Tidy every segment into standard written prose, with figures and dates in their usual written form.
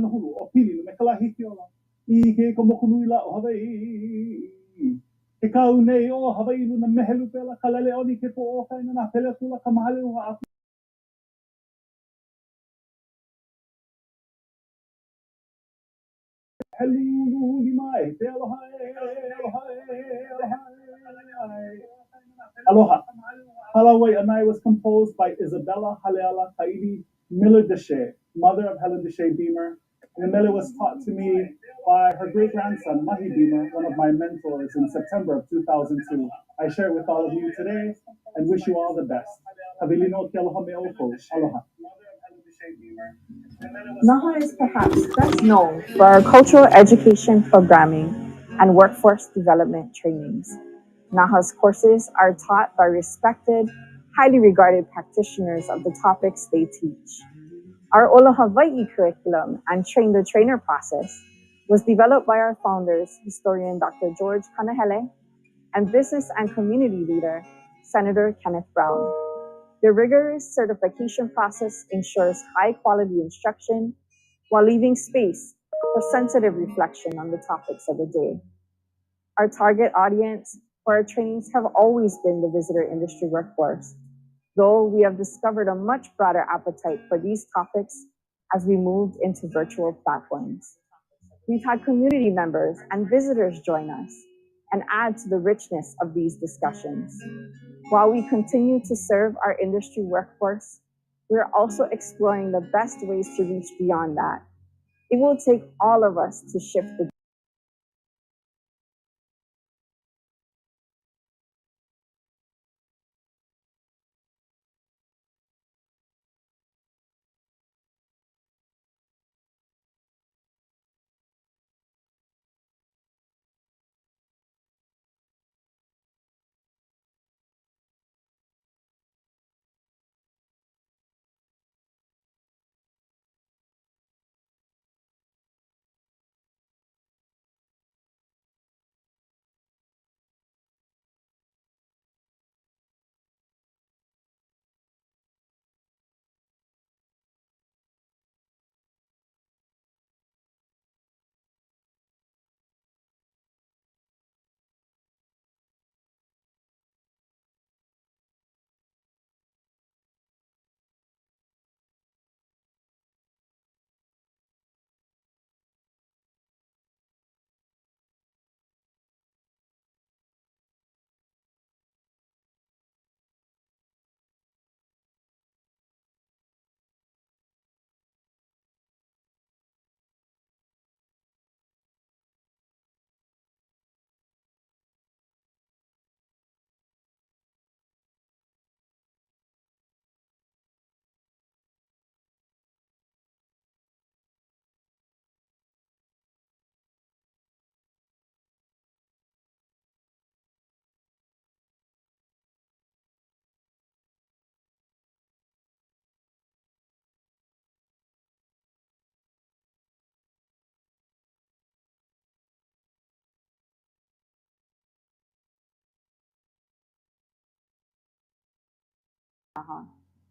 ana hulu o pili no me ka lahiki ola I ke komokunui la o Hawaii. Ke kau nei o Hawaii luna mehelu pela ka lele oni ke po o kaina na pele kula ka mahale ua aku. Helu ni mai te aloha aloha aloha. Aloha. Halawai Anai was composed by Isabella Haleala Kaidi Miller Deshe, mother of Helen Deshe Beamer. And the melody was taught to me by her great grandson, Mahi Beamer, one of my mentors in September of 2002. I share it with all of you today and wish you all the best. Habilino ke aloha me oko. Aloha. Naha is perhaps best known for our cultural education programming and workforce development trainings. Naha's courses are taught by respected, highly regarded practitioners of the topics they teach. Our Ola Hawaii curriculum and Train the Trainer process was developed by our founders, historian Dr. George Kanahele, and business and community leader, Senator Kenneth Brown. The rigorous certification process ensures high quality instruction while leaving space for sensitive reflection on the topics of the day. Our target audience for our trainings have always been the visitor industry workforce, though we have discovered a much broader appetite for these topics as we moved into virtual platforms. We've had community members and visitors join us and add to the richness of these discussions. While we continue to serve our industry workforce, we are also exploring the best ways to reach beyond that. It will take all of us to shift the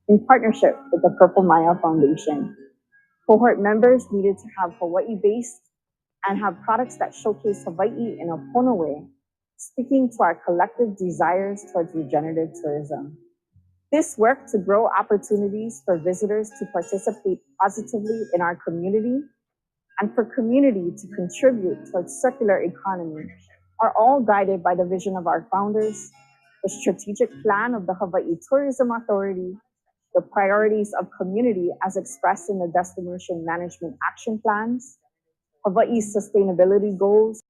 in partnership with the Purple Maya Foundation. Cohort members needed to have Hawaii-based and have products that showcase Hawaii in a Pono way, speaking to our collective desires towards regenerative tourism. This worked to grow opportunities for visitors to participate positively in our community and for community to contribute towards circular economy are all guided by the vision of our founders, the strategic plan of the Hawaii Tourism Authority, the priorities of community as expressed in the destination management action plans, Hawaii's sustainability goals,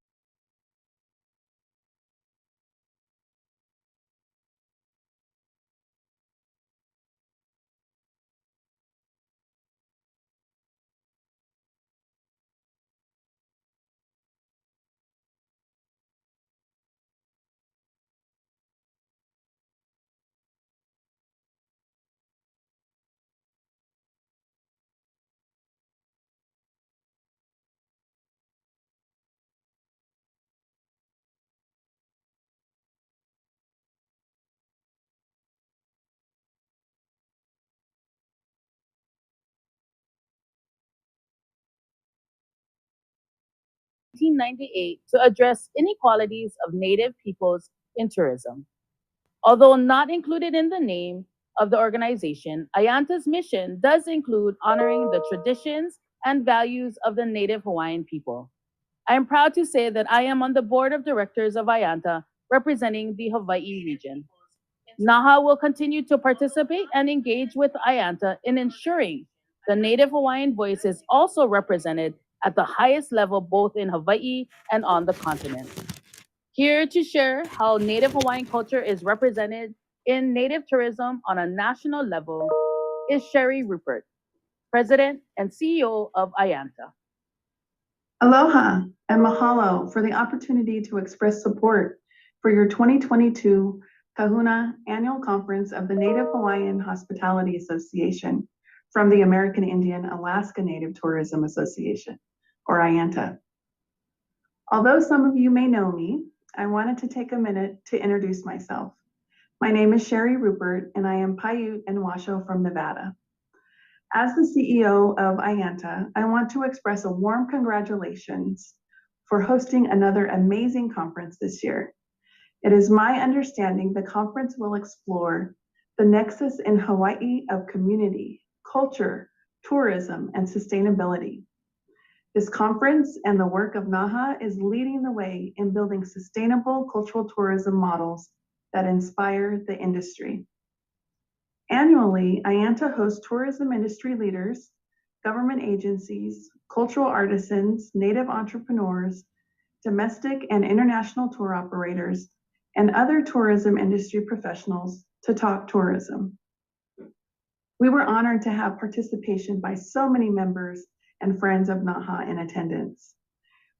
1998 to address inequalities of Native peoples in tourism. Although not included in the name of the organization, Ayanta's mission does include honoring the traditions and values of the Native Hawaiian people. I am proud to say that I am on the board of directors of Ayanta, representing the Hawaii region. NAHA will continue to participate and engage with Ayanta in ensuring the Native Hawaiian voice is also represented at the highest level both in Hawaii and on the continent. Here to share how Native Hawaiian culture is represented in Native tourism on a national level is Sherry Rupert, President and CEO of Ayanta. Aloha and mahalo for the opportunity to express support for your 2022 Kahuna Annual Conference of the Native Hawaiian Hospitality Association from the American Indian Alaska Native Tourism Association, or Ayanta. Although some of you may know me, I wanted to take a minute to introduce myself. My name is Sherry Rupert, and I am Paiute and Washoe from Nevada. As the CEO of Ayanta, I want to express a warm congratulations for hosting another amazing conference this year. It is my understanding the conference will explore the nexus in Hawaii of community, culture, tourism, and sustainability. This conference and the work of NAHA is leading the way in building sustainable cultural tourism models that inspire the industry. Annually, Ayanta hosts tourism industry leaders, government agencies, cultural artisans, Native entrepreneurs, domestic and international tour operators, and other tourism industry professionals to talk tourism. We were honored to have participation by so many members and friends of NAHA in attendance.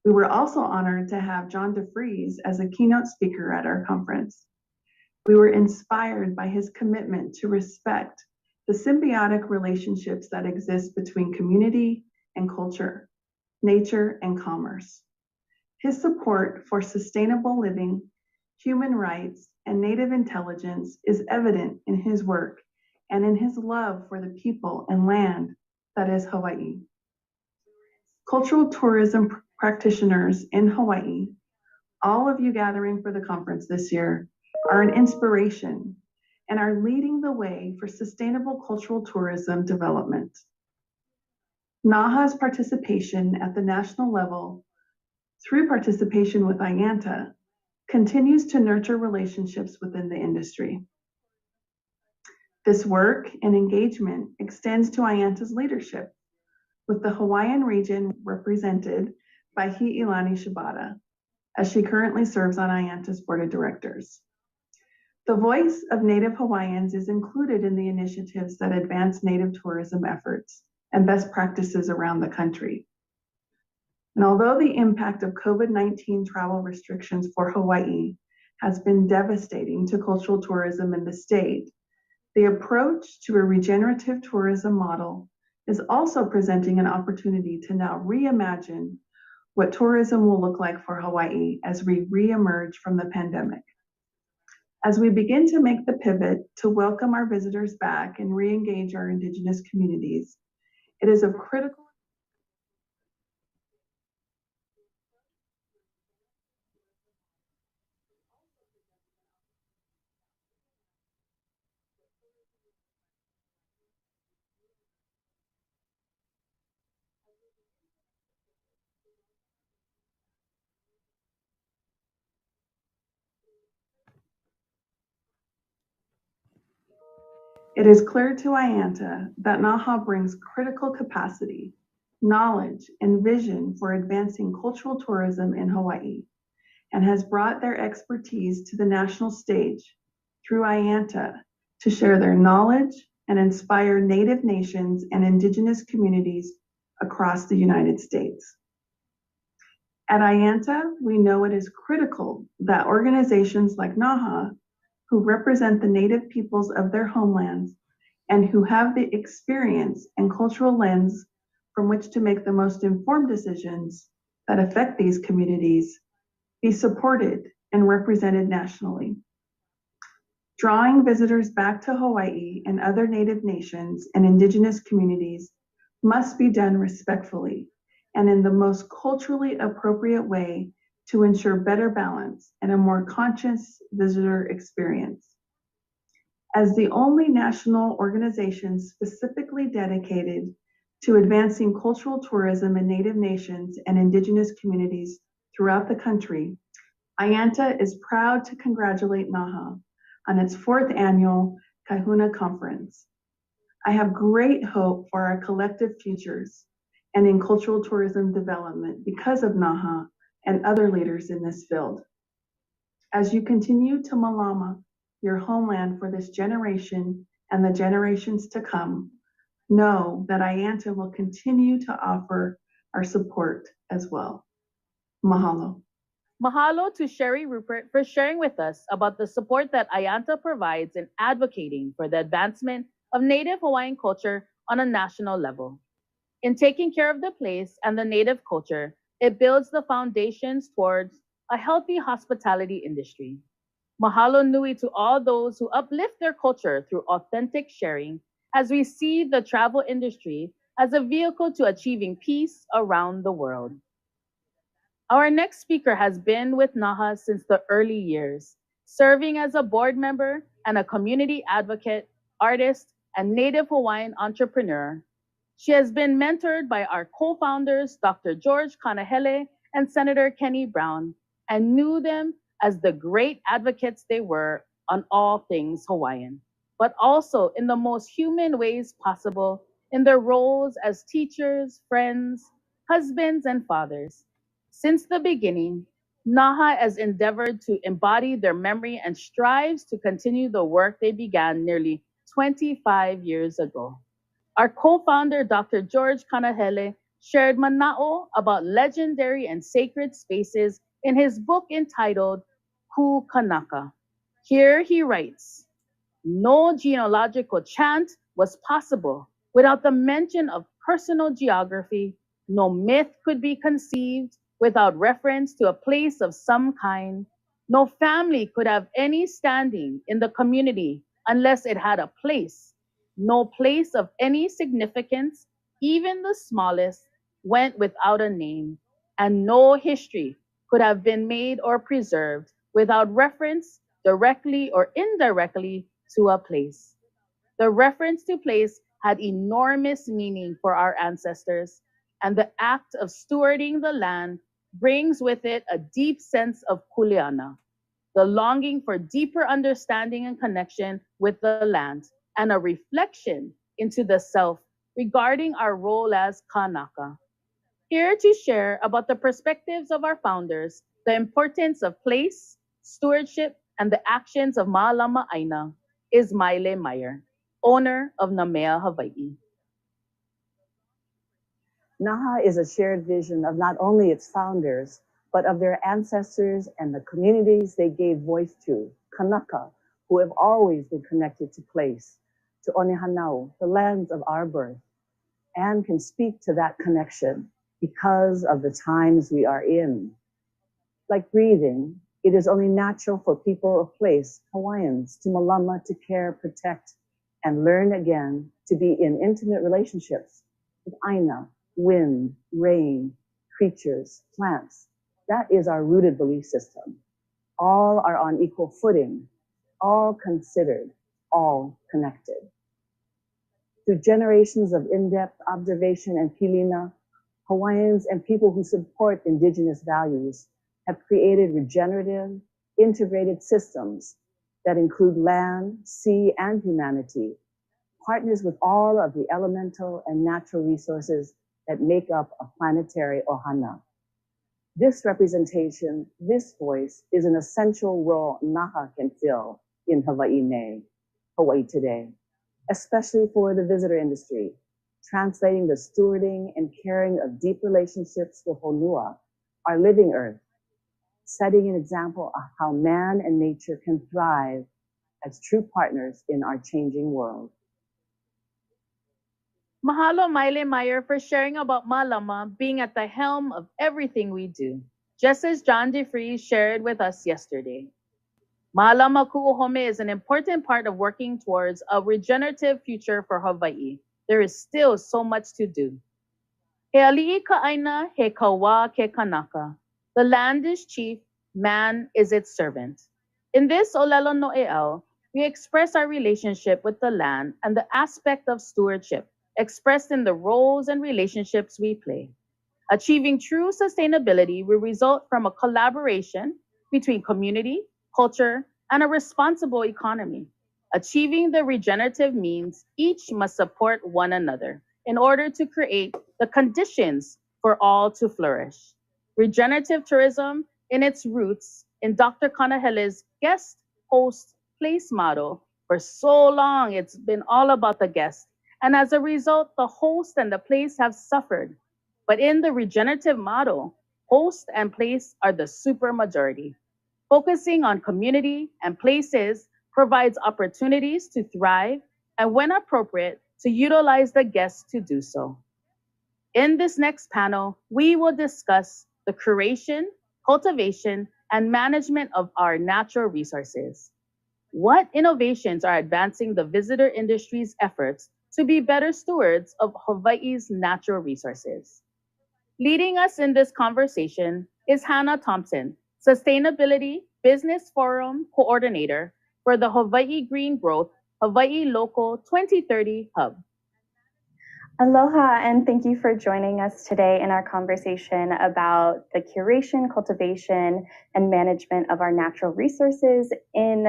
We were also honored to have John DeFries as a keynote speaker at our conference. We were inspired by his commitment to respect the symbiotic relationships that exist between community and culture, nature and commerce. His support for sustainable living, human rights, and Native intelligence is evident in his work and in his love for the people and land that is Hawaii. Cultural tourism practitioners in Hawaii, all of you gathering for the conference this year, are an inspiration and are leading the way for sustainable cultural tourism development. NAHA's participation at the national level through participation with Ayanta continues to nurture relationships within the industry. This work and engagement extends to Ayanta's leadership, with the Hawaiian region represented by Hi'ilani Shibata, as she currently serves on Ayanta's board of directors. The voice of Native Hawaiians is included in the initiatives that advance Native tourism efforts and best practices around the country. And although the impact of COVID-19 travel restrictions for Hawaii has been devastating to cultural tourism in the state, the approach to a regenerative tourism model is also presenting an opportunity to now reimagine what tourism will look like for Hawaii as we reemerge from the pandemic. As we begin to make the pivot to welcome our visitors back and re-engage our Indigenous communities, it is of critical It is clear to Ayanta that NAHA brings critical capacity, knowledge, and vision for advancing cultural tourism in Hawaii, and has brought their expertise to the national stage through Ayanta to share their knowledge and inspire Native nations and Indigenous communities across the United States. At Ayanta, we know it is critical that organizations like NAHA, who represent the Native peoples of their homelands and who have the experience and cultural lens from which to make the most informed decisions that affect these communities, be supported and represented nationally. Drawing visitors back to Hawaii and other Native nations and Indigenous communities must be done respectfully and in the most culturally appropriate way to ensure better balance and a more conscious visitor experience. As the only national organization specifically dedicated to advancing cultural tourism in Native nations and Indigenous communities throughout the country, IANTA is proud to congratulate NAHA on its fourth annual Kahuna Conference. I have great hope for our collective futures and in cultural tourism development because of NAHA and other leaders in this field. As you continue to Malama, your homeland for this generation and the generations to come, know that IANTA will continue to offer our support as well. Mahalo. Mahalo to Sherry Rupert for sharing with us about the support that IANTA provides in advocating for the advancement of Native Hawaiian culture on a national level. In taking care of the place and the Native culture, it builds the foundations towards a healthy hospitality industry. Mahalo nui to all those who uplift their culture through authentic sharing as we see the travel industry as a vehicle to achieving peace around the world. Our next speaker has been with NAHA since the early years, serving as a board member and a community advocate, artist, and Native Hawaiian entrepreneur. She has been mentored by our co-founders, Dr. George Kanahele and Senator Kenny Brown, and knew them as the great advocates they were on all things Hawaiian, but also in the most human ways possible in their roles as teachers, friends, husbands, and fathers. Since the beginning, NAHA has endeavored to embody their memory and strives to continue the work they began nearly 25 years ago. Our co-founder, Dr. George Kanahele, shared mana'o about legendary and sacred spaces in his book entitled Ku Kanaka. Here he writes, no genealogical chant was possible without the mention of personal geography. No myth could be conceived without reference to a place of some kind. No family could have any standing in the community unless it had a place. No place of any significance, even the smallest, went without a name, and no history could have been made or preserved without reference, directly or indirectly, to a place. The reference to place had enormous meaning for our ancestors, and the act of stewarding the land brings with it a deep sense of kuleana, the longing for deeper understanding and connection with the land, and a reflection into the self regarding our role as Kanaka. Here to share about the perspectives of our founders, the importance of place, stewardship, and the actions of Maalama Aina is Maile Meyer, owner of Namea Hawaii. NAHA is a shared vision of not only its founders, but of their ancestors and the communities they gave voice to, Kanaka, who have always been connected to place, to Onehanau, the lands of our birth, and can speak to that connection because of the times we are in. Like breathing, it is only natural for people of place, Hawaiians, to malama, to care, protect, and learn again to be in intimate relationships with Aina, wind, rain, creatures, plants. That is our rooted belief system. All are on equal footing, all considered, all connected. Through generations of in-depth observation and pilina, Hawaiians and people who support indigenous values have created regenerative, integrated systems that include land, sea, and humanity, partners with all of the elemental and natural resources that make up a planetary ohana. This representation, this voice, is an essential role NAHA can fill in Hawaii today, especially for the visitor industry, translating the stewarding and caring of deep relationships with Honua, our living earth, setting an example of how man and nature can thrive as true partners in our changing world. Mahalo Maile Meyer for sharing about Malama being at the helm of everything we do, just as John DeFries shared with us yesterday. Malama Ku'uhome is an important part of working towards a regenerative future for Hawaii. There is still so much to do. He ali'i ka'aina he kawa ke kanaka. The land is chief, man is its servant. In this Olelo No'eau, we express our relationship with the land and the aspect of stewardship expressed in the roles and relationships we play. Achieving true sustainability will result from a collaboration between community, culture, and a responsible economy. Achieving the regenerative means each must support one another in order to create the conditions for all to flourish. Regenerative tourism, in its roots in Dr. Kanahele's guest host place model, for so long it's been all about the guest. And as a result, the host and the place have suffered, but in the regenerative model, host and place are the supermajority. Focusing on community and places provides opportunities to thrive and, when appropriate, to utilize the guests to do so. In this next panel, we will discuss the curation, cultivation, and management of our natural resources. What innovations are advancing the visitor industry's efforts to be better stewards of Hawaii's natural resources? Leading us in this conversation is Hannah Thompson, Sustainability Business Forum Coordinator for the Hawaii Green Growth Hawaii Local 2030 Hub. Aloha, and thank you for joining us today in our conversation about the curation, cultivation, and management of our natural resources in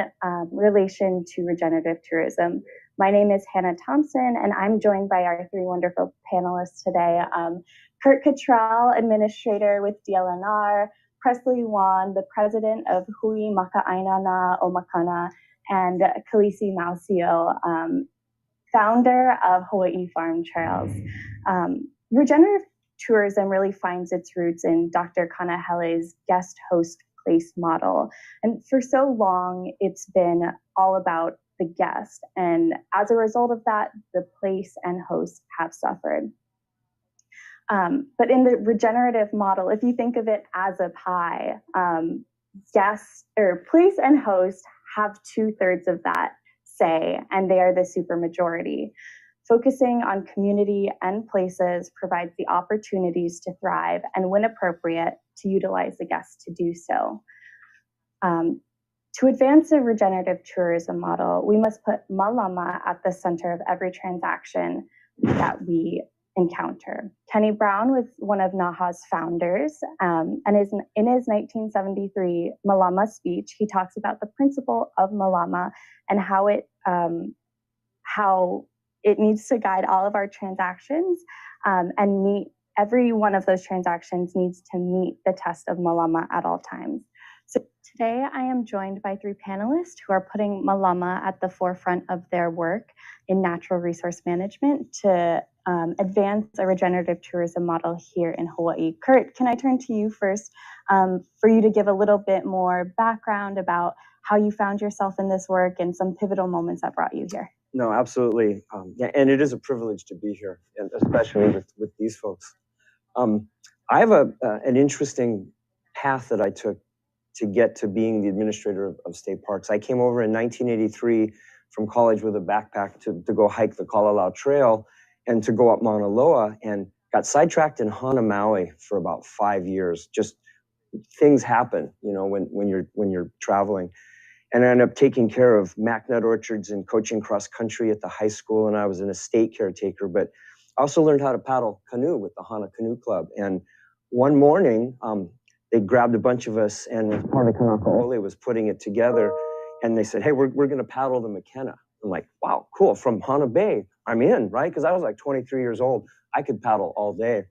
relation to regenerative tourism. My name is Hannah Thompson, and I'm joined by our three wonderful panelists today. Kurt Cottrell, Administrator with DLNR, Presley Wan, the President of Hui Maka'aina na Omakana, and Kalisi Mausio, founder of Hawaii Farm Trails. Regenerative tourism really finds its roots in Dr. Kanahele's guest host place model. And for so long, it's been all about the guest. And as a result of that, the place and host have suffered. But in the regenerative model, if you think of it as a pie, guests or place and host have 2/3 of that say, and they are the supermajority. Focusing on community and places provides the opportunities to thrive and, when appropriate, to utilize the guests to do so. To advance a regenerative tourism model, we must put malama at the center of every transaction that we encounter. Kenny Brown was one of NAHA's founders, and in his 1973 Malama speech, he talks about the principle of Malama and how it needs to guide all of our transactions, and meet every one of those transactions needs to meet the test of Malama at all times. So today I am joined by three panelists who are putting Malama at the forefront of their work in natural resource management to advance a regenerative tourism model here in Hawaii. Kurt, can I turn to you first for you to give a little bit more background about how you found yourself in this work and some pivotal moments that brought you here? No, absolutely. Yeah, and it is a privilege to be here, and especially with these folks. I have an interesting path that I took to get to being the administrator of state parks. I came over in 1983 from college with a backpack to go hike the Kalalau Trail and to go up Mauna Loa, and got sidetracked in Hana Maui for about 5 years. Just things happen, you know, when you're traveling. And I ended up taking care of MacNut orchards and coaching cross country at the high school, and I was an estate caretaker. But I also learned how to paddle canoe with the Hana Canoe Club. And one morning, they grabbed a bunch of us, and part of Kanaka Ole was putting it together, and they said, "Hey, we're going to paddle the McKenna." I'm like, "Wow, cool! From Hana Bay, I'm in, right?" Because I was like 23 years old, I could paddle all day.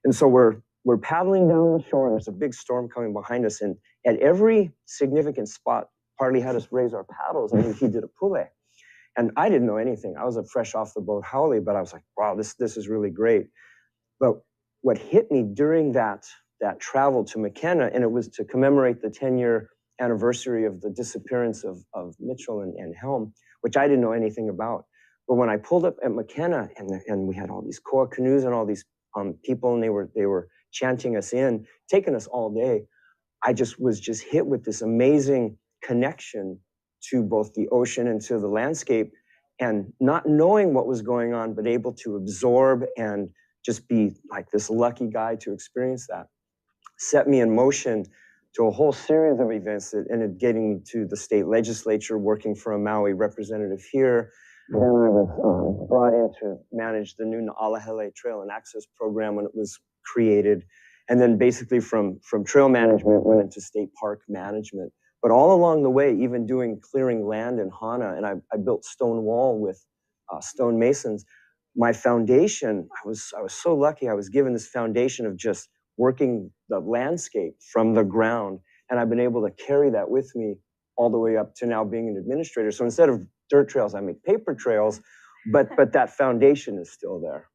And so we're paddling down the shore, and there's a big storm coming behind us, and at every significant spot, Harley had us raise our paddles, and he did a pule. And I didn't know anything. I was a fresh off the boat haole, but I was like, wow, this is really great. But what hit me during that travel to McKenna, and it was to commemorate the 10-year anniversary of the disappearance of Mitchell and Helm, which I didn't know anything about. But when I pulled up at McKenna, and we had all these koa canoes and all these people, and they were chanting us in, taking us all day, I was hit with this amazing connection to both the ocean and to the landscape, and not knowing what was going on, but able to absorb and just be like this lucky guy to experience that. Set me in motion to a whole series of events that ended getting me to the state legislature, working for a Maui representative here. Then I was brought in to manage the new Na'alahele Trail and Access Program when it was created. And then basically from trail management went into state park management. But all along the way, even doing clearing land in Hana, and I built stone wall with stone masons. My foundation, I was so lucky. I was given this foundation of just working the landscape from the ground. And I've been able to carry that with me all the way up to now being an administrator. So instead of dirt trails, I make paper trails, but that foundation is still there.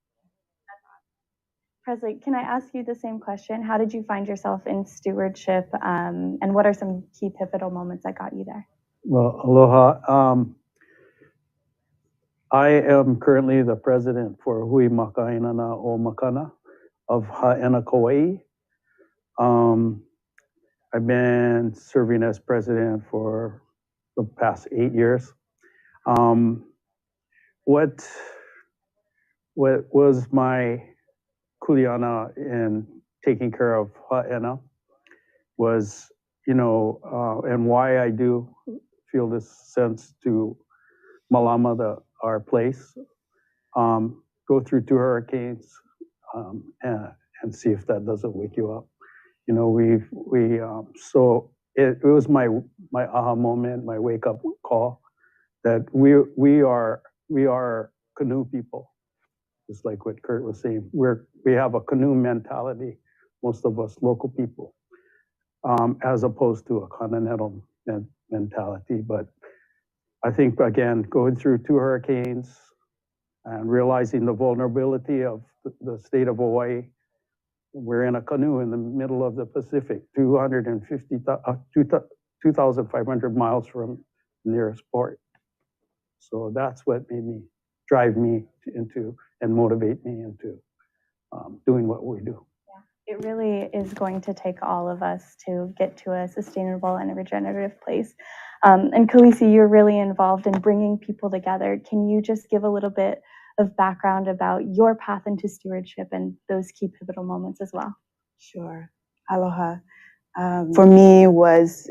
Presley, can I ask you the same question? How did you find yourself in stewardship, and what are some key pivotal moments that got you there? Well, aloha. I am currently the president for Hui Makainana o Makana of Ha'ena, Kauai. I've been serving as president for the past 8 years. What was my kuleana in taking care of Ha'ena was, and why I do feel this sense to Malama, our place, go through 2 hurricanes, and see if that doesn't wake you up. So it was my aha moment, my wake up call, that we are canoe people. Just like what Kurt was saying, we have a canoe mentality, most of us local people, as opposed to a continental mentality. But I think, again, going through 2 hurricanes and realizing the vulnerability of the state of Hawaii, we're in a canoe in the middle of the Pacific, 2,500 miles from the nearest port. So that's what drive me into and motivate me into doing what we do. Yeah, it really is going to take all of us to get to a sustainable and a regenerative place. And Khaleesi, you're really involved in bringing people together. Can you just give a little bit of background about your path into stewardship and those key pivotal moments as well? Sure. Aloha. For me was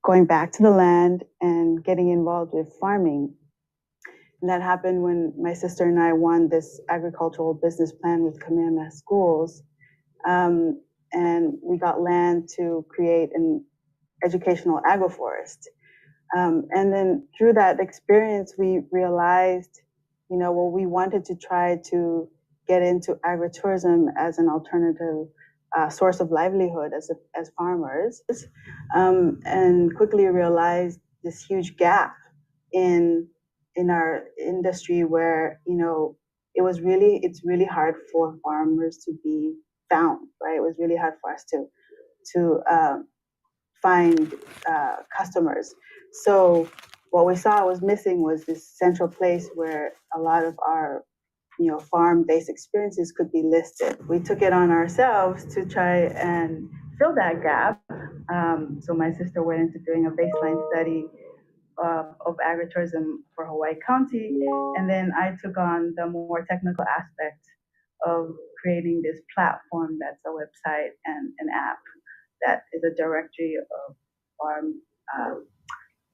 going back to the land and getting involved with farming. And that happened when my sister and I won this agricultural business plan with Kamehameha Schools. And we got land to create an educational agroforest. And then through that experience, we realized, we wanted to try to get into agritourism as an alternative source of livelihood as farmers, and quickly realized this huge gap in our industry where it's really hard for farmers to be found, right? It was really hard for us to find customers. So what we saw was missing was this central place where a lot of our farm-based experiences could be listed. We took it on ourselves to try and fill that gap. So my sister went into doing a baseline study of agritourism for Hawaii County, and then I took on the more technical aspect of creating this platform that's a website and an app that is a directory of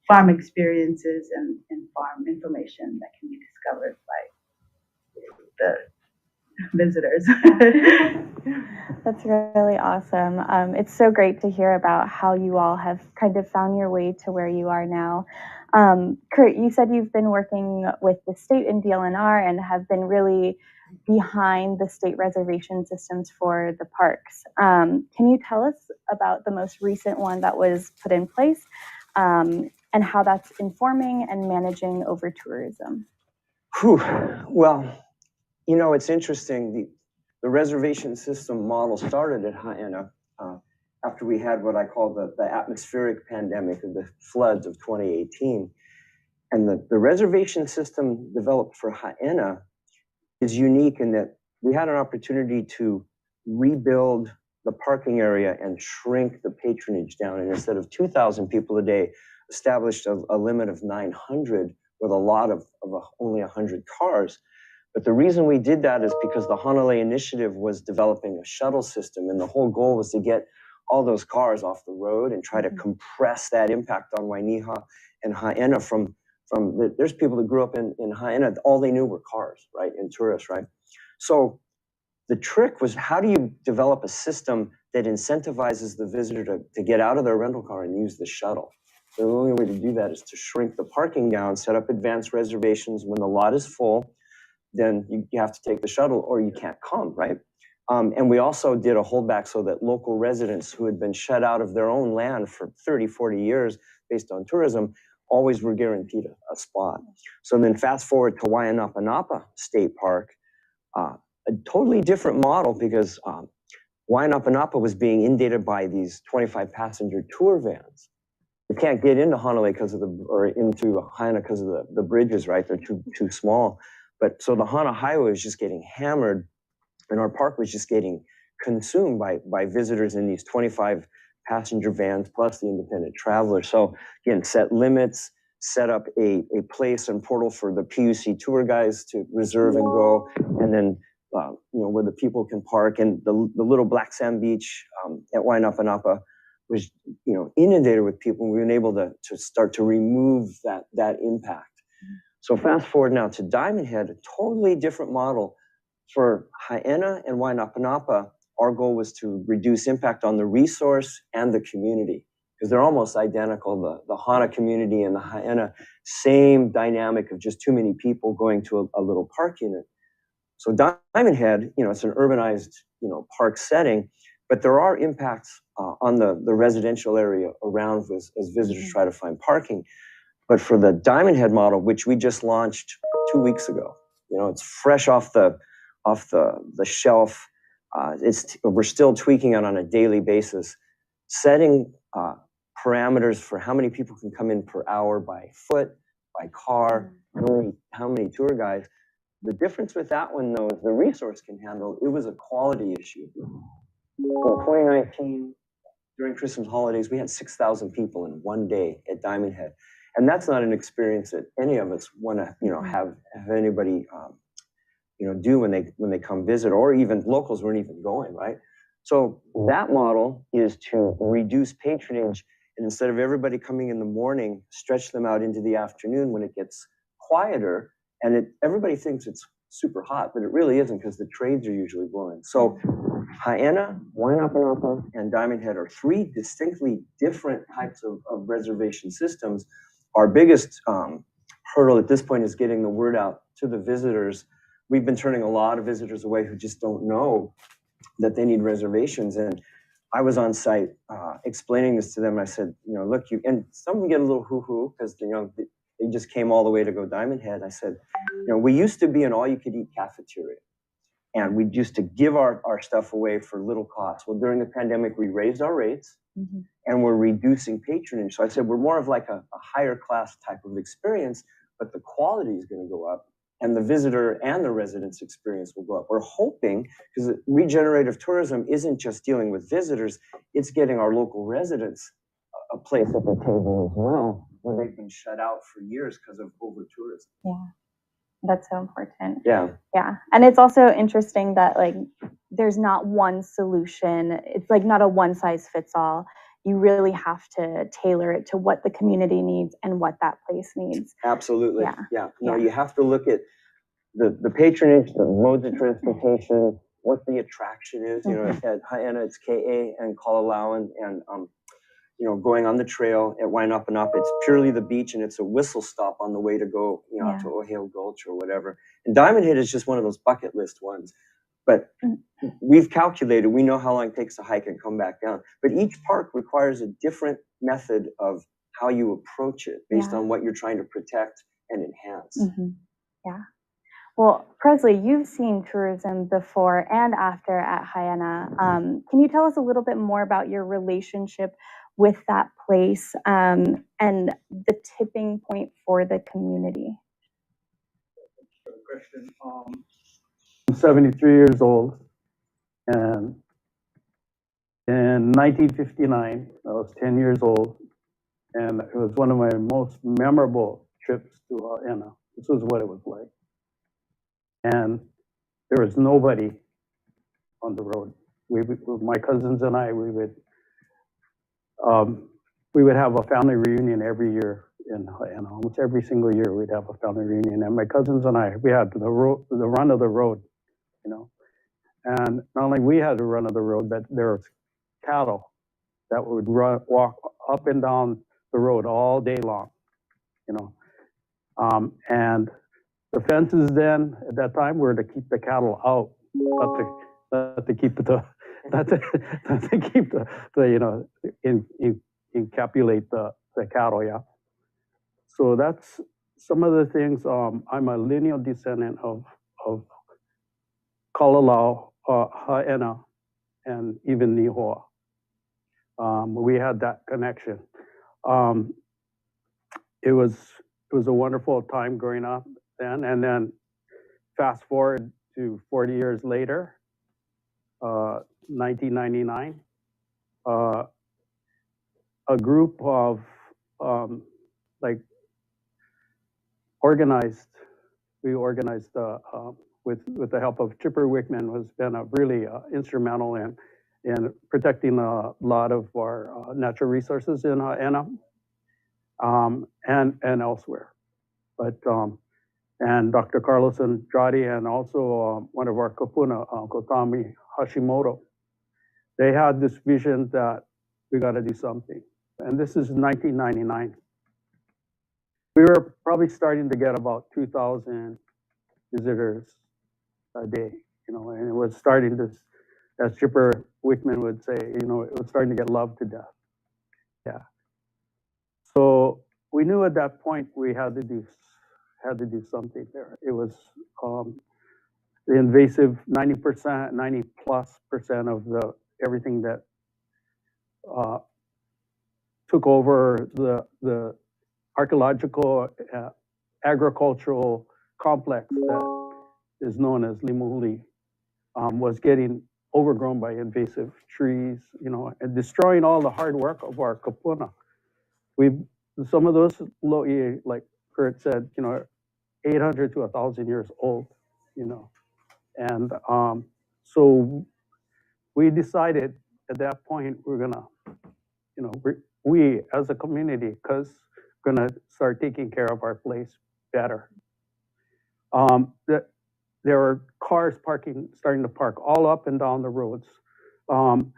farm experiences and farm information that can be discovered by the visitors. That's really awesome. It's so great to hear about how you all have kind of found your way to where you are now. Kurt, you said you've been working with the state in DLNR and have been really behind the state reservation systems for the parks. Can you tell us about the most recent one that was put in place, and how that's informing and managing over tourism? Well, it's interesting. The reservation system model started at Ha'ena after we had what I call the atmospheric pandemic of the floods of 2018. And the reservation system developed for Ha'ena is unique in that we had an opportunity to rebuild the parking area and shrink the patronage down. And instead of 2,000 people a day, established a limit of 900 with a lot of only 100 cars. But the reason we did that is because the Hanalei Initiative was developing a shuttle system, and the whole goal was to get all those cars off the road and try to compress that impact on Wainiha and Haena there's people that grew up in Haena, all they knew were cars, right, and tourists, right? So the trick was, how do you develop a system that incentivizes the visitor to get out of their rental car and use the shuttle? The only way to do that is to shrink the parking down, set up advanced reservations. When the lot is full, then you have to take the shuttle or you can't come, right? And we also did a holdback so that local residents who had been shut out of their own land for 30, 40 years based on tourism always were guaranteed a spot. So then fast forward to Wainapanapa State Park, a totally different model, because Wainapanapa was being inundated by these 25-passenger tour vans. You can't get into Hanalei into Haena because of the bridges, right? They're too small. But so the Hana Highway was just getting hammered, and our park was just getting consumed by visitors in these 25-passenger vans plus the independent travelers. So again, set limits, set up a place and portal for the PUC tour guys to reserve and go, and then where the people can park. And the little black sand beach at Wainapanapa was inundated with people. We've been able to start to remove that impact. So fast forward now to Diamond Head, a totally different model. For Haena and Wainapanapa, our goal was to reduce impact on the resource and the community, because they're almost identical. The Hana community and the Haena, same dynamic of just too many people going to a little park unit. So Diamond Head, it's an urbanized, park setting, but there are impacts on the residential area around as visitors try to find parking. But for the Diamond Head model, which we just launched 2 weeks ago, it's fresh off the shelf. We're still tweaking it on a daily basis, setting parameters for how many people can come in per hour by foot, by car, how many tour guides. The difference with that one, though, is the resource can handle. It was a quality issue. In 2019, during Christmas holidays, we had 6,000 people in one day at Diamond Head. And that's not an experience that any of us want to, have anybody, do when they come visit, or even locals weren't even going, right? So that model is to reduce patronage, and instead of everybody coming in the morning, stretch them out into the afternoon when it gets quieter. And everybody thinks it's super hot, but it really isn't, because the trades are usually blowing. So Haena, Wainapanapa, and Diamond Head are three distinctly different types of reservation systems. Our biggest hurdle at this point is getting the word out to the visitors. We've been turning a lot of visitors away who just don't know that they need reservations. And I was on site explaining this to them. I said, look, and some of them get a little hoo-hoo because they just came all the way to go Diamond Head. I said, we used to be an all-you-could-eat cafeteria, and we used to give our stuff away for little cost. Well, during the pandemic, we raised our rates, and we're reducing patronage. So I said, we're more of like a higher class type of experience, but the quality is going to go up, and the visitor and the residents' experience will go up. We're hoping, because regenerative tourism isn't just dealing with visitors, it's getting our local residents a place at the table as well, where they've been shut out for years because of over-tourism. Yeah, that's so important. Yeah. Yeah, and it's also interesting that there's not one solution. It's not a one-size-fits-all. You really have to tailor it to what the community needs and what that place needs. Absolutely. Yeah. No, you have to look at the patronage, the modes of transportation, what the attraction is. At Haena, it's KA and Kalalauan, and going on the trail at Wainapanapa, it's purely the beach, and it's a whistle stop on the way to go, out to Ohio Gulch or whatever. And Diamond Head is just one of those bucket list ones. But we've calculated, we know how long it takes to hike and come back down. But each park requires a different method of how you approach it based on what you're trying to protect and enhance. Yeah. Well, Presley, you've seen tourism before and after at Haena. Can you tell us a little bit more about your relationship with that place and the tipping point for the community? Question. I'm 73 years old, and in 1959, I was 10 years old, and it was one of my most memorable trips to Haena. This was what it was like. and there was nobody on the road. My cousins and I, we would have a family reunion every year, and almost every single year we'd have a family reunion. And my cousins and I, we had the run of the road, you know. And not only we had the run of the road, but there was cattle that would walk up and down the road all day long, you know. And the fences then at that time were to keep the cattle out, not to keep the you know, encapsulate the cattle, yeah. So that's some of the things. I'm a lineal descendant of Kalalau, Haena, and even Nihoa. We had that connection. It was a wonderful time growing up then, and then fast forward to 40 years later, 1999. A group of like we organized with the help of Chipper Wickman, was been a really instrumental in protecting a lot of our natural resources in Haena and elsewhere. But and Dr. Carlos Andrade, and also one of our kapuna, Uncle Tommy Hashimoto, they had this vision that we got to do something. And this is 1999. We were probably starting to get about 2,000 visitors a day, you know, and it was starting to, as Chipper Wickman would say, you know, it was starting to get loved to death. Yeah. So we knew at that point we had to do something there. It was the invasive 90%, 90+% of everything that took over the archaeological agricultural complex that is known as Limuhuli, was getting overgrown by invasive trees, you know, and destroying all the hard work of our kapuna. Some of those lo'i, like Kurt said, you know, 800 to 1,000 years old, you know. And so we decided at that point we're gonna, you know, we as a community, because we're gonna start taking care of our place better. There were cars starting to park all up and down the roads, and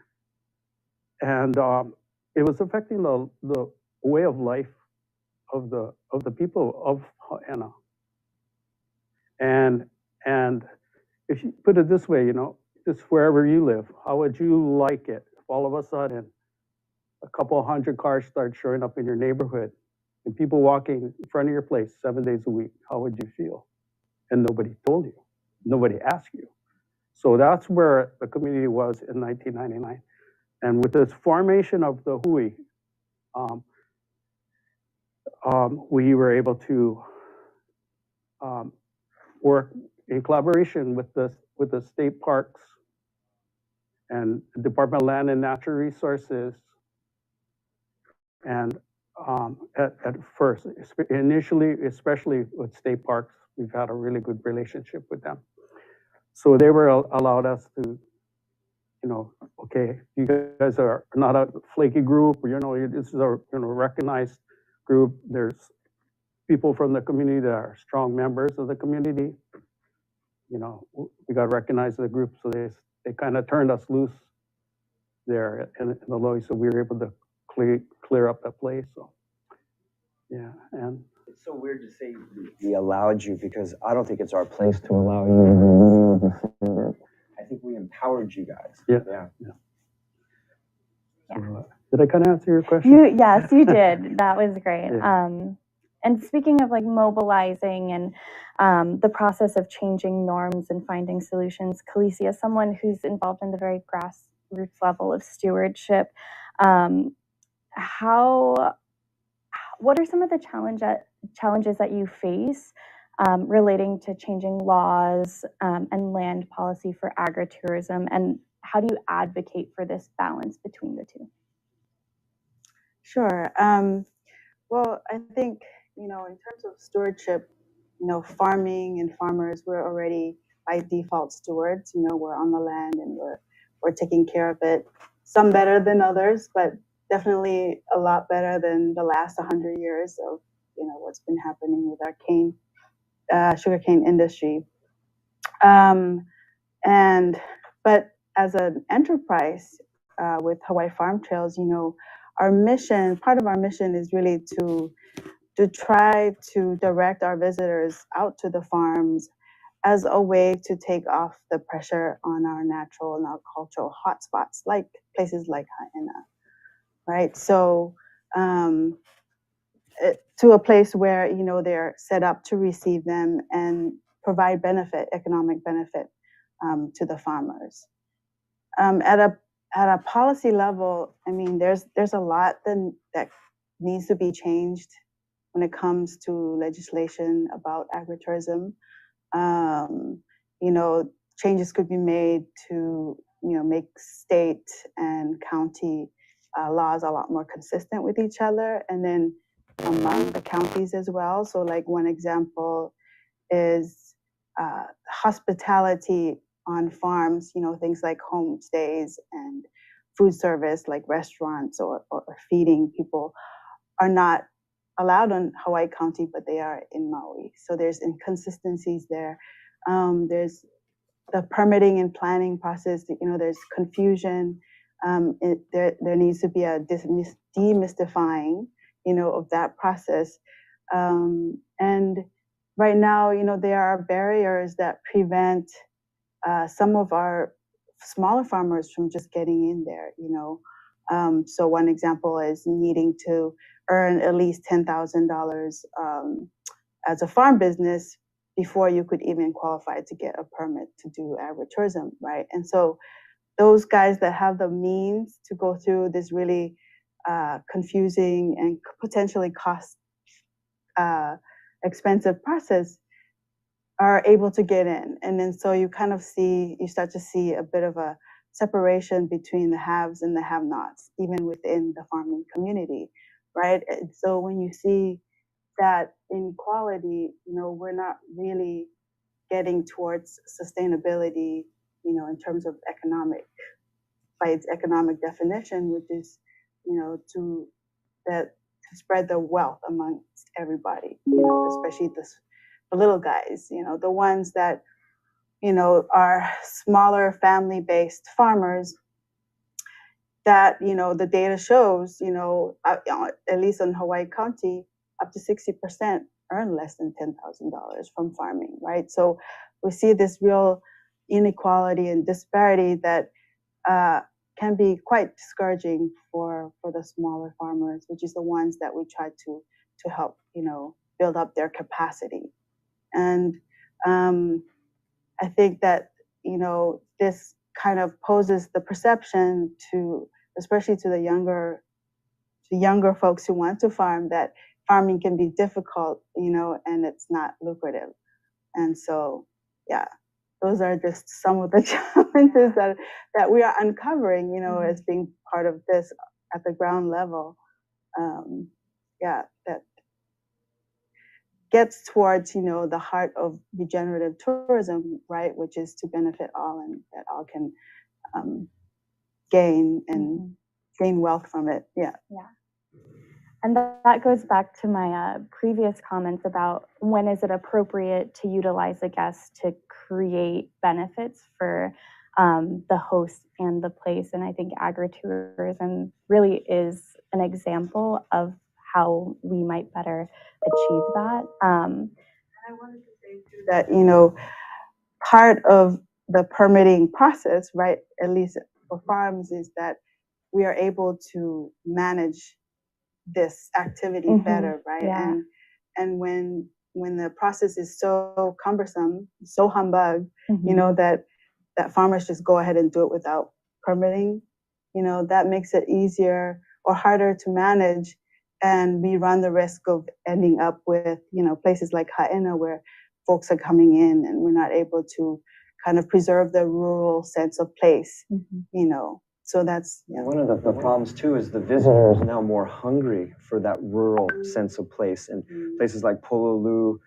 it was affecting the way of life of the people of Haena. And if you put it this way, you know, just wherever you live, how would you like it if all of a sudden a couple of hundred cars start showing up in your neighborhood and people walking in front of your place 7 days a week? How would you feel? And nobody told you, nobody asked you. So that's where the community was in 1999. And with this formation of the Hui, we were able to work in collaboration with the state parks and Department of Land and Natural Resources. And at first, initially, especially with state parks, we've had a really good relationship with them. So they were allowed us to, you know, okay, you guys are not a flaky group, you know, this is a, you know, recognized group. There's people from the community that are strong members of the community. You know, we got recognized as a group, so they kind of turned us loose there in the Loy, so we were able to clear up that place. So yeah, and it's so weird to say we allowed you, because I don't think it's our place to allow you. I think we empowered you guys. Yeah. So, did I kind of answer your question? Yes, you did. That was great. Yeah. And speaking of like mobilizing and the process of changing norms and finding solutions, Khaleesi, as someone who's involved in the very grassroots level of stewardship, what are some of the challenges that you face relating to changing laws and land policy for agritourism, and how do you advocate for this balance between the two? Sure. Well, I think, you know, in terms of stewardship, farming and farmers, we're already by default stewards. We're on the land and we're taking care of it. Some better than others, but definitely a lot better than the last 100 years of what's been happening with our sugarcane industry. But as an enterprise with Hawaii Farm Trails, part of our mission is really to try to direct our visitors out to the farms as a way to take off the pressure on our natural and our cultural hotspots, like places like Haena, right? So to a place where they're set up to receive them and provide economic benefit to the farmers. At a policy level, I mean, there's a lot that needs to be changed when it comes to legislation about agritourism. Changes could be made to make state and county laws a lot more consistent with each other, and then among the counties as well. So, like, one example is hospitality on farms. Things like homestays and food service, like restaurants or feeding people, are not allowed in Hawaii County, but they are in Maui. So there's inconsistencies there. There's the permitting and planning process. There's confusion. There needs to be a demystifying, of that process. And right now, there are barriers that prevent some of our smaller farmers from just getting in there. So one example is needing to earn at least $10,000 as a farm business before you could even qualify to get a permit to do agritourism, right? And so those guys that have the means to go through this really confusing and potentially cost expensive process are able to get in. And then so you start to see a bit of a separation between the haves and the have-nots, even within the farming community, right? And so when you see that inequality, we're not really getting towards sustainability, in terms of by its economic definition, which is, to spread the wealth amongst everybody, especially the little guys, the ones that, are smaller family-based farmers that, the data shows, at least in Hawaii County, up to 60% earn less than $10,000 from farming, right? So we see this real inequality and disparity that can be quite discouraging for the smaller farmers, which is the ones that we try to help, build up their capacity. And I think that, this kind of poses the perception especially to the younger folks who want to farm, that farming can be difficult, and it's not lucrative. And so, yeah, those are just some of the challenges that we are uncovering, as being part of this at the ground level. That gets towards, the heart of regenerative tourism, right, which is to benefit all and that all can gain wealth from it. Yeah. And that goes back to my previous comments about when is it appropriate to utilize a guest to create benefits for the host and the place. And I think agritourism really is an example of how we might better achieve that. And I wanted to say too that, part of the permitting process, right, at least for farms, is that we are able to manage this activity better, right? Yeah. And when the process is so cumbersome, so humbug, that farmers just go ahead and do it without permitting, that makes it easier or harder to manage. And we run the risk of ending up with, places like Haena, where folks are coming in and we're not able to kind of preserve the rural sense of place, So that's one of the problems too is the visitor is now more hungry for that rural sense of place, and places like Pololu,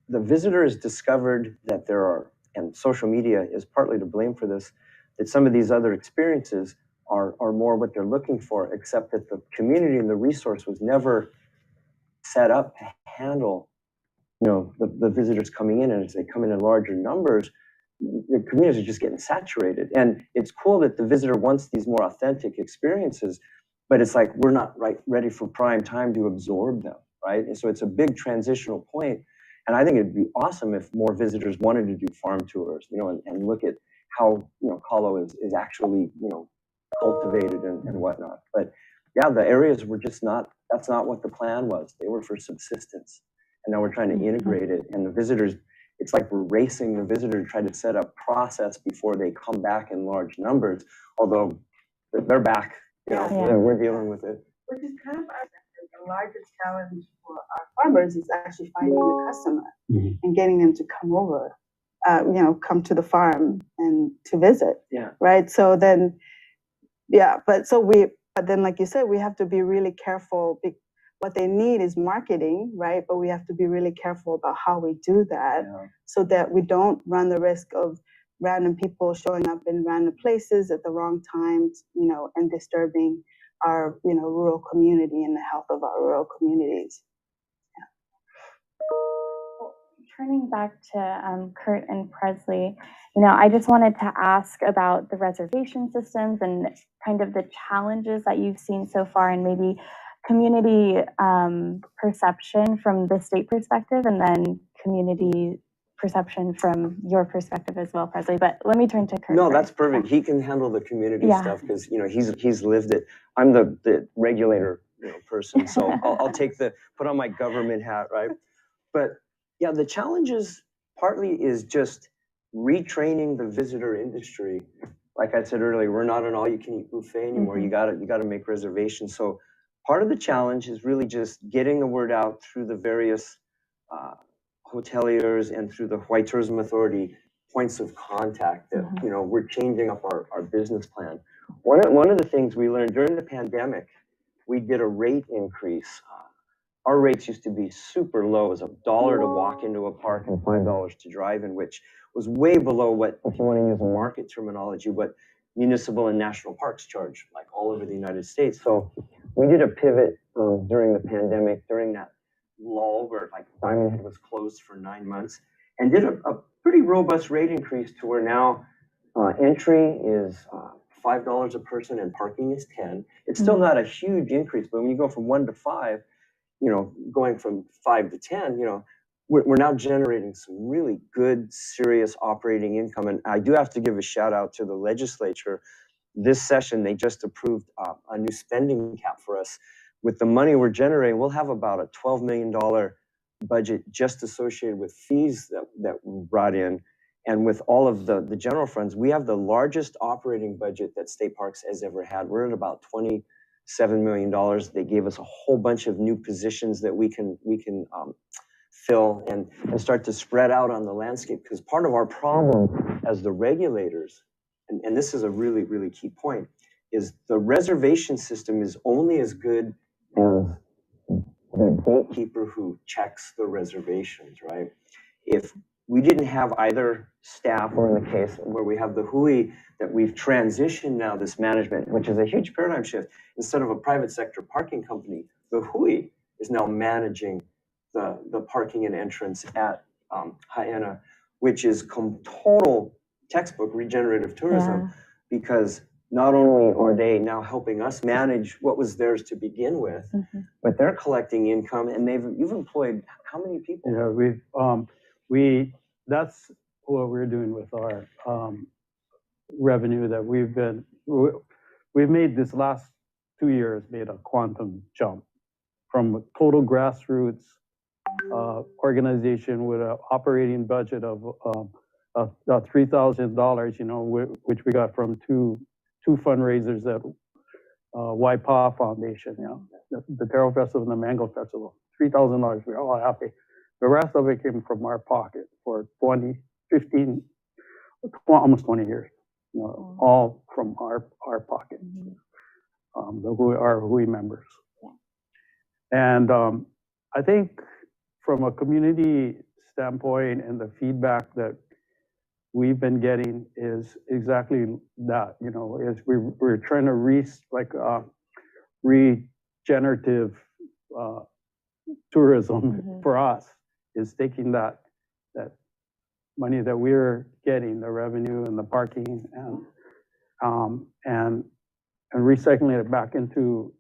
the visitors discovered that there are, and social media is partly to blame for this, that some of these other experiences are more what they're looking for, except that the community and the resource was never set up to handle, the visitors coming in. And as they come in larger numbers, the communities are just getting saturated. And it's cool that the visitor wants these more authentic experiences, but it's like we're not ready for prime time to absorb them, right? And so it's a big transitional point. And I think it'd be awesome if more visitors wanted to do farm tours, and look at how, Kalo is actually, cultivated and whatnot. But yeah, the areas were just that's not what the plan was. They were for subsistence. And now we're trying to integrate it. And the visitors, it's like we're racing the visitor to try to set up process before they come back in large numbers. Although they're back, we're dealing with it. Which is kind of the largest challenge for our farmers is actually finding the customer and getting them to come over, come to the farm and to visit. Yeah. Right. So then, but then, like you said, we have to be really careful. What they need is marketing, right? But we have to be really careful about how we do that so that we don't run the risk of random people showing up in random places at the wrong times, and disturbing our, rural community and the health of our rural communities. Well, turning back to Kurt and Presley, I just wanted to ask about the reservation systems and kind of the challenges that you've seen so far, and maybe community perception from the state perspective, and then community perception from your perspective as well, Presley. But let me turn to Kurt. No, that's perfect. He can handle the community stuff because he's lived it. I'm the regulator person, so I'll put on my government hat, right? But yeah, the challenges partly is just retraining the visitor industry. Like I said earlier, we're not an all-you-can-eat buffet anymore. You gotta make reservations. So part of the challenge is really just getting the word out through the various hoteliers and through the Hawaii Tourism Authority points of contact that we're changing up our business plan. One of the things we learned during the pandemic, we did a rate increase. Our rates used to be super low. It was $1 to walk into a park and $5 to drive in, which was way below what, if you want to use a market terminology, what municipal and national parks charge, like all over the United States. So we did a pivot during the pandemic, during that lull where like Diamond Head was closed for 9 months, and did a pretty robust rate increase to where now entry is $5 a person and parking is $10. It's still not a huge increase, but when you go from 1 to 5, going from 5 to 10, we're now generating some really good, serious operating income. And I do have to give a shout out to the legislature. This session, they just approved a new spending cap for us. With the money we're generating, we'll have about a $12 million budget just associated with fees that we brought in. And with all of the general funds, we have the largest operating budget that State Parks has ever had. We're at about $27 million. They gave us a whole bunch of new positions that we can fill and start to spread out on the landscape. Because part of our problem as the regulators, and this is a really, really key point, is the reservation system is only as good as the gatekeeper who checks the reservations, right? If we didn't have either staff, or in the case where we have the Hui, that we've transitioned now this management, which is a huge paradigm shift. Instead of a private sector parking company, the Hui is now managing the parking and entrance at Haena, which is total textbook regenerative tourism, because not only are they now helping us manage what was theirs to begin with, but they're collecting income, and you've employed how many people? Yeah, that's what we're doing with our revenue that we've made this last 2 years, made a quantum jump from a total grassroots organization with an operating budget of $3,000, which we got from two fundraisers at Waipa Foundation, the Taro Festival and the Mango Festival. $3,000, we're all happy. The rest of it came from our pocket for 15, almost 20 years, all from our pocket, our Hui members. And I think from a community standpoint and the feedback that we've been getting is exactly that. You know, is we're trying to regenerative tourism for us is taking that money that we're getting, the revenue and the parking, and recycling it back into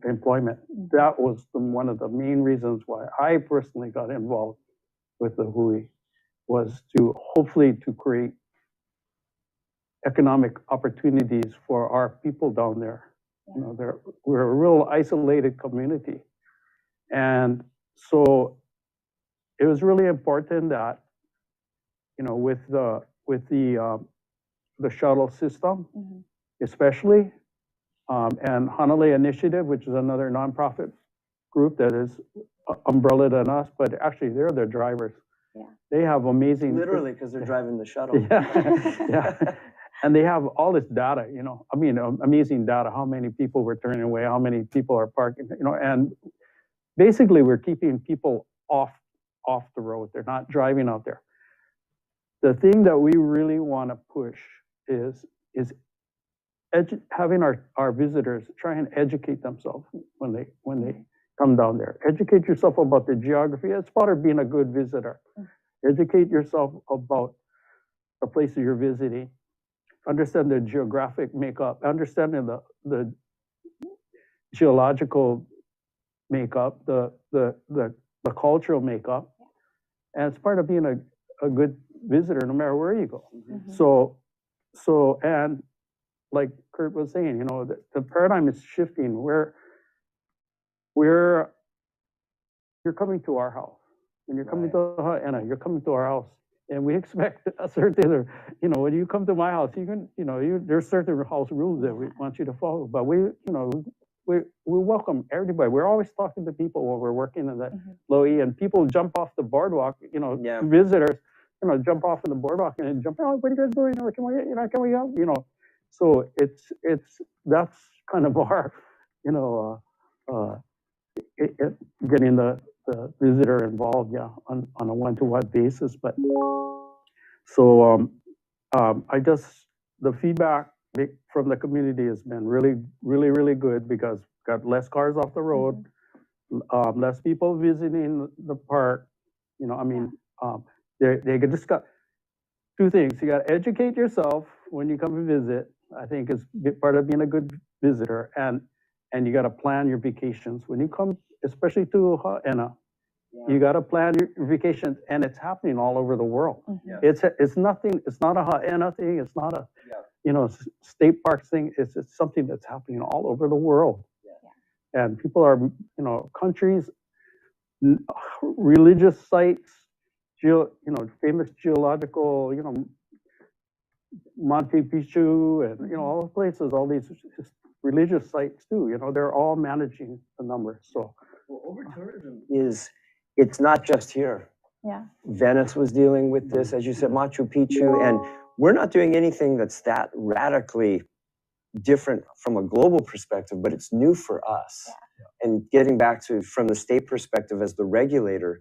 employment. That was one of the main reasons why I personally got involved with the Hui, was to hopefully to create economic opportunities for our people down there. You know, we're a real isolated community, and so it was really important that, you know, with the shuttle system, especially, and Hanalei Initiative, which is another nonprofit group that is umbrellaed on us, but actually they're the drivers. Yeah. They have amazing. Literally, because they're driving the shuttle. Yeah, yeah. And they have all this data, you know, I mean, amazing data, how many people we're turning away, how many people are parking, you know, and basically we're keeping people off the road. They're not driving out there. The thing that we really want to push is having our visitors try and educate themselves when they come down there. Educate yourself about the geography. It's part of being a good visitor. Educate yourself about the places you're visiting. Understand the geographic makeup. Understanding the geological makeup, the cultural makeup, and it's part of being a good visitor, no matter where you go. So and like Kurt was saying, you know, the paradigm is shifting. Where you're coming to our house. When you're coming to Ha'ena, you're coming to our house. And we expect a certain, you know, when you come to my house, you can, you know, there's certain house rules that we want you to follow. But we welcome everybody. We're always talking to people when we're working in the Lo'i, and people jump off the boardwalk, you know, visitors, you know, jump off in the boardwalk and jump, oh, what are you guys doing? Can we go? You know, so that's kind of our, you know, getting the visitor involved, on a one-to-one basis. But so the feedback from the community has been really good, because got less cars off the road, less people visiting the park. You know, I mean, they just got two things. You got to educate yourself when you come and visit. I think is part of being a good visitor, and you got to plan your vacations when you come, especially to Ha'ena. You got to plan your vacations, and it's happening all over the world. It's nothing. It's not a Ha'ena thing. It's not a you know, state parks thing. It's something that's happening all over the world. And people are, you know, countries, religious sites, you know, famous geological, you know, Monte Picchu, and you know, all the places, all these religious sites too. You know, they're all managing the numbers. So, over tourism it's not just here. Venice was dealing with this, as you said, Machu Picchu, and we're not doing anything that's that radically different from a global perspective, but it's new for us. And getting back to, from the state perspective as the regulator,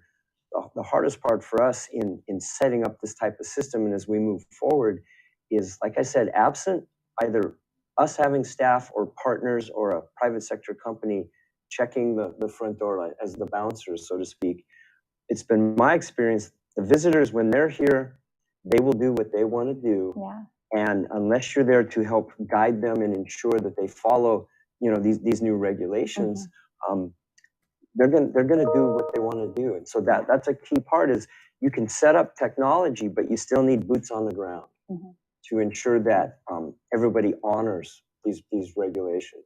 the hardest part for us in setting up this type of system and as we move forward is, like I said, absent either us having staff or partners or a private sector company checking the front door as the bouncers, so to speak. It's been my experience, the visitors, when they're here, they will do what they want to do. And unless you're there to help guide them and ensure that they follow, you know, these new regulations, they're gonna do what they want to do. And so that's a key part, is you can set up technology, but you still need boots on the ground to ensure that everybody honors these regulations.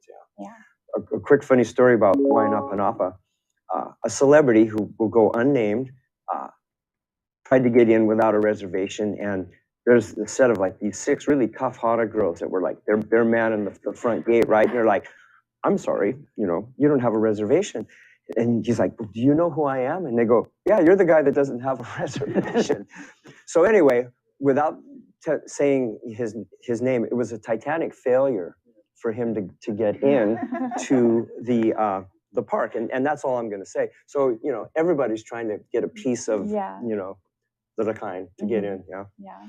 A quick funny story about Wainapanapa. A celebrity who will go unnamed tried to get in without a reservation, and there's a set of like these 6 really tough Hana girls that were like, they're manning the front gate, right? And they're like, I'm sorry, you know, you don't have a reservation. And he's like, do you know who I am? And they go, yeah, you're the guy that doesn't have a reservation. So anyway, without saying his name, it was a titanic failure for him to get in to the park, and that's all I'm going to say. So, you know, everybody's trying to get a piece of, you know, that are kind to get in. Yeah. Yeah.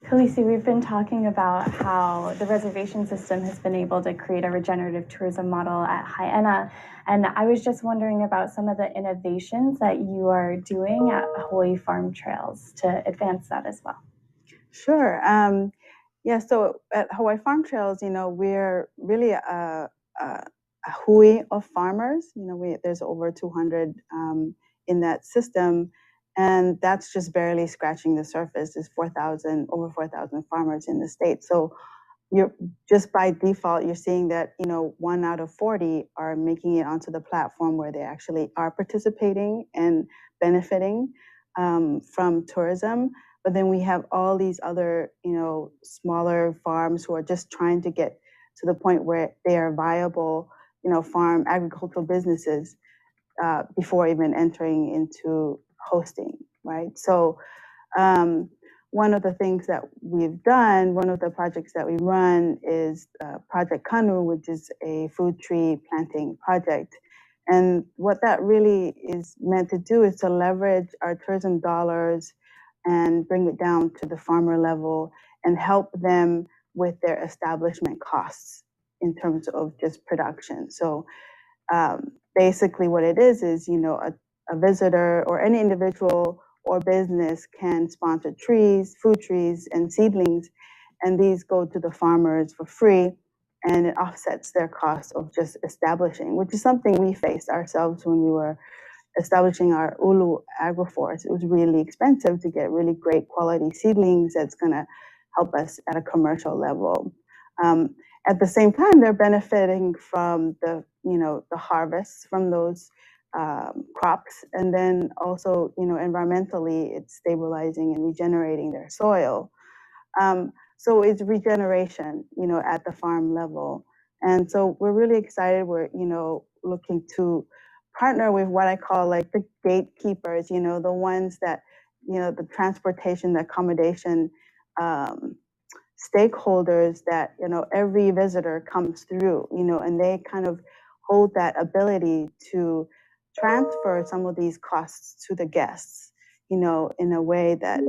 Khaleesi, we've been talking about how the reservation system has been able to create a regenerative tourism model at Haena, and I was just wondering about some of the innovations that you are doing at Hawaii Farm Trails to advance that as well. Sure. Yeah, so at Hawaii Farm Trails, we're really a hui of farmers. There's over 200 in that system, and that's just barely scratching the surface. There's over 4,000 farmers in the state. So you're just by default, you're seeing that 1 out of 40 are making it onto the platform where they actually are participating and benefiting from tourism. But then we have all these other smaller farms who are just trying to get to the point where they are viable farm agricultural businesses before even entering into hosting, right? So one of the things that we've done, one of the projects that we run is Project Kanu, which is a food tree planting project. And what that really is meant to do is to leverage our tourism dollars and bring it down to the farmer level and help them with their establishment costs in terms of just production. So basically what it is a visitor or any individual or business can sponsor trees, food trees, and seedlings, and these go to the farmers for free, and it offsets their cost of just establishing, which is something we faced ourselves when we were establishing our Ulu agroforest. It was really expensive to get really great quality seedlings that's going to help us at a commercial level. At the same time, they're benefiting from the harvests from those crops, and then also environmentally, it's stabilizing and regenerating their soil. So it's regeneration, at the farm level, and so we're really excited. We're looking to partner with what I call like the gatekeepers, the ones that the transportation, the accommodation stakeholders that every visitor comes through, and they kind of hold that ability to transfer some of these costs to the guests, in a way that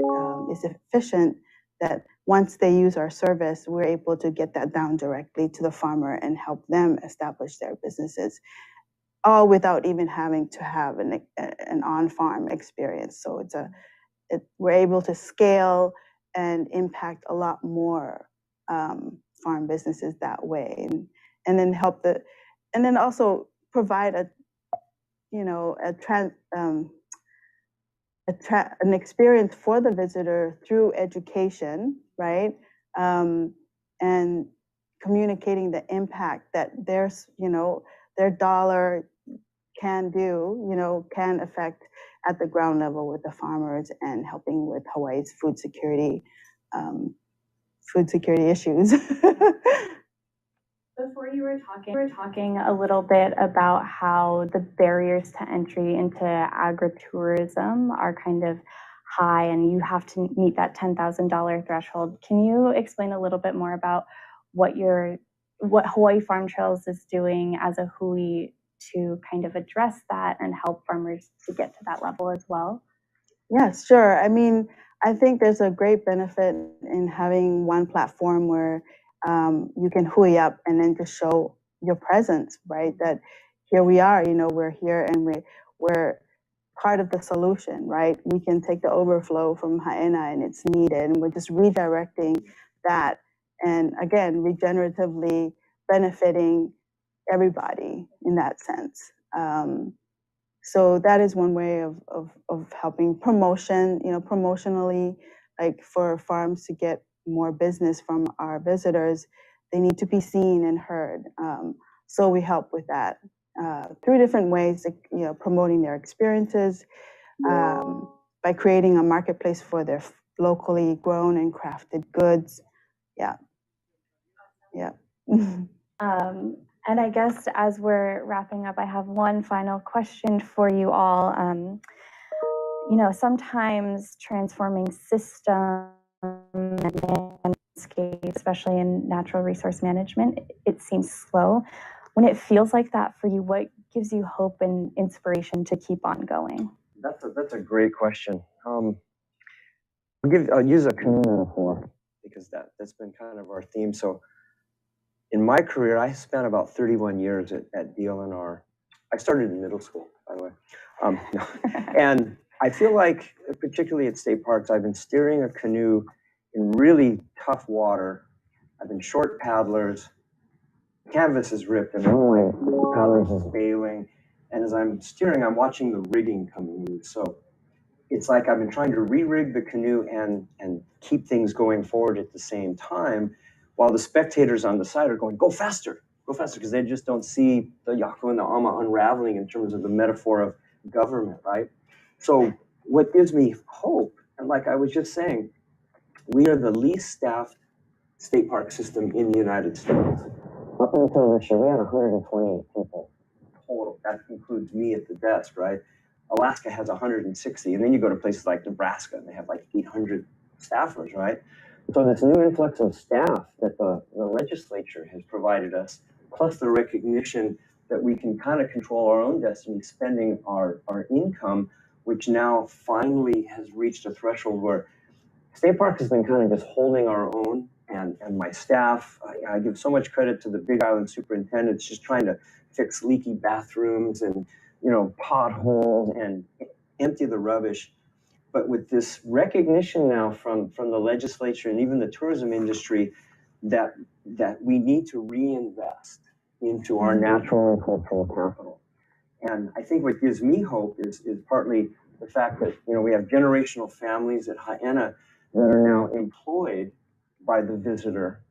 is efficient, that once they use our service, we're able to get that down directly to the farmer and help them establish their businesses, all without even having to have an on-farm experience. So we're able to scale and impact a lot more farm businesses that way, and then and then also provide an experience for the visitor through education, right? And communicating the impact that their dollar can affect at the ground level with the farmers and helping with Hawaii's food security issues. Before you were talking a little bit about how the barriers to entry into agritourism are kind of high and you have to meet that $10,000 threshold. Can you explain a little bit more about what Hawaii Farm Trails is doing as a hui to kind of address that and help farmers to get to that level as well? Yes, sure. I mean, I think there's a great benefit in having one platform where you can hui up and then just show your presence, right? That here we are, we're here and we're part of the solution, right? We can take the overflow from Haena and it's needed, and we're just redirecting that, and again, regeneratively benefiting everybody in that sense. So that is one way of helping promotion, promotionally, like for farms to get more business from our visitors, they need to be seen and heard. So we help with that through different ways, like, promoting their experiences, by creating a marketplace for their locally grown and crafted goods. Yeah. And I guess as we're wrapping up, I have one final question for you all. Sometimes transforming systems and landscape, especially in natural resource management, it seems slow. When it feels like that for you, what gives you hope and inspiration to keep on going? That's a great question. I'll use a canoe metaphor because that's been kind of our theme. So in my career, I spent about 31 years at DLNR. I started in middle school, by the way. No. And I feel like, particularly at state parks, I've been steering a canoe in really tough water. I've been short paddlers. Canvas is ripped and one of my paddlers is bailing. And as I'm steering, I'm watching the rigging come loose. So it's like I've been trying to re-rig the canoe and keep things going forward at the same time, while the spectators on the side are going, go faster, because they just don't see the Yaku and the Ama unraveling in terms of the metaphor of government, right? So what gives me hope, and like I was just saying, we are the least staffed state park system in the United States. Up until this year, we had 128 people total. That includes me at the desk, right? Alaska has 160, and then you go to places like Nebraska, and they have like 800 staffers, right? So this new influx of staff that the legislature has provided us, plus the recognition that we can kind of control our own destiny, spending our income, which now finally has reached a threshold where State Park has been kind of just holding our own, and my staff, I give so much credit to the Big Island superintendents, just trying to fix leaky bathrooms and, potholes and empty the rubbish. But with this recognition now from the legislature and even the tourism industry that we need to reinvest into our natural and cultural capital. And I think what gives me hope is partly the fact that, we have generational families at Haena that are now employed by the visitor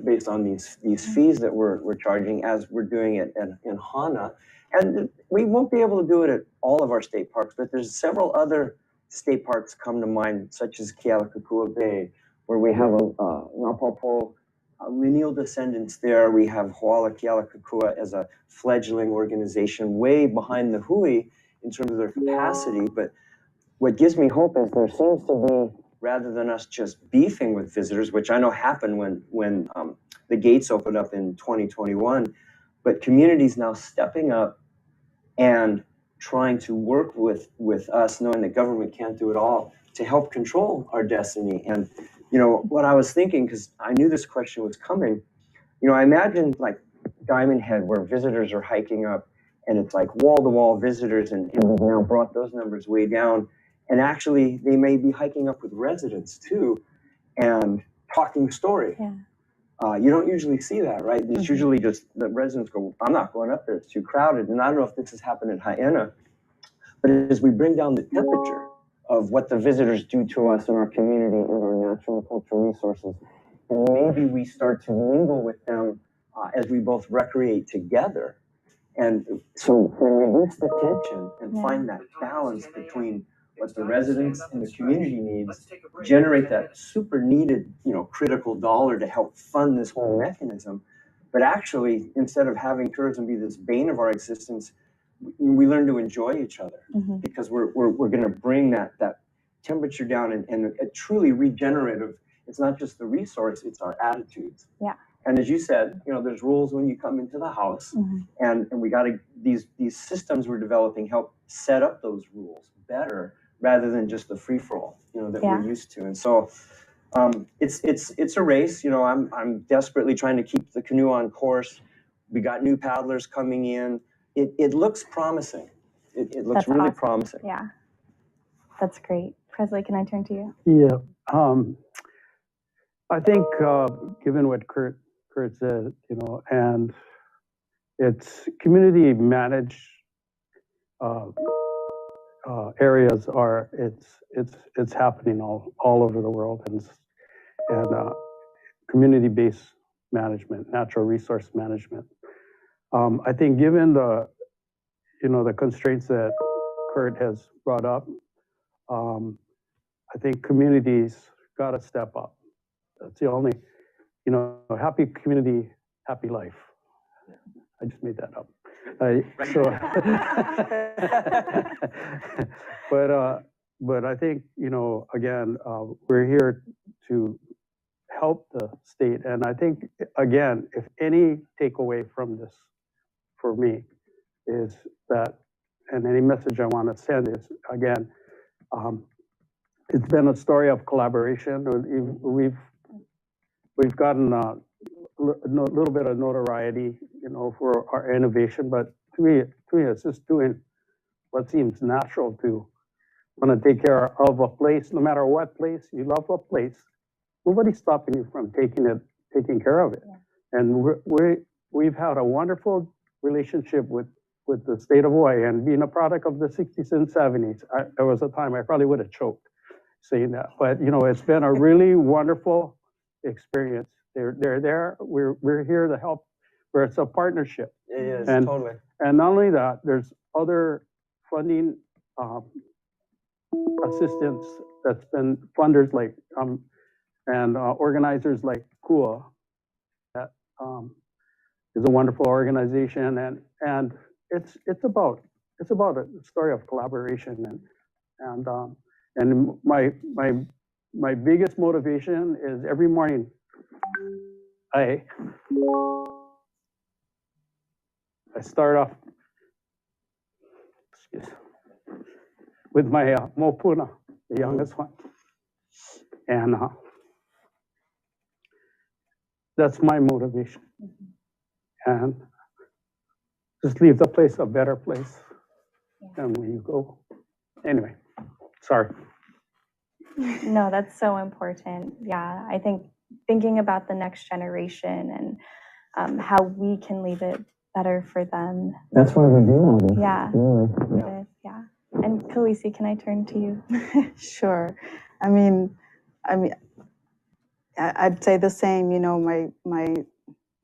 based on these fees that we're charging, as we're doing it in Hana. And we won't be able to do it at all of our state parks, but there's several other state parks come to mind, such as Kealakekua Bay, where we have Napopo lineal descendants there. We have Hoala Kealakekua as a fledgling organization way behind the Hui in terms of their capacity. But what gives me hope is there seems to be, rather than us just beefing with visitors, which I know happened when the gates opened up in 2021, but communities now stepping up and trying to work with us, knowing that government can't do it all, to help control our destiny. And what I was thinking, because I knew this question was coming, I imagined like Diamond Head, where visitors are hiking up, and it's like wall-to-wall visitors, and we've now brought those numbers way down. And actually, they may be hiking up with residents too, and talking story. Yeah. You don't usually see that, right? It's usually just the residents go, I'm not going up there, it's too crowded. And I don't know if this has happened in Haena, but as we bring down the temperature of what the visitors do to us in our community and our natural and cultural resources, and maybe we start to mingle with them as we both recreate together. And so we reduce the tension and find that balance between what the residents and the community needs, generate that super needed, critical dollar to help fund this whole mechanism. But actually, instead of having tourism be this bane of our existence, we learn to enjoy each other, because we're going to bring that temperature down and a truly regenerative. It's not just the resource, it's our attitudes. Yeah. And as you said, there's rules when you come into the house, and we got to, these systems we're developing help set up those rules better, rather than just the free for all, that we're used to. And so it's a race. I'm desperately trying to keep the canoe on course. We got new paddlers coming in. It looks promising. It looks really awesome. Promising. Yeah, that's great. Presley, can I turn to you? Yeah, I think given what Kurt said, and it's community managed areas are it's happening all over the world, and community-based management, natural resource management. I think given the the constraints that Kurt has brought up, I think communities got to step up. That's the only, happy community, happy life. I just made that up. But I think, again, we're here to help the state. And I think, again, if any takeaway from this for me is that and any message I want to send is, again, it's been a story of collaboration. We've gotten a little bit of notoriety, for our innovation, but to me, it's just doing what seems natural to want to take care of a place, no matter what place you love a place. Nobody's stopping you from taking care of it. Yeah. And we've had a wonderful relationship with the state of Hawaii, and being a product of the 60s and 70s. There was a time I probably would have choked saying that, but it's been a really wonderful experience. They're there. We're here to help. Where it's a partnership. It is, and, totally. And not only that, there's other funding assistance that's been funders like and organizers like KUA that is a wonderful organization, and it's about a story of collaboration, and my biggest motivation is every morning I start off with my mopuna, the youngest one, and that's my motivation. And just leave the place a better place than when you go. Anyway, sorry. No, that's so important. Yeah, I think thinking about the next generation and how we can leave it better for them. That's why we're doing this. Yeah. Really. Yeah. And Khaleesi, can I turn to you? Sure. I mean, I'd say the same.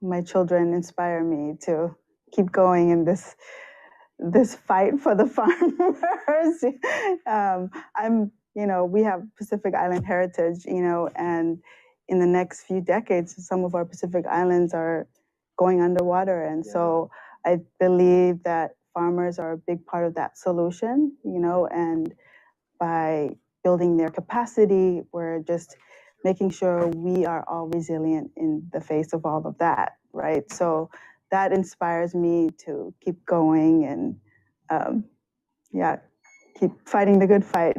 My children inspire me to keep going in this fight for the farmers. We have Pacific Island heritage, and in the next few decades, some of our Pacific Islands are going underwater. And so I believe that farmers are a big part of that solution, and by building their capacity, we're just making sure we are all resilient in the face of all of that, right? So that inspires me to keep going and, keep fighting the good fight.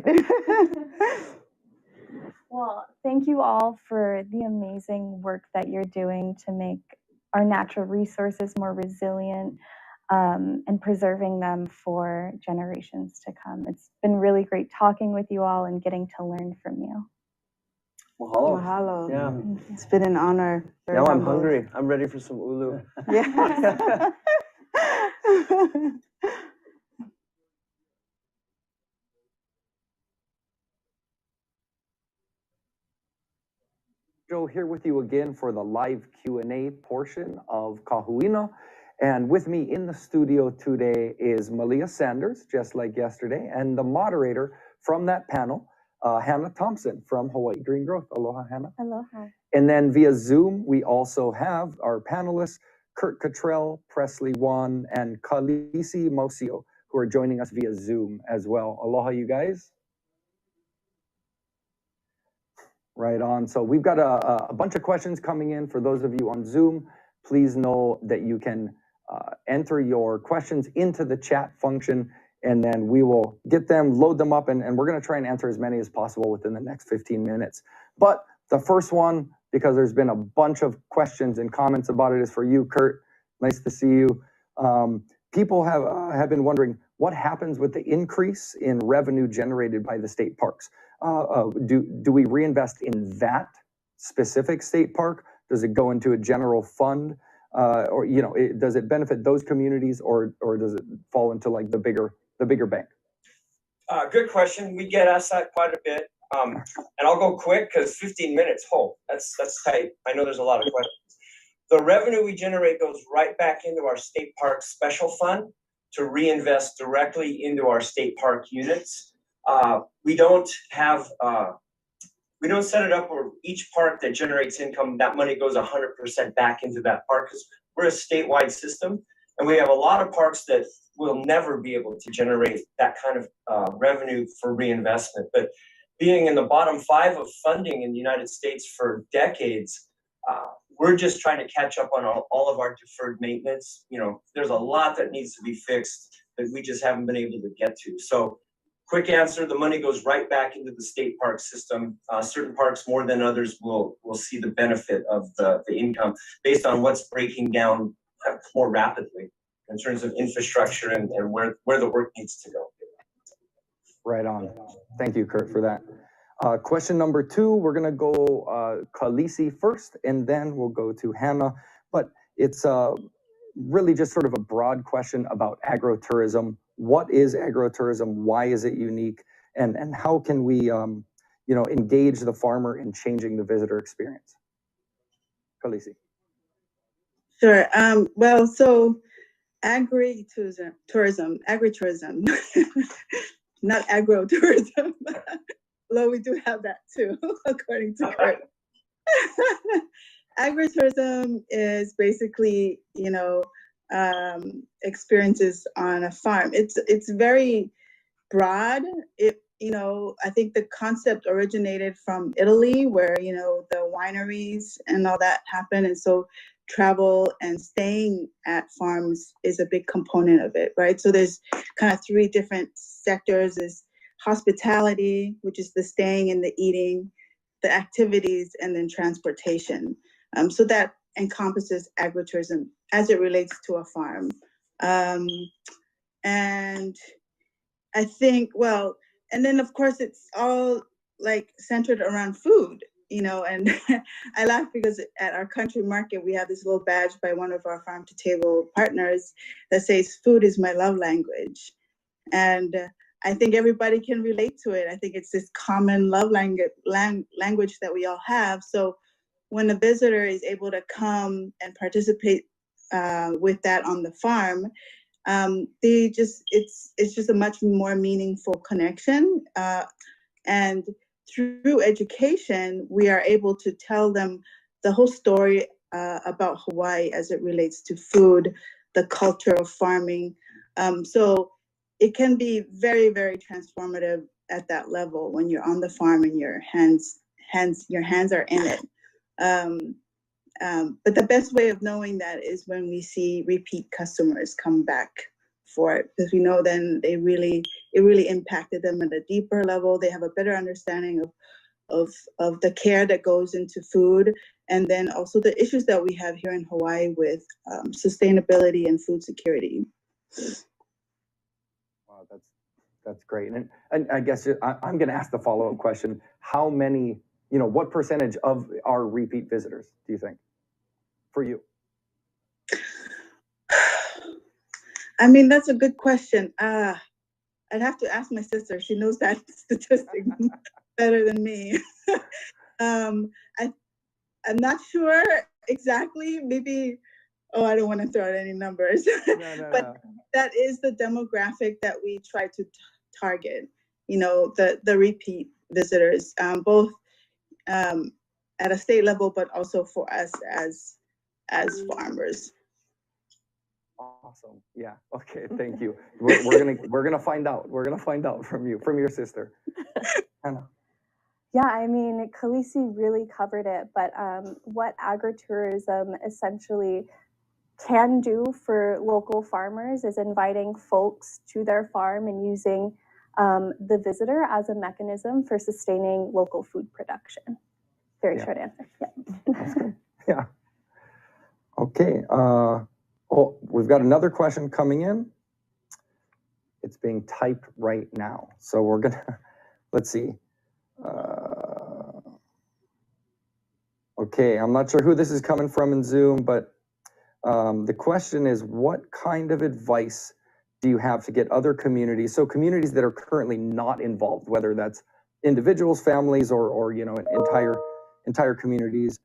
Well, thank you all for the amazing work that you're doing to make our natural resources more resilient and preserving them for generations to come. It's been really great talking with you all and getting to learn from you. Mahalo. Mahalo. Yeah. It's been an honor. Now I'm hungry. I'm ready for some ulu. Yeah. Joe here with you again for the live Q&A portion of Kahuina. And with me in the studio today is Malia Sanders, just like yesterday, and the moderator from that panel, Hannah Thompson from Hawaii Green Growth. Aloha, Hannah. Aloha. And then via Zoom, we also have our panelists, Kurt Cottrell, Presley Wan, and Khaleesi Mosio, who are joining us via Zoom as well. Aloha, you guys. Right on. So we've got a bunch of questions coming in. For those of you on Zoom, please know that you can enter your questions into the chat function, and then we will get them, load them up, and we're going to try and answer as many as possible within the next 15 minutes. But the first one, because there's been a bunch of questions and comments about it, is for you, Kurt. Nice to see you. People have been wondering what happens with the increase in revenue generated by the state parks. Do we reinvest in that specific state park? Does it go into a general fund, or does it benefit those communities, or does it fall into like the bigger bank? Good question. We get asked that quite a bit, and I'll go quick because 15 minutes. That's tight. I know there's a lot of questions. The revenue we generate goes right back into our state park special fund to reinvest directly into our state park units. We don't set it up where each park that generates income, that money goes 100% back into that park, because we're a statewide system, and we have a lot of parks that will never be able to generate that kind of revenue for reinvestment. But being in the bottom 5 of funding in the United States for decades, we're just trying to catch up on all of our deferred maintenance. There's a lot that needs to be fixed that we just haven't been able to get to. So quick answer, the money goes right back into the state park system. Certain parks more than others will see the benefit of the income based on what's breaking down more rapidly in terms of infrastructure and where the work needs to go. Right on. Thank you, Kurt, for that. Question number 2, we're going to go Khaleesi first, and then we'll go to Hannah. But it's really just sort of a broad question about agrotourism. What is agrotourism? Why is it unique? And how can we, engage the farmer in changing the visitor experience? Khaleesi. Sure. Well, so agritourism, not agrotourism, although we do have that too, according to Kurt. Agritourism is basically, experiences on a farm. It's very broad. I think the concept originated from Italy, where the wineries and all that happened, and so travel and staying at farms is a big component of it, right? So there's kind of 3 different sectors: is hospitality, which is the staying and the eating, the activities, and then transportation. So that encompasses agritourism as it relates to a farm. And I think, and then of course it's all like centered around food, and I laugh because at our country market, we have this little badge by one of our farm to table partners that says food is my love language. And I think everybody can relate to it. I think it's this common love language that we all have. So when a visitor is able to come and participate with that on the farm, it's just a much more meaningful connection. And through education, we are able to tell them the whole story about Hawaii as it relates to food, the culture of farming. So it can be very, very transformative at that level when you're on the farm and your hands are in it. But the best way of knowing that is when we see repeat customers come back for it, because we know then it really impacted them at a deeper level. They have a better understanding of the care that goes into food, and then also the issues that we have here in Hawaii with sustainability and food security. Wow, that's great. And I guess I'm going to ask the follow-up question: how many, what percentage of our repeat visitors do you think, for you? I mean, that's a good question. I'd have to ask my sister. She knows that statistic better than me. I'm not sure exactly. Maybe, I don't want to throw out any numbers. But that is the demographic that we try to target. The repeat visitors, both at a state level, but also for us as farmers. Awesome. Yeah. Okay. Thank you. We're gonna find out. We're gonna find out from your sister. Hannah. Yeah, I mean, Khaleesi really covered it, but what agritourism essentially can do for local farmers is inviting folks to their farm and using the visitor as a mechanism for sustaining local food production. Very short answer. Yeah. That's good. Yeah. Okay. We've got another question coming in. It's being typed right now. So we're gonna, let's see. Okay, I'm not sure who this is coming from in Zoom, but the question is, what kind of advice do you have to get other communities, so communities that are currently not involved, whether that's individuals, families, or entire communities,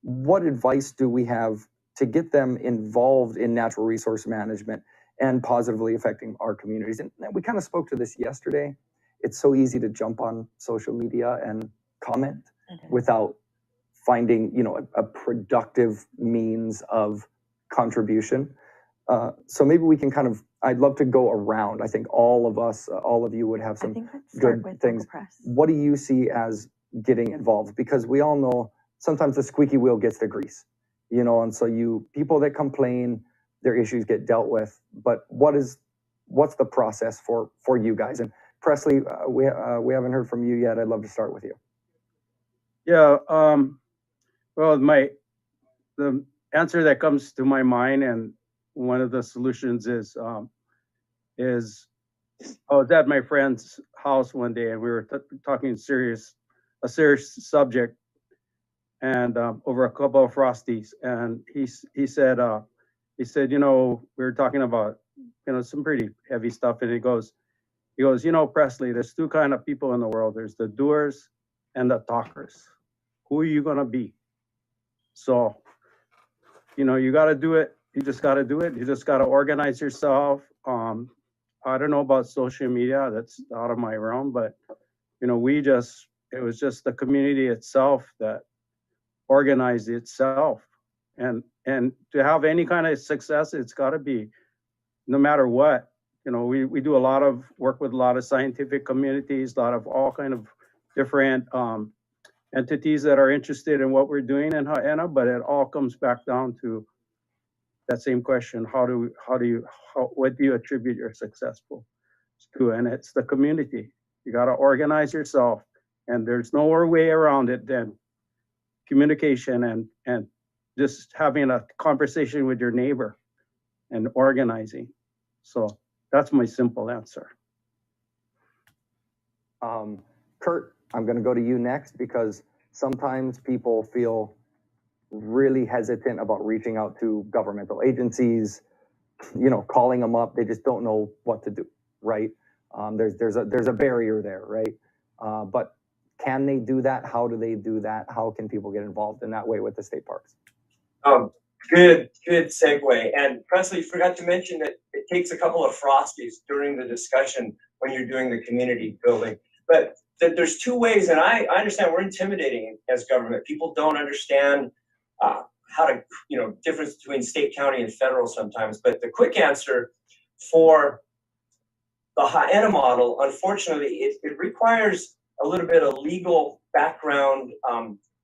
what advice do we have to get them involved in natural resource management and positively affecting our communities? And we kind of spoke to this yesterday. It's so easy to jump on social media and comment without finding, a productive means of contribution. So maybe we can I'd love to go around. I think all of you would have some good things. What do you see as getting involved? Because we all know sometimes the squeaky wheel gets the grease, and so people that complain, their issues get dealt with. But what what's the process for you guys? And Presley, we haven't heard from you yet. I'd love to start with you. Yeah. Well, the answer that comes to my mind, and one of the solutions is I was at my friend's house one day, and we were talking a serious subject, and over a couple of frosties, and he said, we were talking about some pretty heavy stuff, and he goes, Presley, there's two kind of people in the world. There's the doers and the talkers. Who are you gonna be? So, you got to do it. You just got to do it. You just got to organize yourself. I don't know about social media. That's out of my realm, but it was just the community itself that organized itself. And to have any kind of success, it's got to be, no matter what. We do a lot of work with a lot of scientific communities, a lot of all kind of different entities that are interested in what we're doing in Haena, but it all comes back down to that same question: what do you attribute your successful to? And it's the community. You got to organize yourself, and there's no way around it than communication and just having a conversation with your neighbor and organizing. So that's my simple answer. Kurt, I'm going to go to you next, because sometimes people feel really hesitant about reaching out to governmental agencies, calling them up. They just don't know what to do, right? There's a barrier there, right? But can they do that? How do they do that? How can people get involved in that way with the state parks? Good segue. And Presley, you forgot to mention that it takes a couple of frosties during the discussion when you're doing the community building. But there's two ways, and I understand we're intimidating as government. People don't understand how to, difference between state, county, and federal sometimes. But the quick answer for the Haena model, unfortunately, it requires a little bit of legal background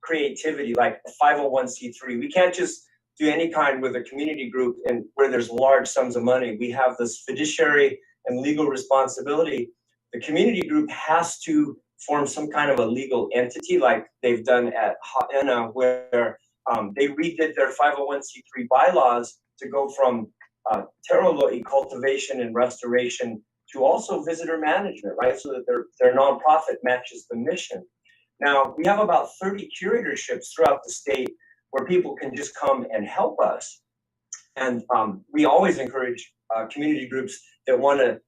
creativity, like a 501c3. We can't just do any kind with a community group and where there's large sums of money. We have this fiduciary and legal responsibility. The community group has to form some kind of a legal entity, like they've done at Haena, where they redid their 501c3 bylaws to go from terolo'i, cultivation and restoration, to also visitor management, right? So that their nonprofit matches the mission. Now, we have about 30 curatorships throughout the state where people can just come and help us. And we always encourage community groups that want to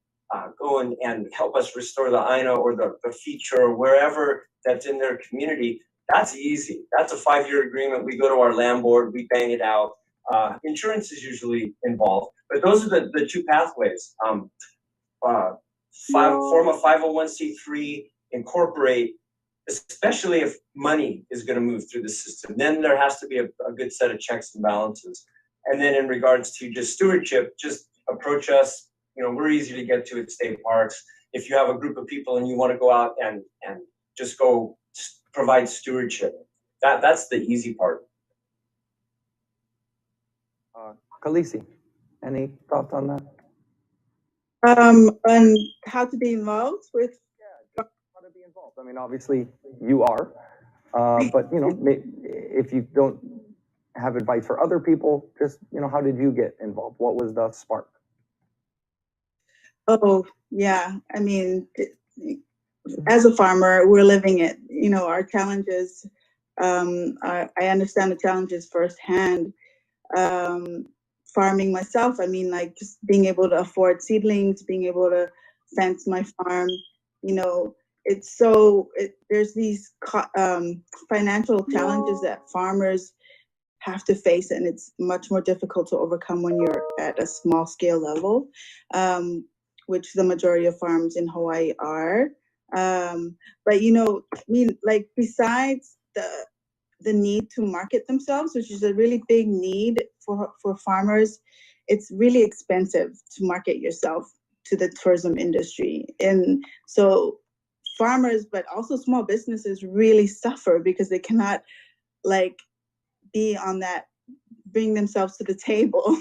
go and help us restore the Aina or the feature or wherever that's in their community. That's easy. That's a 5-year agreement. We go to our land board, we bang it out. Insurance is usually involved, but those are the two pathways. Form a 501c3, incorporate, especially if money is going to move through the system. Then there has to be a good set of checks and balances. And then in regards to just stewardship, just approach us. We're easy to get to at state parks. If you have a group of people and you want to go out and just go provide stewardship, that's the easy part. Khaleesi, any thoughts on that? On how to be involved with? Yeah, how to be involved. I mean, obviously you are, but if you don't have advice for other people, just how did you get involved? What was the spark? Oh yeah, I mean, as a farmer, we're living it. Our challenges. I understand the challenges firsthand. Farming myself, I mean, like just being able to afford seedlings, being able to fence my farm, there's these financial challenges that farmers have to face, and it's much more difficult to overcome when you're at a small scale level, which the majority of farms in Hawaii are. But besides the need to market themselves, which is a really big need for farmers, it's really expensive to market yourself to the tourism industry. And so farmers, but also small businesses, really suffer because they cannot be on that bring themselves to the table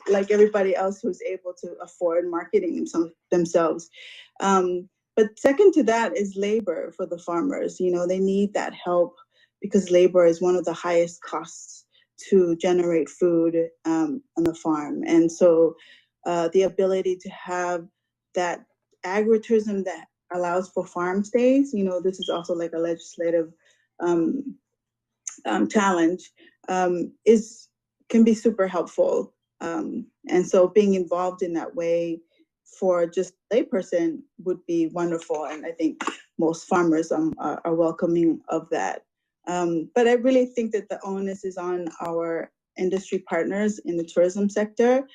like everybody else who's able to afford marketing themselves. But second to that is labor for the farmers. You know, they need that help because labor is one of the highest costs to generate food on the farm. And so the ability to have that agritourism that allows for farm stays, you know, this is also like a legislative challenge, can be super helpful. And so being involved in that way for just a layperson would be wonderful. And I think most farmers are welcoming of that. But I really think that the onus is on our industry partners in the tourism sector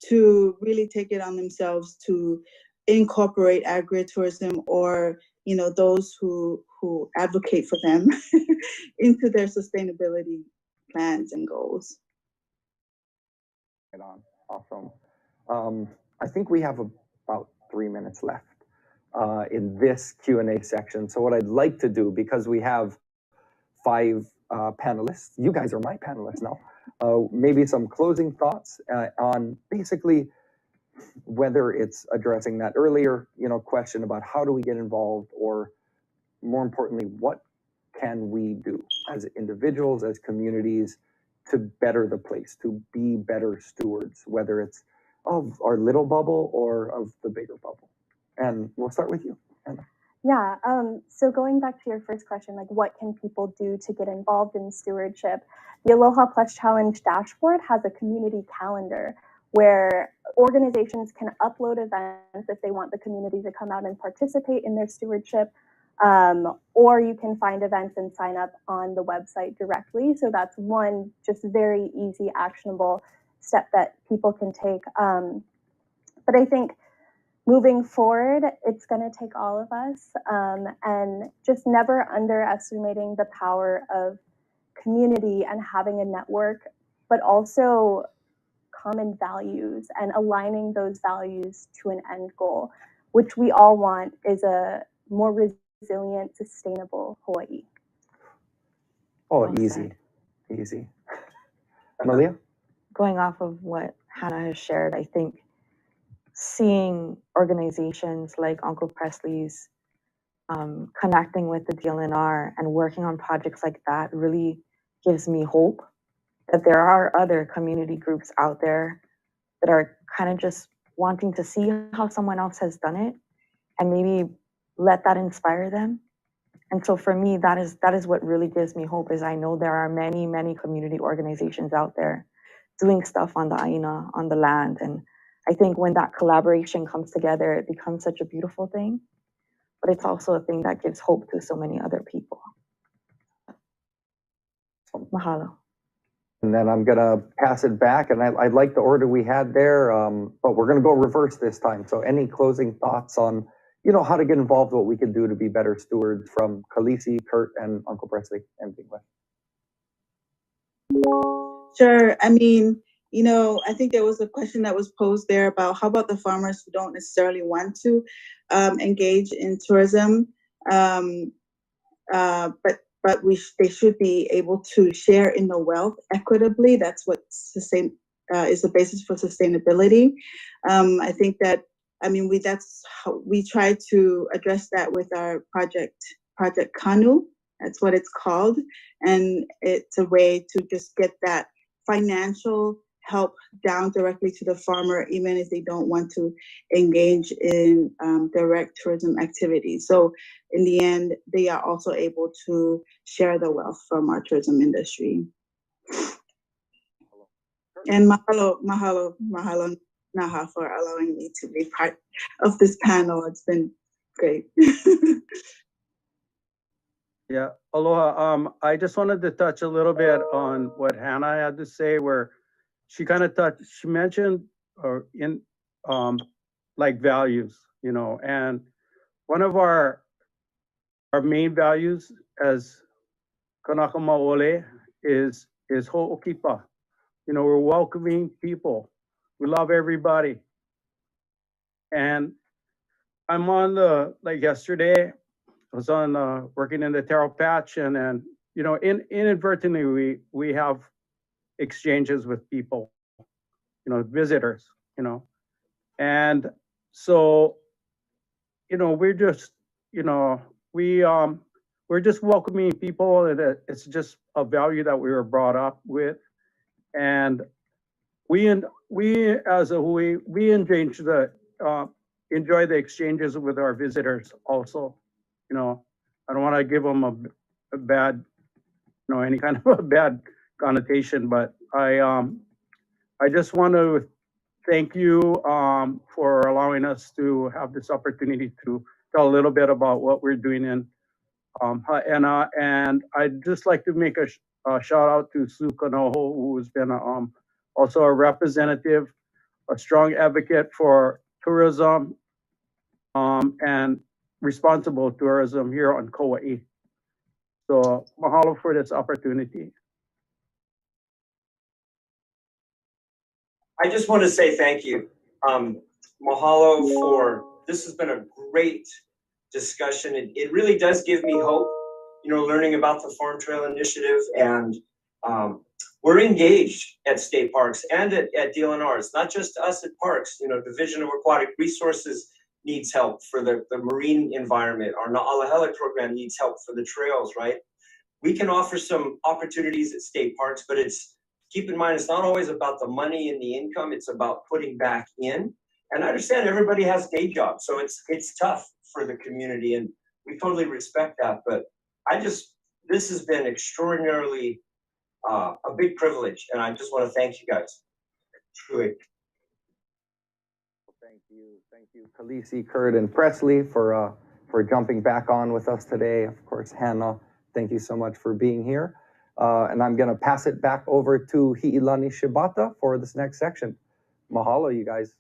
to really take it on themselves to incorporate agritourism, or you know, those who advocate for them into their sustainability plans and goals. Right on. Awesome. I think we have about 3 minutes left in this Q&A section. So what I'd like to do, because we have 5 panelists, you guys are my panelists now, maybe some closing thoughts on basically whether it's addressing that earlier, you know, question about how do we get involved, or more importantly, what can we do as individuals, as communities, to better the place, to be better stewards, whether it's of our little bubble or of the bigger bubble. And we'll start with you, Anna. Yeah, so going back to your first question, like what can people do to get involved in stewardship? The Aloha Plus Challenge dashboard has a community calendar where organizations can upload events if they want the community to come out and participate in their stewardship, or you can find events and sign up on the website directly. So that's one just very easy, actionable step that people can take. But I think moving forward, it's going to take all of us, and just never underestimating the power of community and having a network, but also common values and aligning those values to an end goal, which we all want is a more resilient, sustainable Hawaii. Oh, Well easy, said. easy. Malia? Going off of what Hannah has shared, I think seeing organizations like Uncle Presley's connecting with the DLNR and working on projects like that really gives me hope that there are other community groups out there that are kind of just wanting to see how someone else has done it and maybe let that inspire them. And so for me, that is what really gives me hope, is I know there are many, many community organizations out there doing stuff on the Aina, on the land. And I think when that collaboration comes together, it becomes such a beautiful thing. But it's also a thing that gives hope to so many other people. Mahalo. And then I'm going to pass it back. And I like the order we had there, but we're going to go reverse this time. So any closing thoughts on, you know, how to get involved, what we can do to be better stewards from Khaleesi, Kurt, and Uncle Presley? Anything left? Sure. I mean, you know, I think there was a question that was posed there about how about the farmers who don't necessarily want to engage in tourism, but they should be able to share in the wealth equitably. That's what is the basis for sustainability. I think that, I mean, that's how we try to address that with our Project Kanu. That's what it's called. And it's a way to just get that financial help down directly to the farmer, even if they don't want to engage in direct tourism activities. So in the end, they are also able to share the wealth from our tourism industry. And mahalo, Naha, for allowing me to be part of this panel. It's been great. Yeah, aloha. I just wanted to touch a little bit on what Hannah had to say, where she kind of she mentioned like values, you know, and one of our main values as Kanaka Maole is ho'okipa. You know, we're welcoming people. We love everybody. And I'm on like yesterday, I was on working in the taro patch, and you know, inadvertently we have exchanges with people, visitors, and so, we're just, we're just welcoming people, and it's just a value that we were brought up with, and we as a Hui, we enjoy the exchanges with our visitors also. I don't want to give them a bad, any kind of a bad connotation, but I just want to thank you for allowing us to have this opportunity to tell a little bit about what we're doing in Ha'ena. And I'd just like to make a shout out to Sue Kanoho, who's been also a representative, a strong advocate for tourism and responsible tourism here on Kauai. So mahalo for this opportunity. I just want to say thank you. Mahalo for, this has been a great discussion. It really does give me hope, learning about the Farm Trail Initiative, and we're engaged at state parks and at DLNR. It's not just us at parks, Division of Aquatic Resources needs help for the marine environment. Our Na'alahele program needs help for the trails, right? We can offer some opportunities at state parks, but keep in mind, it's not always about the money and the income. It's about putting back in. And I understand everybody has day jobs, so it's tough for the community, and we totally respect that. But this has been extraordinarily a big privilege, and I just want to thank you guys. Truly. Thank you, Khaleesi, Kurt, and Presley for jumping back on with us today. Of course, Hannah, thank you so much for being here. And I'm going to pass it back over to Hi'ilani Shibata for this next section. Mahalo, you guys.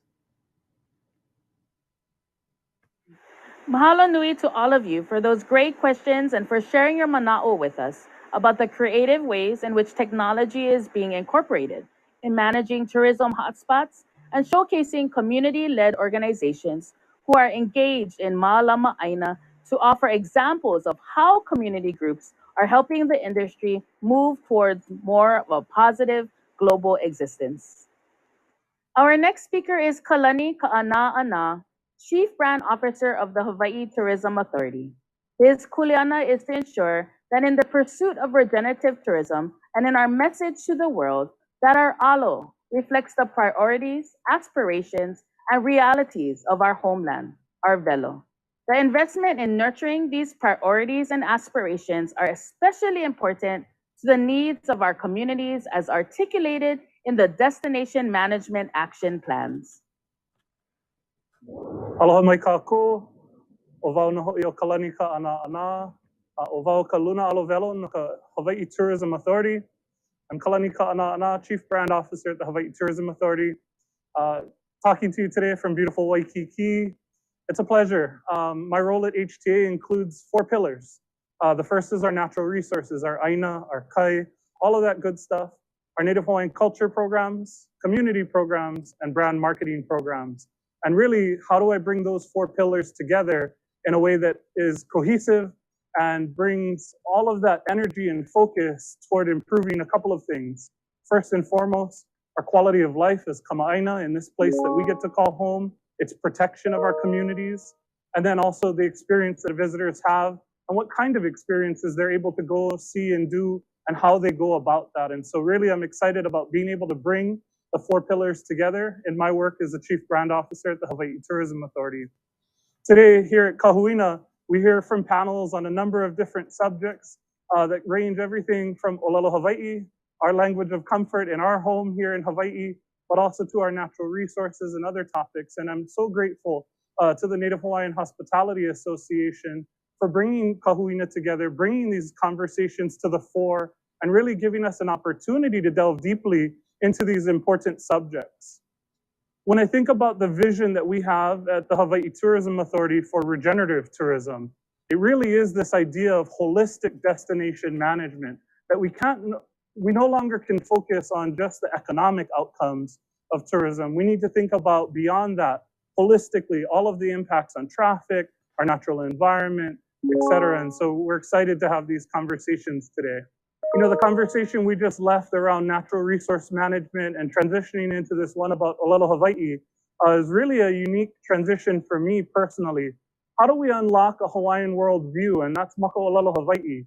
Mahalo nui to all of you for those great questions and for sharing your mana'o with us about the creative ways in which technology is being incorporated in managing tourism hotspots and showcasing community-led organizations who are engaged in Ma'alama Aina to offer examples of how community groups are helping the industry move towards more of a positive global existence. Our next speaker is Kalani Ka'ana'ana, Chief Brand Officer of the Hawaii Tourism Authority. His kuleana is to ensure that in the pursuit of regenerative tourism and in our message to the world, that our alo reflects the priorities, aspirations, and realities of our homeland, our velo. The investment in nurturing these priorities and aspirations are especially important to the needs of our communities as articulated in the Destination Management Action Plans. Aloha mai kākou, o wau na ho'i o Kalani Ka'ana'ana, o wau ka Luna Alo Velo no ka Hawaii Tourism Authority. I'm Kalani Ka'ana'ana, Chief Brand Officer at the Hawaii Tourism Authority. Talking to you today from beautiful Waikiki. It's a pleasure. My role at HTA includes 4 pillars. The first is our natural resources, our aina, our kai, all of that good stuff. Our Native Hawaiian culture programs, community programs, and brand marketing programs. And really, how do I bring those 4 pillars together in a way that is cohesive and brings all of that energy and focus toward improving a couple of things. First and foremost, our quality of life as Kama'aina in this place that we get to call home, its protection of our communities, and then also the experience that visitors have and what kind of experiences they're able to go see and do and how they go about that. And so really, I'm excited about being able to bring the 4 pillars together in my work as the Chief Brand Officer at the Hawaii Tourism Authority. Today here at Kahuina, we hear from panels on a number of different subjects that range everything from Olelo Hawaii, our language of comfort in our home here in Hawaii, but also to our natural resources and other topics. And I'm so grateful to the Native Hawaiian Hospitality Association for bringing Kahuina together, bringing these conversations to the fore, and really giving us an opportunity to delve deeply into these important subjects. When I think about the vision that we have at the Hawaii Tourism Authority for regenerative tourism, it really is this idea of holistic destination management, that we no longer can focus on just the economic outcomes of tourism. We need to think about beyond that, holistically, all of the impacts on traffic, our natural environment, et cetera. And so we're excited to have these conversations today. You know, the conversation we just left around natural resource management and transitioning into this one about Olelo Hawaii is really a unique transition for me personally. How do we unlock a Hawaiian worldview? And that's Maka Olelo Hawaii.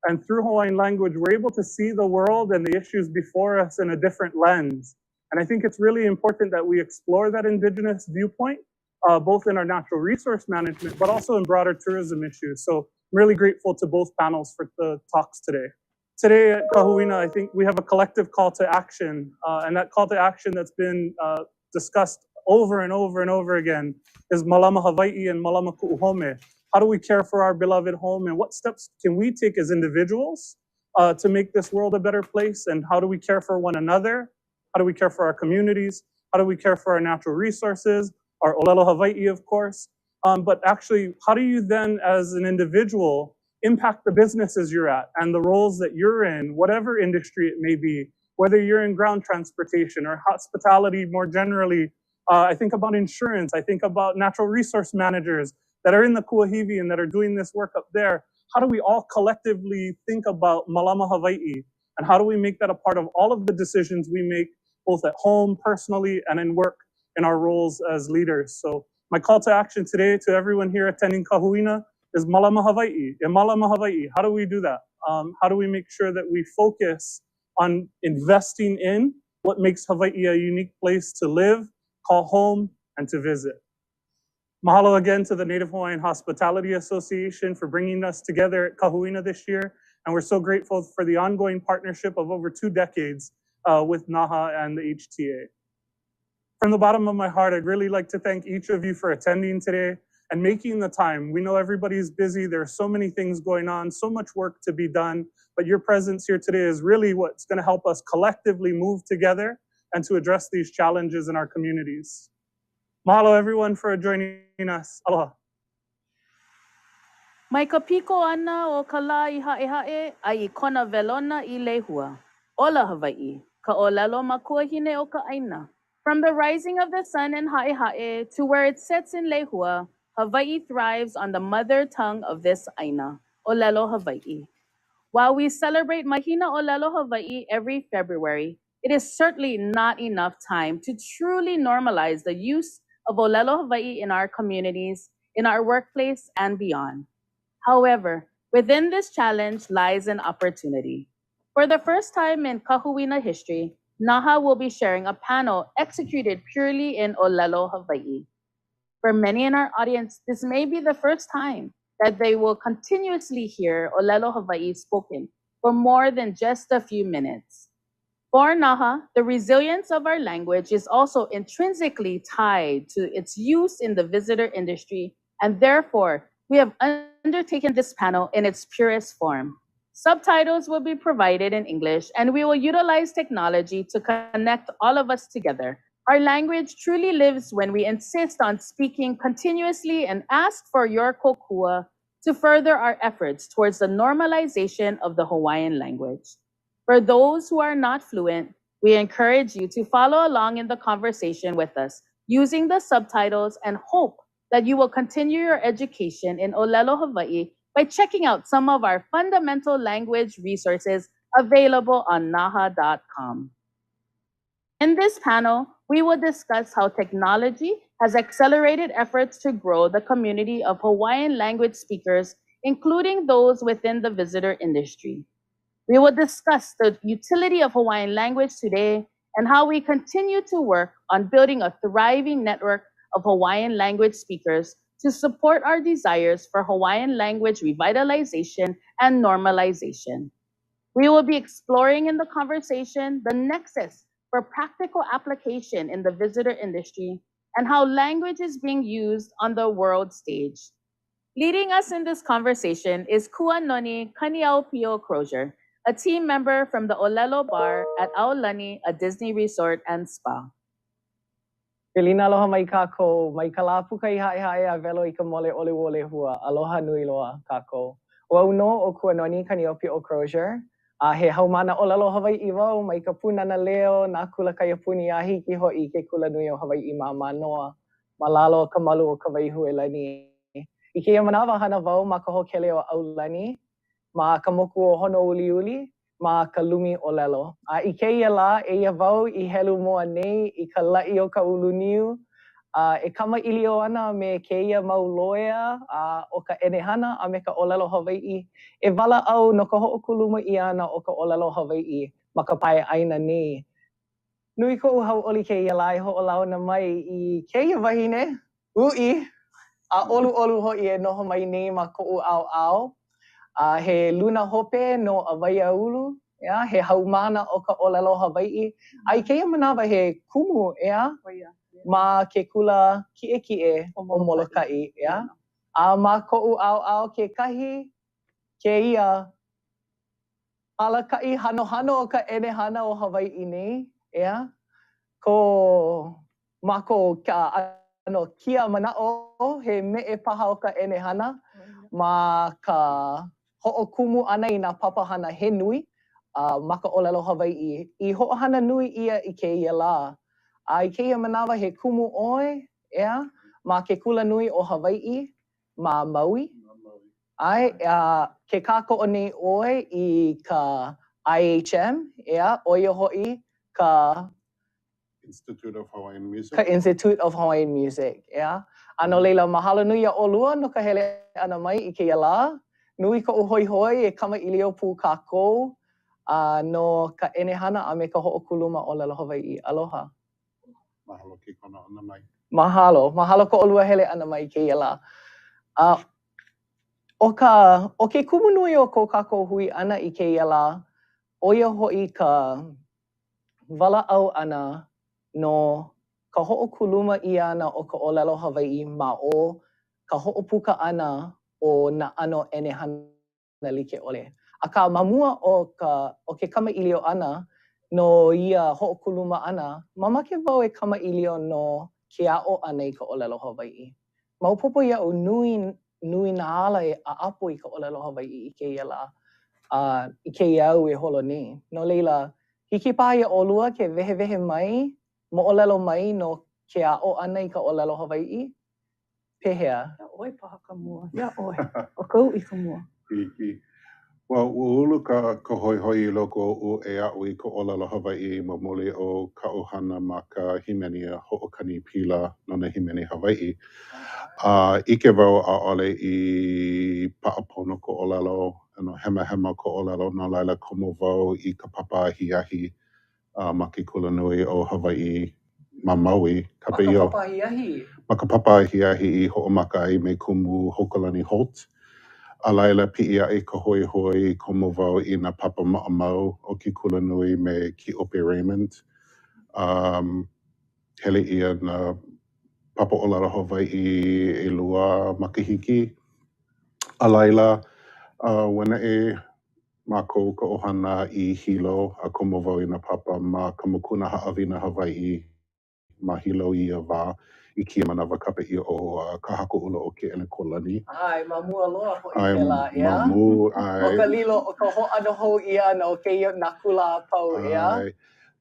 And through Hawaiian language, we're able to see the world and the issues before us in a different lens. And I think it's really important that we explore that indigenous viewpoint, both in our natural resource management, but also in broader tourism issues. So I'm really grateful to both panels for the talks today. Today at Kahuina, I think we have a collective call to action, and that call to action that's been discussed over and over and over again is Malama Hawaii and Malama Ku'uhome. How do we care for our beloved home, and what steps can we take as individuals to make this world a better place, and how do we care for one another? How do we care for our communities? How do we care for our natural resources, our Olelo Hawaii, of course? But actually, how do you then, as an individual, impact the businesses you're at and the roles that you're in, whatever industry it may be, whether you're in ground transportation or hospitality more generally? I think about insurance, I think about natural resource managers that are in the Kuahivi and that are doing this work up there. How do we all collectively think about Malama Hawaii? And how do we make that a part of all of the decisions we make, both at home, personally, and in work in our roles as leaders? So my call to action today to everyone here attending Kahuina is Malama Hawaii. Malama Hawaii, how do we do that? How do we make sure that we focus on investing in what makes Hawaii a unique place to live, call home, and to visit? Mahalo again to the Native Hawaiian Hospitality Association for bringing us together at Kahuina this year. And we're so grateful for the ongoing partnership of over 2 decades with NAHA and the HTA. From the bottom of my heart, I'd really like to thank each of you for attending today and making the time. We know everybody's busy. There are so many things going on, so much work to be done, but your presence here today is really what's going to help us collectively move together and to address these challenges in our communities. Mahalo everyone for joining us. Aloha. Mai ka piko ana o ka la I hae ai kona velona I lehua. Ola Hawaii, ka olelo makuahine o ka aina. From the rising of the sun in Haʻehaʻe to where it sets in Lehua, Hawaii thrives on the mother tongue of this aina, Olelo Hawaii. While we celebrate Mahina Olelo Hawaii every February, it is certainly not enough time to truly normalize the use of Olelo Hawaii in our communities, in our workplace, and beyond. However, within this challenge lies an opportunity. For the first time in Kahuina history, NAHA will be sharing a panel executed purely in Olelo Hawaii. For many in our audience, this may be the first time that they will continuously hear Olelo Hawaii spoken for more than just a few minutes. For NAHA, the resilience of our language is also intrinsically tied to its use in the visitor industry, and therefore, we have undertaken this panel in its purest form. Subtitles will be provided in English, and we will utilize technology to connect all of us together. Our language truly lives when we insist on speaking continuously and ask for your kokua to further our efforts towards the normalization of the Hawaiian language. For those who are not fluent, we encourage you to follow along in the conversation with us using the subtitles and hope that you will continue your education in Olelo Hawaii by checking out some of our fundamental language resources available on naha.com. In this panel, we will discuss how technology has accelerated efforts to grow the community of Hawaiian language speakers, including those within the visitor industry. We will discuss the utility of Hawaiian language today and how we continue to work on building a thriving network of Hawaiian language speakers to support our desires for Hawaiian language revitalization and normalization. We will be exploring in the conversation the nexus for practical application in the visitor industry and how language is being used on the world stage. Leading us in this conversation is Kuanoni Kaniaupio Crozier, a team member from the Olelo Bar at Aulani, a Disney resort and spa. Pilina aloha mai kākou, mai ka lā puka I hae a velo I ka mole ole wole hua, aloha nui loa kākou. Ua uno o Kuanoni Kaniaupio Crozier, he haumana Olelo Hawaii wau, mai ka punana leo, nā kula kaya puni a hiki hoi ke kula nui o Hawaii ma manoa, ma lalo ka malu o ka waihu e lani. I ke manawa hana wau ma ka hokele o Aulani, ma ka moku o hono uli uli, ma ka lumi olelo. I keia la eia wau I helu moa nei I ka lai o ka uluniu. E kama ilio ana me keia mau loea o ka enehana a me ka olelo Hawaii. E wala au no ka hoʻokuluma I ana o ka olelo Hawaii ma ka pae aina nei. Nui koʻu hauʻoli keia la e hoʻolauna mai I keia wahine, ui, a olu hoʻi e noho mai nei ma koʻu ao. He luna hope no Awaia ulu, yeah? He haumana o ka olelo Hawaii. Ai keia manawa he kumu, yeah? Ma ke kula kiʻekiʻe o Molokaʻi, yeah? A ma koʻu ao kekahi, keia alakaʻi hanohano o ka ʻenehana o Hawaii nei, yeah? Ko mako ka ano kia manaʻo he meʻe paha o ka ʻenehana ma ka hoʻokumu ʻana I nā papahana he nui ma ka ʻolelo Hawaii. I hoʻohana nui ʻia I kēia lā. I kēia manawa he kumu ʻoe, ea, ma ke kula nui o Hawaii ma Maui. Ai, ke kākoʻo nei ʻoe I ka IHM, ea, ʻoia hoʻi ka Institute of Hawaiian Music. Ka Institute of Hawaiian Music, yeah. Ano leila mahalo nui a olua no ka hele ana mai I keia lā. Nui koʻu hoihoi e kama ilio pū kākou no ka ʻenehana a me ka hoʻokuluma olelo Hawaii. Aloha. Mahalo ke kona ana mai. Mahalo ko olua hele ana mai keia lā. O ke kumu nui o ko kākou hui ana I keia lā, oia hoʻi ka walaʻau ana no ka hoʻokuluma I ana o ka ʻōlelo Hawaii ma o ka hoʻopuka ana o nā ʻano ʻenehana like ʻole. Akā ma mua o ke kamaʻilio ʻana no ia hoʻokuluma ʻana, mamake wau e kamaʻilio no ke aʻo ʻana I ka ʻōlelo Hawaii. Maopopo iaʻu nui nā ala e aʻapo I ka ʻōlelo Hawaii I keia lā. I keia au e holo nei. No leila, hiki paha ia ʻolua ke wehewehe mai moʻolelo mai no ke aʻo ʻana I ka ʻōlelo Hawaii? Pehea? Ia ʻoe paha ka mua. Ia ʻoe. O kou I ka mua. Well, ua ulu ka hoihoi I loko o e aʻu I ka ʻōlelo Hawaii ma muli o ka ʻohana ma ka himeni a hoʻokani pila no na himeni Hawaii. Ike wau ʻaʻole I paʻapono ko ʻōlelo, hema ko ʻōlelo no laila komo wau I ka papa ahiahi ma ke kulanui o Hawaii ma Maui. Ma ka papa ahiahi? Ma ka papa ahiahi I hoʻomaka ai me kumu Hokalani Holt. A laila piʻi aʻi ka hoihoi komo wau I nā papa maʻamau o ke kulanui me ki Ope Raymond. Hele ia nā papa ʻōlelo Hawaii ʻelua makahiki. A laila, wana e mākou ka ʻohana I Hilo a komo wau I nā papa ma ka mokuna haʻawina Hawaii ma Hilo ia wā I kia manawa kapaʻia o ka hakuʻula o ke ʻelekolani. Ai, ma mua loa hoʻi Ai, pēlā, ea? ma mu, ai. O ka lilo, o ka hoʻano hou ʻia no keia nā kula apau, ea? Ai.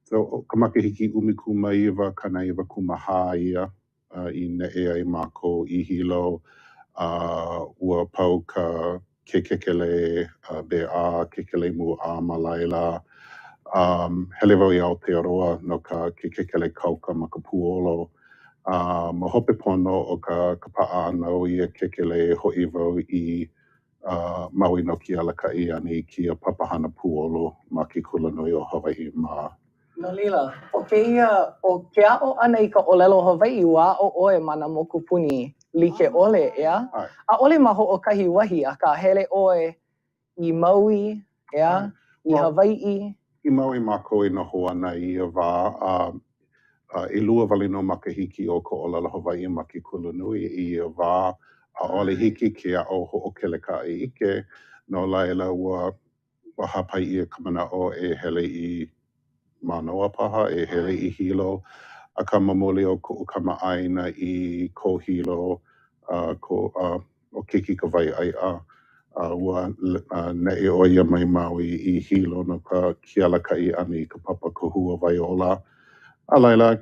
So, ka makahiki ʻumikūmaiwa kanaiwa kumahā ia I neʻe ai mākou I Hilo. Ua pau ka ke kekele beʻā, kekele muʻā ma laila. Hele wau I Aotearoa no ka ke kekele kauka ma ka puolo. Ma hope pono o ka paʻa anau ia kekele hoʻi wau I Maui no ki alakaʻi ana I kia papahana puolo ma ke kulanui o Hawaii ma. No lila, o ke aʻo ana I ka ʻōlelo Hawaii ua o ʻoe ma nā mokupuni like ʻole, ea? A ʻole ma hoʻokahi wahi, akā hele ʻoe I Maui, ea? I Hawaii. I Maui mākou I noho ana I ia wā. ʻelua wale no makahiki o ka ʻōlelo Hawaii ma ke kulanui I ia wā. ʻAʻole hiki ke aʻo hoʻokelekaʻi ike. No laila ua hapai ʻia ka manaʻo e hele I Manoa paha, e hele I Hilo. Akā mamuli o koʻu kamaʻaina I ko Hilo, o Kiki ka waiʻaiʻa. Ua neʻe o ia mai Maui I Hilo no ka kialakaʻi ana I ka papa kahua Waiola. A laila,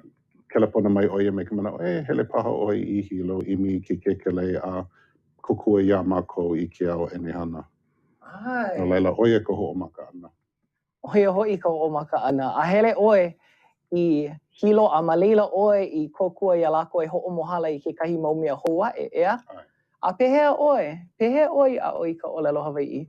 kelepona mai o ia me ka manaʻo, hele paha ʻoe I Hilo imi ke kekele a kokua iā mākou I ke ao ʻenehana. Ai. No laila, o ia ka hoʻomaka ana. Hoia hoi ka o maka ana. A hele oe I hilo a maleila oe I kokua ia lako e ho'omohala I kekahi mau mea hoa'e, ea? A pehea oe a oi ka olelo Hawai'i?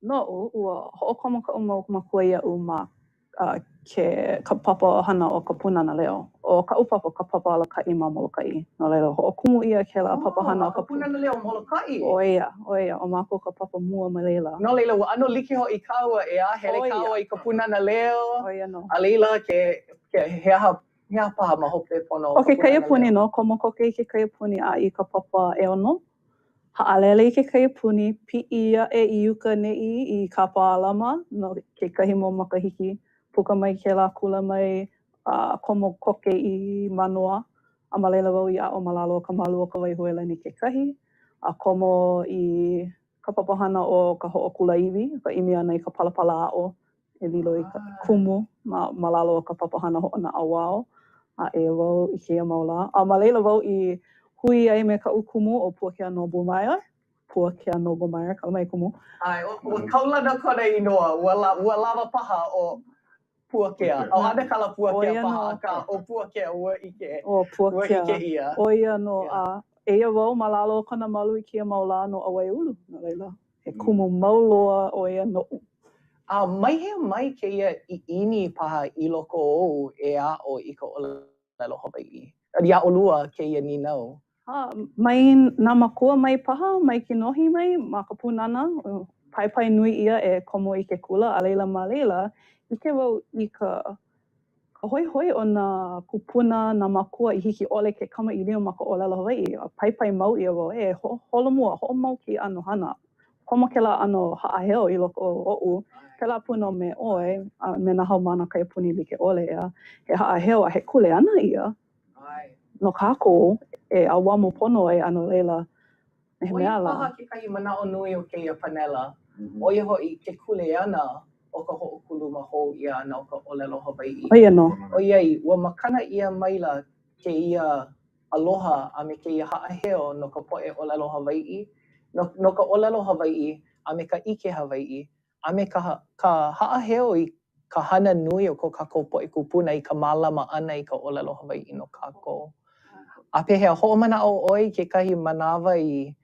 No, ua ho'okomo ka mau makua ia'u ma ka papa hana o ka punana leo. O ka upapa ka papa alaka'i ma Moloka'i. No leila ho'okumu ia ke la papa hana o ka punana leo Moloka'i? O ia, o mākou ka papa mua ma leila. No leila ua ano like ho'i kaua ea, hele kaua I ka punana leo. O ia no. A leila ke heaha paha ma hope pono O ke kaiapuni no, komo koke I ke kaiapuni a I ka papa e ono. Ha'alele I ke kaiapuni, pi'i ia e iuka ne'i I kapa alama, no ke kahi mo makahiki. Puka mai ke la kula mai komo koke I manoa. A ma leila wau I a'o malalo ka malu o ka waihuelani ke kahi. A komo I ka papa hana o ka ho'okula iwi, ka imi ana I ka palapala a'o. E lilo I ka kumu, ma lalo o ka papa hana ho'ona awao. A e wau I keia maula. A ma leila wau I hui ai me ka ukumu o Puakea no Bumaya. Puakea no Bumaya, ka mai kumu. Ai, ua kaulana kona inoa, ua lava paha o Puakea. O ana kala Puakea paha, ka o Puakea ua ike. O Puakea. Ua ike ia. O ia no a eia wau malalo o kana malu I keia maula no Awaiulu. No leila, he kumu mauloa o ia no. Mai hea mai keia I ini paha I loko o e a o I ka olelo Hawai'i. Ia o lua keia ni nau. Mai nā makua mai paha, mai ke nohi mai, ma ka punana, pai nui ia e komo I ke kula, a leila ma leila, ike wau I ka hoi o nā kupuna, nā makua I hiki ole ke kama I lio ma ka olelo Hawai'i, a pai mau ia wau, holomua, ho'omau ki ano hana. Komo ke la ano ha'aheo I loko o o'u, ke la puna me oe, me nā haumana kaiapuni like ole ea, he ha'aheo a he kule ana ia. No kākou, e awamo pono e ano leila. O ia paha ke kahi mana'o nui o keia panela. O ia ho'i ke kule ana o ka ho'okulu ma hou ia ana o ka olelo Hawai'i. O ia no. O iai, ua makana ia maila ke ia aloha a me ke ia ha'aheo no ka po'e olelo Hawai'i. No ka olelo Hawai'i a me ka ike Hawai'i. A me ka ha'aheo I ka hana nui o ko kākou po'e kupuna I ka mālama ana I ka olelo Hawai'i no kākou. A pehea ho'omana'o oi ke kahi manawa I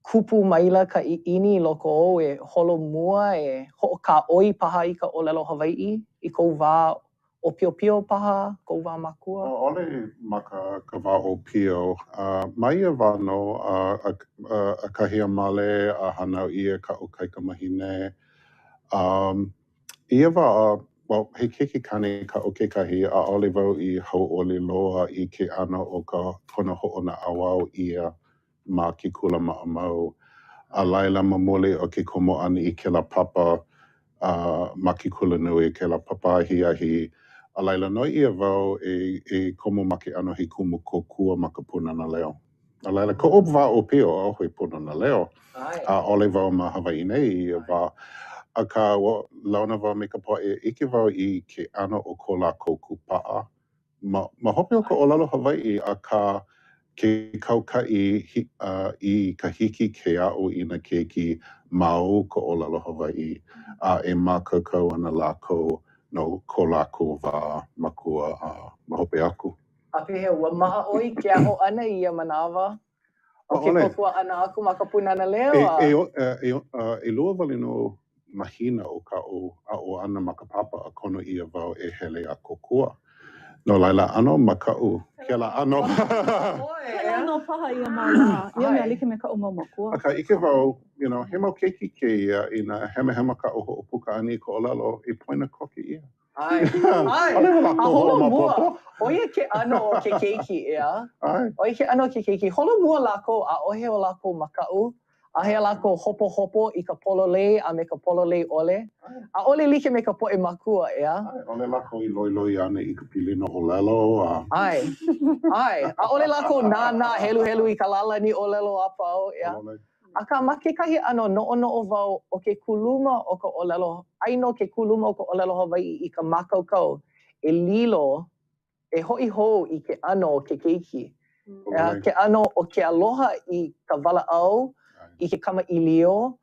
kupu maila ka i'ini I loko o e holomua e ho'okā'oi paha I ka olelo Hawai'i I kou wā o pio paha, kou wā makua. Ole ma ka wā o pio. Mai ia wāno a kahia male a hanau ia ka o kaikamahine. Ia wā, well, he kiki kane ka o kekahi a ole wau I hau'oli loa I ke ano o ka kona ho'ona awao ia ma ke kula ma'amau. A laila mamole o ke komo ana I ke la papa ma ke kula nui, ke la papa ahi. A laila noi ia wau e komo ma ke ano he kumu kokua ma ka punana leo. A laila ko o wā o pio o hui punana leo. A ole wau ma Hawaii nei ia wā. A ka launa wau me ka poe ike wau I ke ano o ko lākou kupa'a. Ma hope o ka olelo Hawaii a ka ke kauka'i I ka hiki ke a'o I na keiki mau ko olelo Hawaii a e mākaukau ana lākou no ko lākou wā makua ma hope aku. A pehea ua maha oi ke a'o ana ia manawa o ke kokua ana aku ma ka punana leo E lua wale no mahina o ka a'o ana ma ka papa a kono ia wau e hele a kokua. No laila ano maka'u ke la ano. Ke ano paha ia mauna. Ia mea like me ka o mau makua. Aka ike wau, he mau keiki ke ia I na hema ka o ho'opuka ani ko olelo I poina koke ia. Ai. A holomua. O ia ke ano o ke keiki ea. O ia ke ano o ke keiki. Holomua lako a ohe o lako maka'u. A hea lako hopo I ka pololei a me ka pololei ole. A ole like me ka po'e makua ea. Ole lako I loiloi ana I ka pilina olelo. Ai. A ole lako nā helu I ka lala ni olelo a pau ea. A ka ma ke kahi ano no'o wau o ke kuluma o ka olelo. Aino ke kuluma o ka olelo Hawaii I ka makaukau. E lilo, e ho'i hou I ke ano o ke keiki. Ke ano o ke aloha I ka wala'au, I ke kama ilio,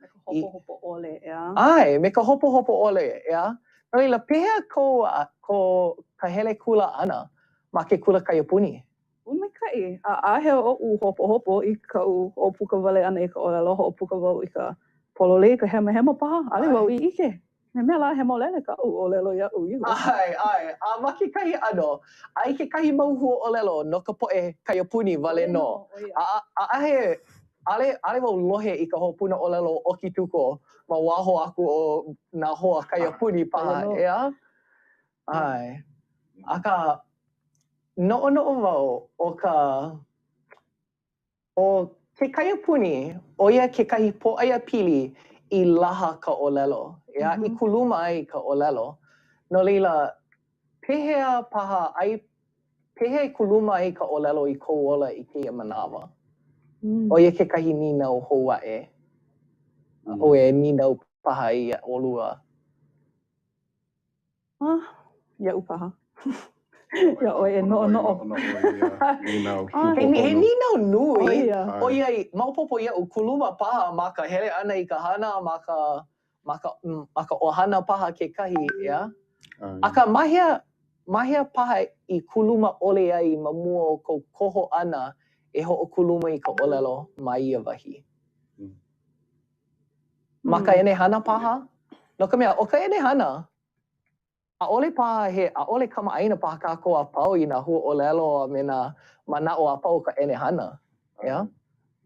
ole ea. Ai, me ka hopo ole ea. No ila pehea ko ka hele kula ana ma ke kula kaiapuni. Umikai. A he o u hopo I ka u o puka wale ana I ka olelo ho puka wau I ka pololei ka hema paha. Ale wau I ike. Me mea la hema lele ka u olelo ia u iho. Ai. A ma ke kahi ano, ai ke kahi mauhu olelo no ka poe kaiapuni wale no. A ahe, ale wau lohe I ka hopuna olelo o ki tuko ma waho aku o na hoa kaiapuni paha, ea? Ai. Aka no'o wau o ke kaiapuni, o ia ke kahi po'aia pili I laha ka olelo. Ea, I kuluma ai ka olelo. No leila, pehea paha ai, pehea I kuluma ai ka olelo I kou ola I keia manawa. O ia ke kahi ninau houa'e. O e ninau paha I olua. Ia'u paha. Ia oi e no'o. He ninau nui. O iai, maupopo ia'u kuluma paha ma ka hele ana I ka hana, ma ka ohana paha kekahi, ea? Aka mahea paha I kuluma ole ai ma mua o kou koho ana e ho'okuluma I ka olelo ma ia wahi. Ma ka enehana paha? No ka mea, o ka enehana, a'ole paha a'ole kama'aina paha kākou a pau I nā hua olelo me nā mana'o a pau ka enehana. Yeah?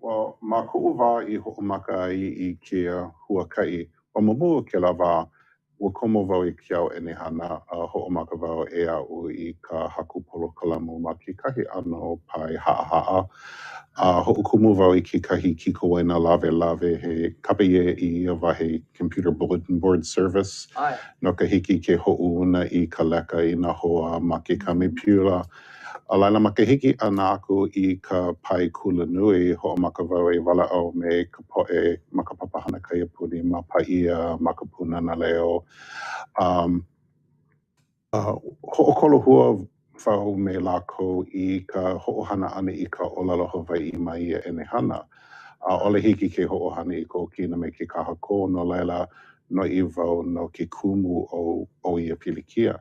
Well, ma ku'u wā I ho'omaka ai I kia huaka'i. O mamua ke la wā, ua komo wau I ke au enehana a ho'omaka wau e a'u I ka haku polo kalamu ma kekahi ano pai ha'aha'a. A ho'okumu wau I kekahi kikowaina lawe he kapaia I ia wahe computer bulletin board service. No ka hiki ke ho'ouna I ka leka I nā hoa ma ke kamipiula. A laila ma ka hiki ana aku I ka pai kula nui ho'omaka wau e wala'au me ka po'e ma ka papahana kaiapuni ma paia ma ka punana leo. Ho'okolohua wau me lākou I ka ho'ohana ana I ka olelo Hawai'i ma ia enehana. A ole hiki ke ho'ohana I ko kina me ke kahako no laila no I wau no ke kumu o ia pilikia.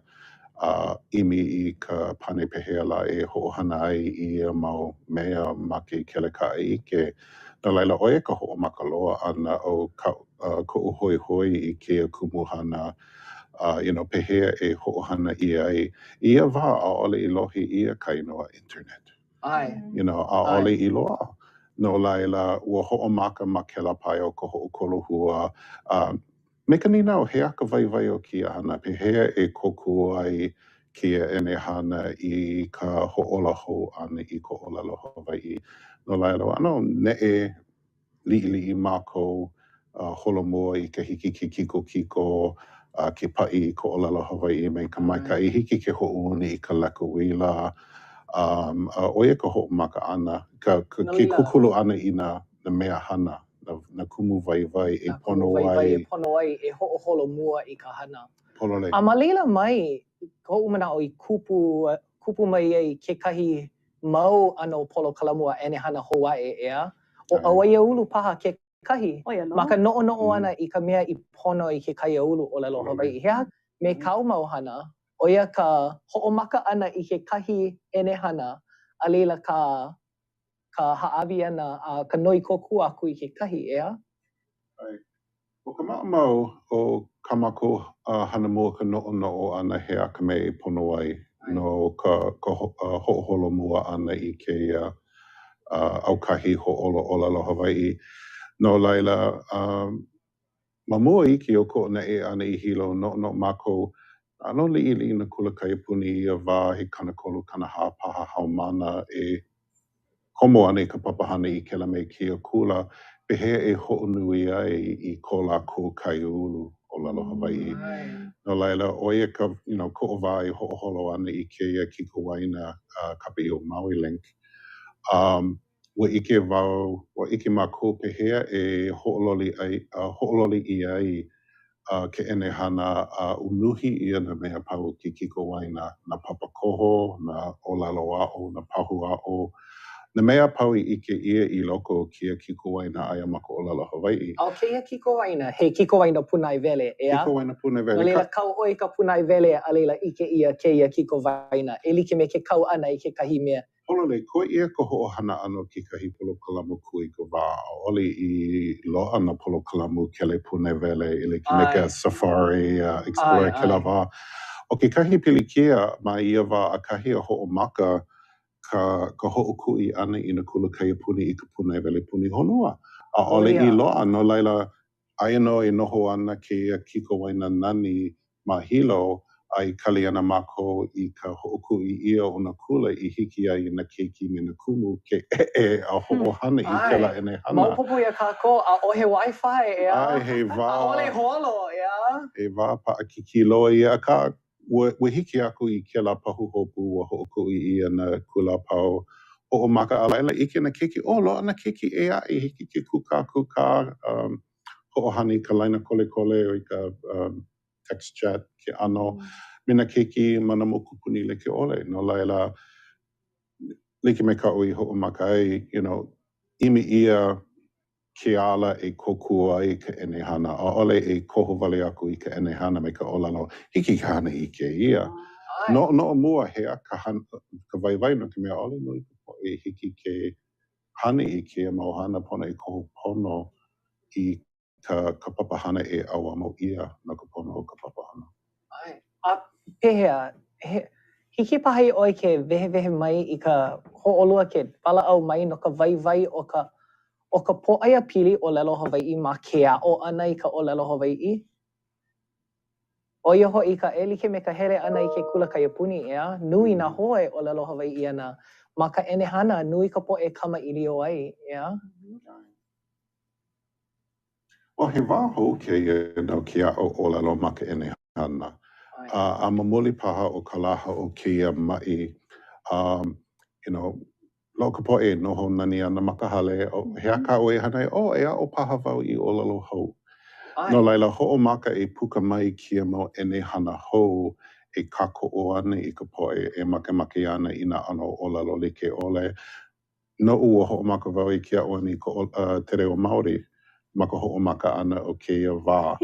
Imi I ka pane pehea la e ho'ohana ai I ia mau mea ma ke keleka ike. No laila oia ka ho'omaka loa ana o ko'u hoi I ke kumuhana pehea e ho'ohana ia ai. Ia wā a'ole I lohi ia ka inoa internet. A'ole I loa. No laila, ua ho'omaka ma kela pai o ka ho'okolohua. Me ka ninau, he aka waiwai o kia hana, pehea e koku ai kia enehana I ka ho'ola hou ana I ko olelo Hawai'i. No laila, ano ne'e li'i mākou holomua I ka hiki ke kiko ke pa'i I ko olelo Hawai'i me ka maika'i hiki ke ho'ouni I ka leka wila. Oia ka ho'omaka ana, ke kukulu ana I na mea hana, na kumu waiwai e pono ai. E ho'oholomua I ka hana. Pololei. A ma leila mai, ko'u mana'o I kupu mai ai kekahi mau ano polo kalamua enehana Hawaii ea. O auaia ulu paha kekahi, ma ka no'o ana I ka mea I pono I kekahi ulu o lelo Hawaii. Hea me kau mau hana, oia ka ho'omaka ana I kekahi enehana, a leila ka ha'awi ana, ka noi koku aku I kekahi ea. O ka ma'amau o ka mako hana mua ka no'o ana he aka me e pono ai no ka ho'oholomua ana I ke aukahi ho'olo olelo Hawai'i. No laila, ma mua iki o ko na e ana I hilo no mako ano li'i na kula kaiapuni ia wā he kanakolu kanaha paha haumana e komo ana I ka papahana I kela me kia kula pehea e ho'onui ai I ko lākou kaiulu o lalo Hawai'i. No laila, oia ka, ko'o wā e ho'oholo ana I keia kikowaina kapi o Maui Link. Ua ike wau, ua ike mākou pehea e ho'ololi I ai ke enehana unuhi ia na mea pau ki kikowaina na papakoho, na olalo a'o, na pahu a'o. Na mea pau I ike ia I loko o kia kikowaina aia ma ka olelo Hawaii. O keia kikowaina, he kikowaina punai vele, ea? Kikowaina pune No vele. leila kau oi ka punai vele a leila ike ia keia kikowaina. E like me ke kau ana I ke kahi mea. Holole, ko ia ka ho'ohana ano ki kahi polokalamu kui ka wā. Oli I loa na polokalamu kele pune vele I like me ka safari, explore ke la wā. O ke kahi pilikia ma ia wā a kahi a ho'omaka ka ho'okui ana I na kula kaia puni I ka pune vele puni honua. A ole I loa, no laila, aia no I noho ana ke kikowaina nani ma hilo, ai kali ana mako I ka ho'okui ia o na kula I hiki ai na keiki me na kumu ke a ho'ohana I kela ene hana. Maupopo ia kako a o he Wi-Fi, ea? Ai, he wā. A ole holo, ea? He wā pa a kiki loa ia ka. Ua hiki aku I kela pahu hopu a ho'okui ia na kula pau. Ho'omaka a laila ike na keiki. O, loa na keiki e a I hiki ke kuka. Ho'ohani ka laina kole o I ka text chat ke ano. Mina keiki mana mokupuni le ke ole. No laila, like me ka oi ho'omaka ai, imi ia ke ala e kokua I ka enehana. A ole e koho wale aku I ka enehana me ka olalo. Hiki ka hana I ke ia. No mua hea ka waiwai no ke mea ole no I hiki ke hana I ke mauhana pona I koho pono I ka papahana e awa mo ia no ka pono o ka papahana. Ai. A pehea, hiki paha oi ke vehe mai I ka ho'olua ke pala au mai no ka waiwai o ka po'aia pili o lelo Hawaii ma ke a'o ana I ka o lelo Hawaii. O ia ho'i ka e like me ka hele ana I ke kula kaiapuni ea, nui nā hoe o lelo Hawaii ana, ma ka enehana nui ka po'e kamaʻili o ai, ea? O he wā hou keia no ke a'o o lelo ma ka enehana. A mamoli paha o ka laha o keia ma'i, lo ka po'e noho nani ana makahale, he aka o e hanai, e a'o paha wau I o lelo hou. No laila ho'omaka e puka mai kia mau enehana hou e kako o ana I ka po'e e makemake ana I nā ano o lelo like ole. No ua ho'omaka wau I kia o ani ka te reo Māori, ma ka ho'omaka ana o keia wā.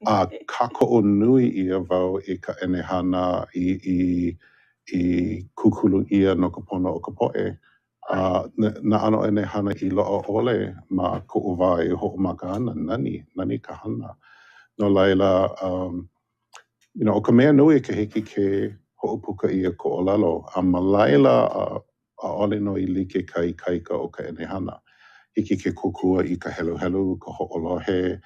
A kako o nui ia wau I ka enehana I kukulu ia no ka pono o ka po'e. Na ano enehana I loa ole ma ko'u wā e ho'omaka ana, nani ka hana. No laila, o ka mea nui ka hiki ke ho'opuka ia ko o lalo, a ma laila a ole no I like kai kaika o ka enehana. Hiki ke kokua I ka helu, ka ho'olohe,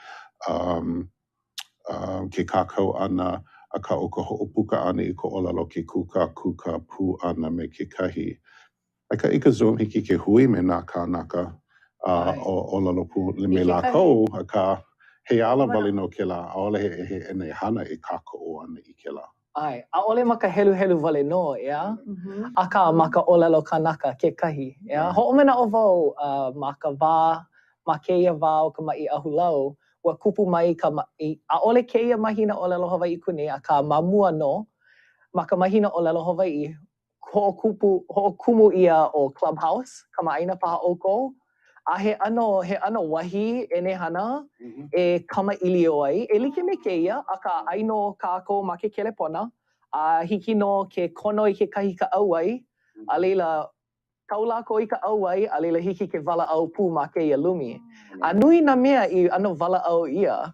ke kākau ana, a ka o ka ho'opuka ana I ko o lalo ke kuka pū ana me ke kahi. Ai ka ika Zoom hiki ke hui me nā kānaka o lalo pū me lākou, a ka he ala wale no ke la, a ole he enehana e kākau ana I ke la. Ai, a ole maka helu wale no, ea? A ka maka olelo kanaka ke kahi, ea? Ho'omena o wau ma ka wā, ma keia wā o ka ma'i ahulau, ua kupu mai ka ma'i, a ole keia mahina olelo Hawaii kune, a ka mamua no, ma ka mahina olelo Hawaii, ho'okumu ia o Clubhouse, ka ma'aina paha oko, a he ano wahi enehana e kamaʻili o ai. E like me keia, a ka aino kākou ma ke kelepona, a hiki no ke kono I ke kahi ka auai, a leila kau lākou I ka auai, a leila hiki ke walaʻau pū ma keia lumi. A nui nā mea I ano walaʻau ia,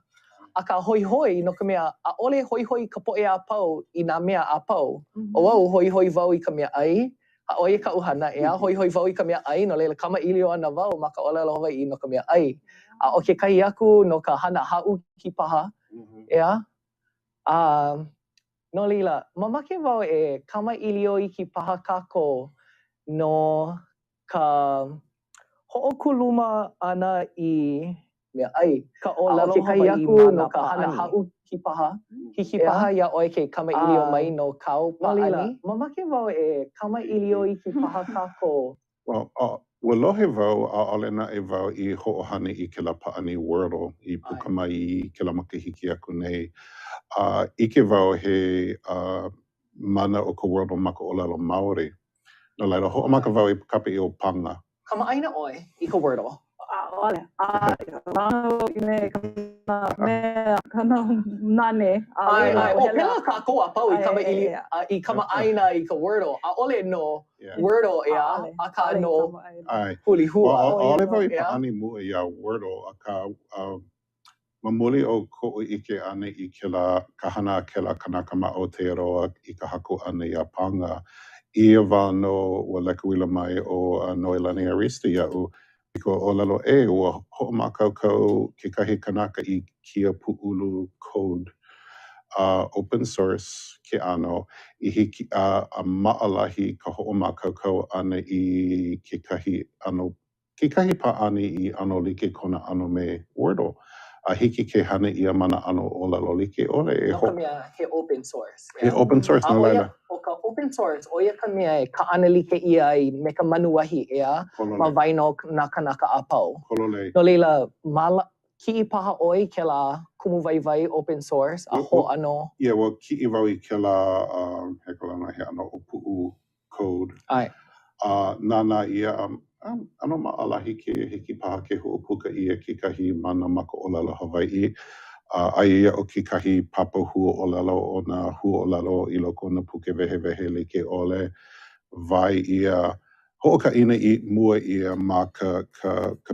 a ka hoihoi no ka mea, a ole hoihoi ka poʻe a pau I nā mea a pau. O au hoihoi wau I ka mea ai, a oia ka uhana ea, hoihoi wau I ka mea ai, no leila kamaʻili o ana wau ma ka olelo Hawaii no ka mea ai. A o ke kahi aku no ka hana haʻu ki paha, ea? No leila, mamake wau e kamaʻili o I ki paha kākou no ka hoʻokuluma ana I mea ai. Ka olelo Hawaii ma no ka hana haʻu ki paha, hiki paha ia ʻoe ke kamaʻili o mai no kau pa'ani. Mamake wau e kamaʻili o I ki paha kākou. Ua lohe wau a ole na e wau I ho'ohana I ke la pa'ani Wordle I puka mai I ke la makahiki aku nei. Ike wau he mana o ka Wordle ma ka olelo Māori. No laila ho'omaka wau I kapa I o panga. Kama'aina oi I ka wordle. Ole. Nane. Ai, o pela ka ko apau I kama ili I kama'aina I ka wordle. A ole no wordle ia a ka no huli hua. Ole vai pa'ani mua ia wordle a ka mamuli o ko'u ike ane I kela kahana kela kanaka ma'o te aroa I ka haku ane ia panga. Ia wano ua lekawila mai o Noelani Arista ia'u. Iko o lalo ua ho'omakaukau kekahi kanaka I kia pu'ulu code open source ke ano I hiki a ma'alahi ka ho'omakaukau ane I kekahi pa'ani I ano like kona ano me Wordle. A hiki ke hana ia mana ano o lalo like ole No ka mea he open source. He open source no laila. O ka open source, o ia ka mea ka ana like ia I me ka manuahi ea ma vaino na kanaka a pau. Kolole. No leila, ki'i paha oi ke la kumu vai open source a ho ano. Yeah, well, ki'i wau I ke la he kalana he ano o pu'u code. Ai. Nana ia ano ma'alahi ke hiki paha ke ho'opuka ia kekahi mana maka o lalo Hawaii. Aia o kekahi papa hua o lalo o na hua o lalo I loko na puke wehe like ole. Vai ia ho'oka'ina I mua ia ma ka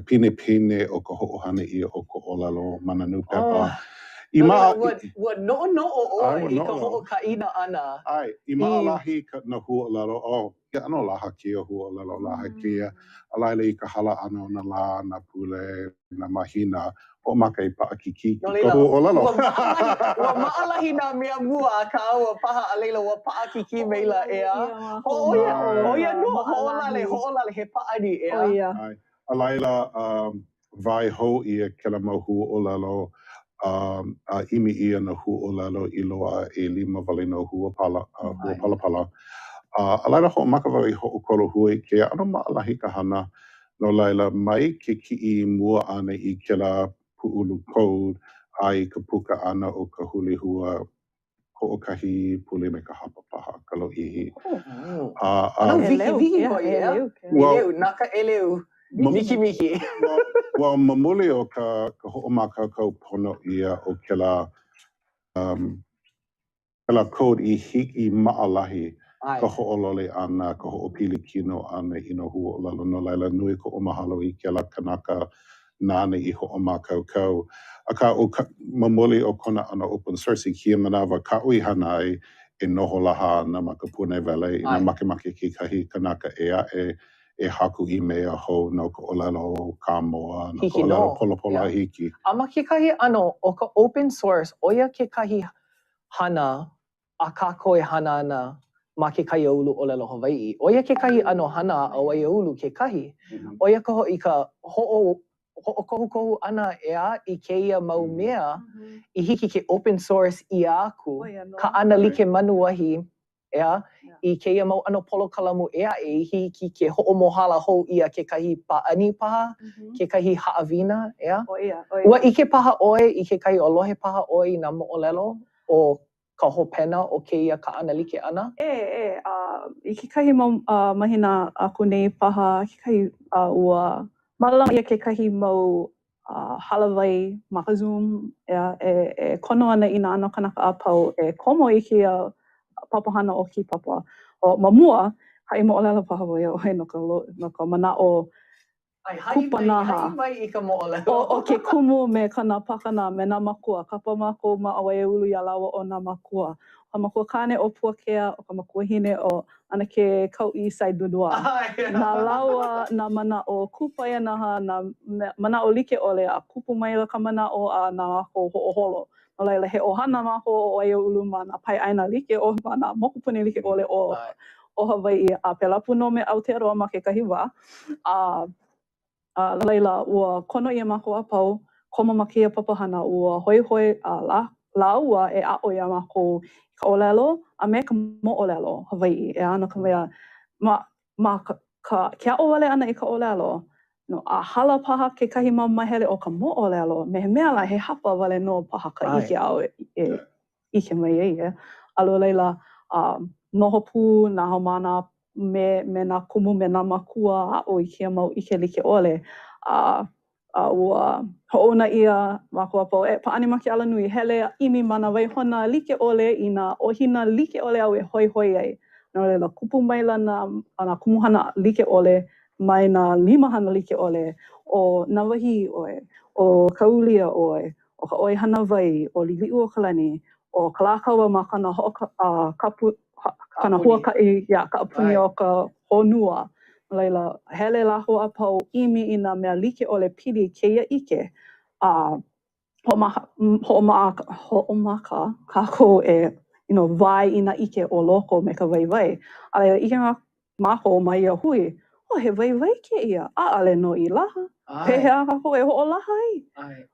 pine o ka ho'ohana ia o ka olalo mananu pepa. Ua no'o oi I ka ho'oka'ina ana. Ai, I ma'alahi na hua o lalo, ia ano laha kia hua o lalo laha kia. A laila I ka hala ano na la, na pule, na mahina. Ho'omaka I pa'akiki ka hua o lalo. Ua ma'alahi nā mea mua ka aua paha a leila ua pa'akiki meila ea. Oia no, ho'olale he pa'ani ea. A laila, vai hou ia ke la mau hua o lalo. A imi ia na hua o lalo I loa e 5 wale no hua pala. A laila ho'omaka wau I ho'okolo hui ke ano ma'alahi ka hana. No laila mai ke ki'i mua ana I ke la pu'ulu code ai ka puka ana o ka huli hua ho'okahi pule me ka hapa paha ka lo'ihi. Ano wiki hoi ea? Eleu, naka eleu. Miki. Well, mamuli o ka ho'omakaukau pono ia o ke la code I hiki ma'alahi ka ho'olole ana, ka ho'opili kino ana I no hua o lalo no laila nui ko o mahalo I ke la kanaka nana I ho'omakaukau. A ka mamuli o kona ana open source I kia manawa ka ui hanai e noho laha na makapune vele I na makemake ki kahi kanaka e haku I mea ho no ka olelo ka moa, no ka olelo polopola hiki. A ma kekahi ano o ka open source, oia kekahi hana a kako e hana ana ma kekahi ulu o lelo Hawaii. Oia kekahi ano hana a wai ulu kekahi. Oia ka hoi ka ho'okohu ana ea I keia mau mea I hiki ke open source I aku. Ka ana like manuahi ea I keia mau ano polo kalamu ea e hiki ke ho'omohala hou ia kekahi pa'ani paha, kekahi ha'awina ea. Ua ike paha oi I kekahi olohe paha oi na mo'olelo o ka hopena o keia ka ana like ana? I kekahi mahina aku nei paha, kekahi ua malama ia kekahi mau halawai ma ka Zoom e kono ana I nā ano kanaka a pau e komo I kia papahana o ki papa. O mamua, ha'i mo'olelo paha wai oi no ka mana'o kupanaha. O ke kumu me kana pakana me nā makua. Kapa mako ma'awai ulu ia lawa o nā makua. Ka makua kane o puakea o ka makua hine o ana ke kau'i saidudua. Nā lawa nā mana'o kupa ia naha, nā mana'o like ole a kupu mai ka mana'o a nā mako ho'oholo. No laila he ohana mako o ai ulu ma nā pai'aina like o ma nā mokupuni like ole o Hawaii. A pelapu no me Aotearoa ma kekahi wā. Laila, ua kono ia mako a pau, komo ma kia papahana, ua hoi la ua e a'o ia mako ka olelo, a me ka mo'olelo Hawaii. E ano ka mea, ke a'o wale ana I ka olelo, no, a hala paha ke kahi mau mahele o ka mo'olelo, me he mea la he hapa wale no paha ka ike au ike mai e. Alo leila, noho pū, nā haumana me nā kumu me nā makua a'o I kia mau ike like ʻole. Ua hoʻouna ia mākua pau pa'ani ma ke ala nui hele ʻimi mana waihona like ʻole I nā ʻohina like ʻole au e hoihoi ai. No leila kupu maila nā kumuhana like ʻole mai nā limahana like ʻole o nā wahi ʻoe, o ka ulia ʻoe, o ka ʻoihana wai, o liliʻu o ka lani, o ka lākaua ma kana kana huakaʻi, ka apuni o ka honua. Laila, hele lākou a pau ʻimi I nā mea like ʻole pili keia ike. Hoʻomaka kākou e wae I nā ike o loko me ka waiwai. A leila, ike mākou ma ia hui, he waiwai keia, ʻaʻale no I laha. Pehea kākou e hoʻolaha ai.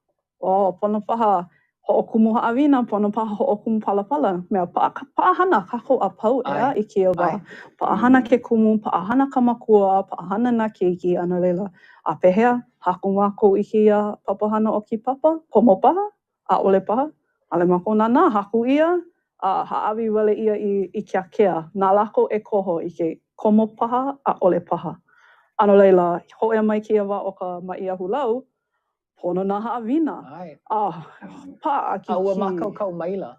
Pono paha hoʻokumu haʻawina, pono paha hoʻokumu palapala. Mea paʻahana kākou a pau ea I kia wā. Paʻahana ke kumu, paʻahana ka makua, paʻahana nā keiki, a no leila. A pehea, haku mākou I kia papahana o ki papa, komo paha, ʻaʻole paha. Ale mākou nānā, haku ia, haʻawi wale ia I ke akea. Nā lākou e koho I ke komo paha, ʻaʻole paha. A no leila, hoʻoia mai kia wā o ka maʻia hulau, pono nā haʻawina. Paʻakiki. Ua mākaukau maila.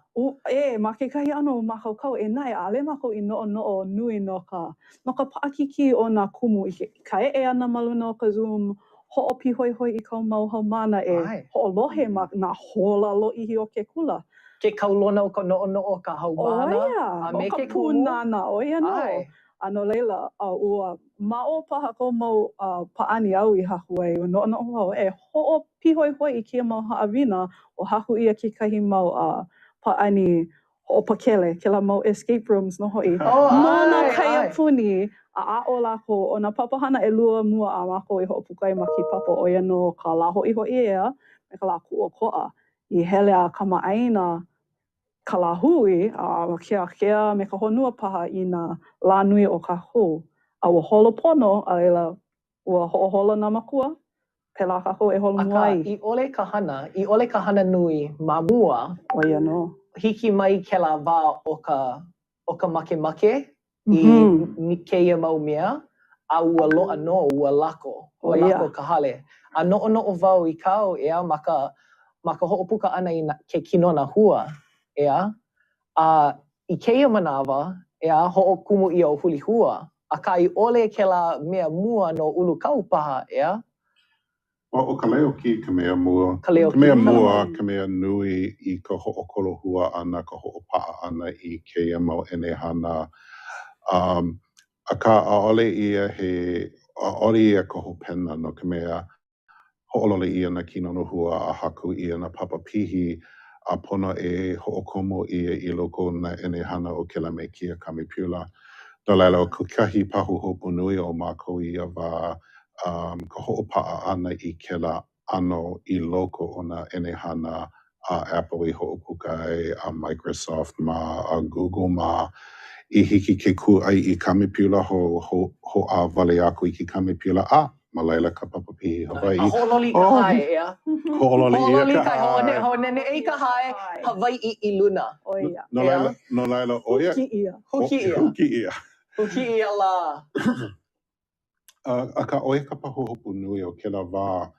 Ma kekahi ano mākaukau e nai, ʻaʻale mākou I noʻonoʻo nui no ka paʻakiki o nā kumu I ka eʻe ana ma luna o ka Zoom, hoʻopihoihoi I kou mau haumana e hoʻolohe ma nā hola lōʻihi o ke kula. Ke kaulona o ka noʻonoʻo ka haumana, a me ke kumu. Punana, oia no. A no leila, ua maʻo paha kou mau paʻani au I haku ai, ua noʻonoʻo wau e hoʻopihoihoi I kia mau haʻawina o haku ia kekahi mau paʻani hoʻopakele, kela mau escape rooms no hoʻi. No nā kaiapuni, ʻaʻo lākou o nā papahana ʻelua mua a mākou I hoʻopuka ai ma ki papa oia no ka lā hoʻihoʻi ea me ka lā kuʻokoʻa. I hele a kamaʻaina ka lā hui, ke akea me ka honua paha I nā lā nui o kākou. A ua holopono, a leila ua hoʻohola nā makua, pēlā kākou e holo mua ai. I ʻole ka hana nui ma mua, oia no. Hiki mai kēlā wā o ka makemake I keia mau mea, a ua loa no, ua lako ka hale. A noʻonoʻo wau I kau ea ma ka hoʻopuka ʻana I ke kinona hua, ea. I keia manawa, ea, hoʻokumu ia o huli hua, a I ʻole kēlā mea mua no ulu kau paha, ea. O ka leo ki ka mea mua. Ka mea nui I ka hoʻokolo hua ʻana, ka hoʻopaʻa ʻana I keia mau ʻenehana. Akā ʻaʻole ia ka hopena no ka mea hoʻolole ia na kinono hua a haku ia na papapihi a pono e hoʻokomo ia I loko na ʻenehana o kela me kia kamipiula. No laila o kekahi pahu hopu nui o mākou ia wā ka hoʻopaʻa ʻana I kela ʻano I loko o na ʻenehana a Apple I hoʻopuka ai, a Microsoft ma, a Google ma, I hiki ke kūʻai I kamipiula ho a wale aku I ke kamipiula ma laila ka papapihi Hawaii. A hoʻololi ka hae, ea. Hoʻololi ia ka hae. Hoʻonenei ka hae, Hawaii I luna. No laila, oia. Huki ia la. Aka oia ka pahu hopu nui o kela wā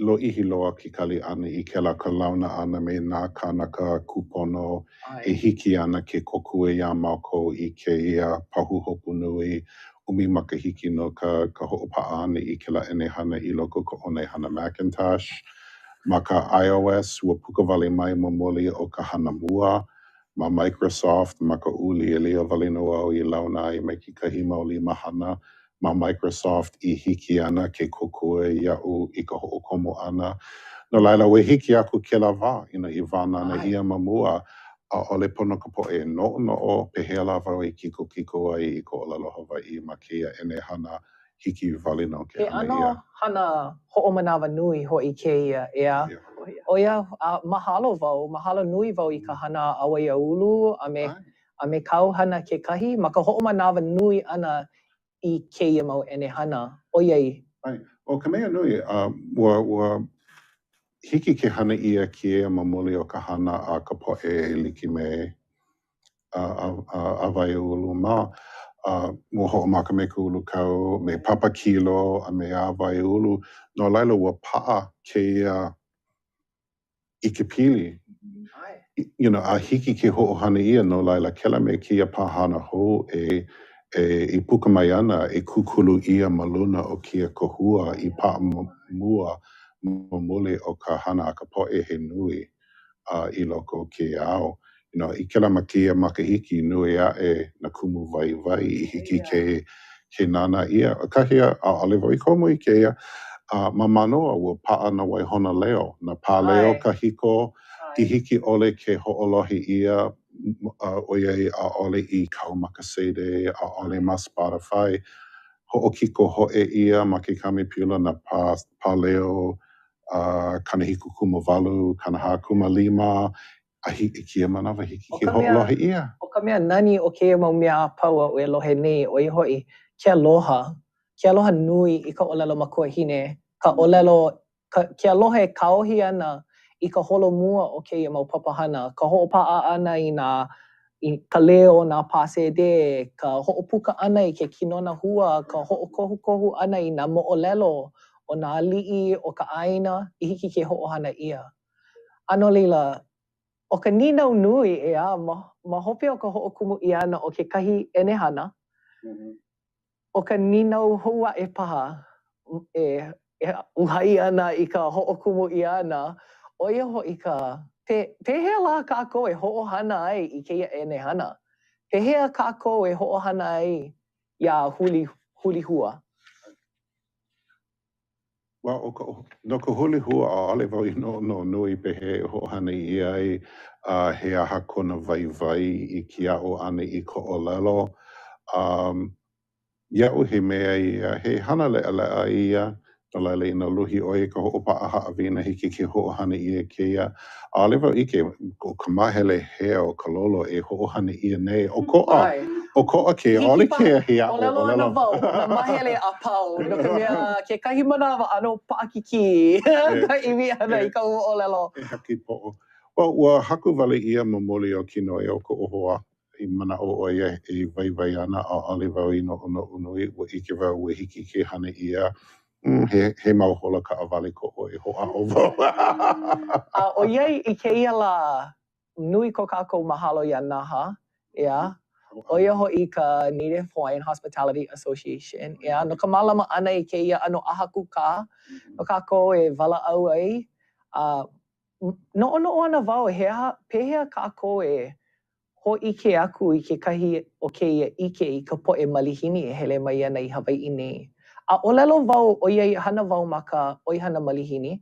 loʻihi loa ke kali ʻana I kela ka launa ʻana me nā kānaka kupono e hiki ana ke kokua ia mākou I kēia pahu hopu nui umi makahiki no ka hoʻopaʻa ʻana I kela ʻenehana I loko ka ʻonehana Macintosh. Ma ka iOS ua puka wale mai momoli o ka hana mua. Ma Microsoft, ma ka ʻuliʻilia wale no au I launa ai mai kekahi mau limahana. Ma Microsoft I hiki ana ke kokua iaʻu I ka hoʻokomo ʻana. No laila, ua hiki aku kela wā I wāna ana ia ma mua. ʻAʻole pono ka poʻe noʻonoʻo pehea la wau I kiko ai I ko ʻolelo Hawaiʻi ma kēia ʻenehana hiki wale no ke hana ia. He ʻano hana hoʻomanawa nui hoʻi kēia, ea. Oia, mahalo wau, mahalo nui wau I ka hana Awaiaulu a me kau hana kekahi, ma ka hoʻomanawa nui ʻana I keia mau ʻenehana, oiai. O ka mea nui, ua hiki ke hana ia kia mamuli o ka hana a ka poʻe like me Awaiaulu ma. mo ho'omaka me kulu kau, me papa kilo, a me awai ulu. No laila ua pa'a ke ike pili. You know, a hiki ke ho'ohana ia no laila kela me kia pahana ho i puka mai ana e kukulu ia maluna o kia kohua i pa'a mua mo mole o ka hana a ka po'e he nui I loko o ke ao. You know, I kela makia makahiki nui a na kumu vai vai I hiki ke nana ia. O kahia a olive i komo I ke ia. Ma manoa ua pa'a na waihona leo. Na pā leo kahiko I hiki ole ke ho'olohi ia o iei a ole I kau makasede, a ole ma Spotify. Ho'okiko ho'e ia ma ke kami pila na pā leo kanahiku kumavalu, kanaha kumalima, a hiki kia manawa hiki ke ho'olohi ia. O ka mea nani o ke mau mea paua o e lohe nei o I hoi ke aloha nui I ka olelo makuahine, ka olelo, ke aloha e kaohi ana I ka holo mua o ke mau papahana, ka ho'opa'a ana I ka leo nā pāsede, ka ho'opuka ana I ke kinona hua, ka ho'okohukohu ana I nā mo'olelo o nā li'i o ka ʻāina I hiki ke ho'ohana ia. Ano leila, o ka ninau nui ea, ma hope o ka ho'okumu I ana o kekahi ʻenehana, o ka ninau hua e paha e uhai ana I ka ho'okumu I ana, o ia ho'i ka pehea la kākou e ho'ohana ai I keia ʻenehana. Pehea kākou e ho'ohana ai ia huli hua. Well, no ka huli hua a ole wau I no nui pehe e ho'ohana I ai he aha kona vai vai I ki a'o ana I ko olelo. Ia'u he mea ia, he hana le'a ia, no laila I na luhi oe ka ho'opa'a ha'awina hiki ke ho'ohana ia keia. A ole wau ike, o ka mahele hea o ka lolo e ho'ohana ia nei. O ko'a ke, ole ke he a'o olelo. Olelo ana wau, na mahele a pau, no ka mea ke kahi manawa ano pa'akiki ka iwi ana I ka olelo. E haki po'o. Well, ua haku wale ia ma moli o kino e o ko ohoa. I mana o ia e vai vai ana a ole wau I no unui ua ike wau ua hiki ke hana ia. He mau hola ka awale ko o e hoa o wau. O iei I keia la nui ko kākou mahalo ia naha, ia. O ia ho'i ka Native Hawaiian Hospitality Association, ia. No ka malama ana I keia ano ahaku ka, no kākou e wala'au ai. No'ono'o ana wau, pehea kākou e ho'ike aku I kekahi o keia ike I ka po'e malihini e hele mai ana I Hawai'i nei. A olelo wau o iei hana wau ma ka ʻoihana malihini.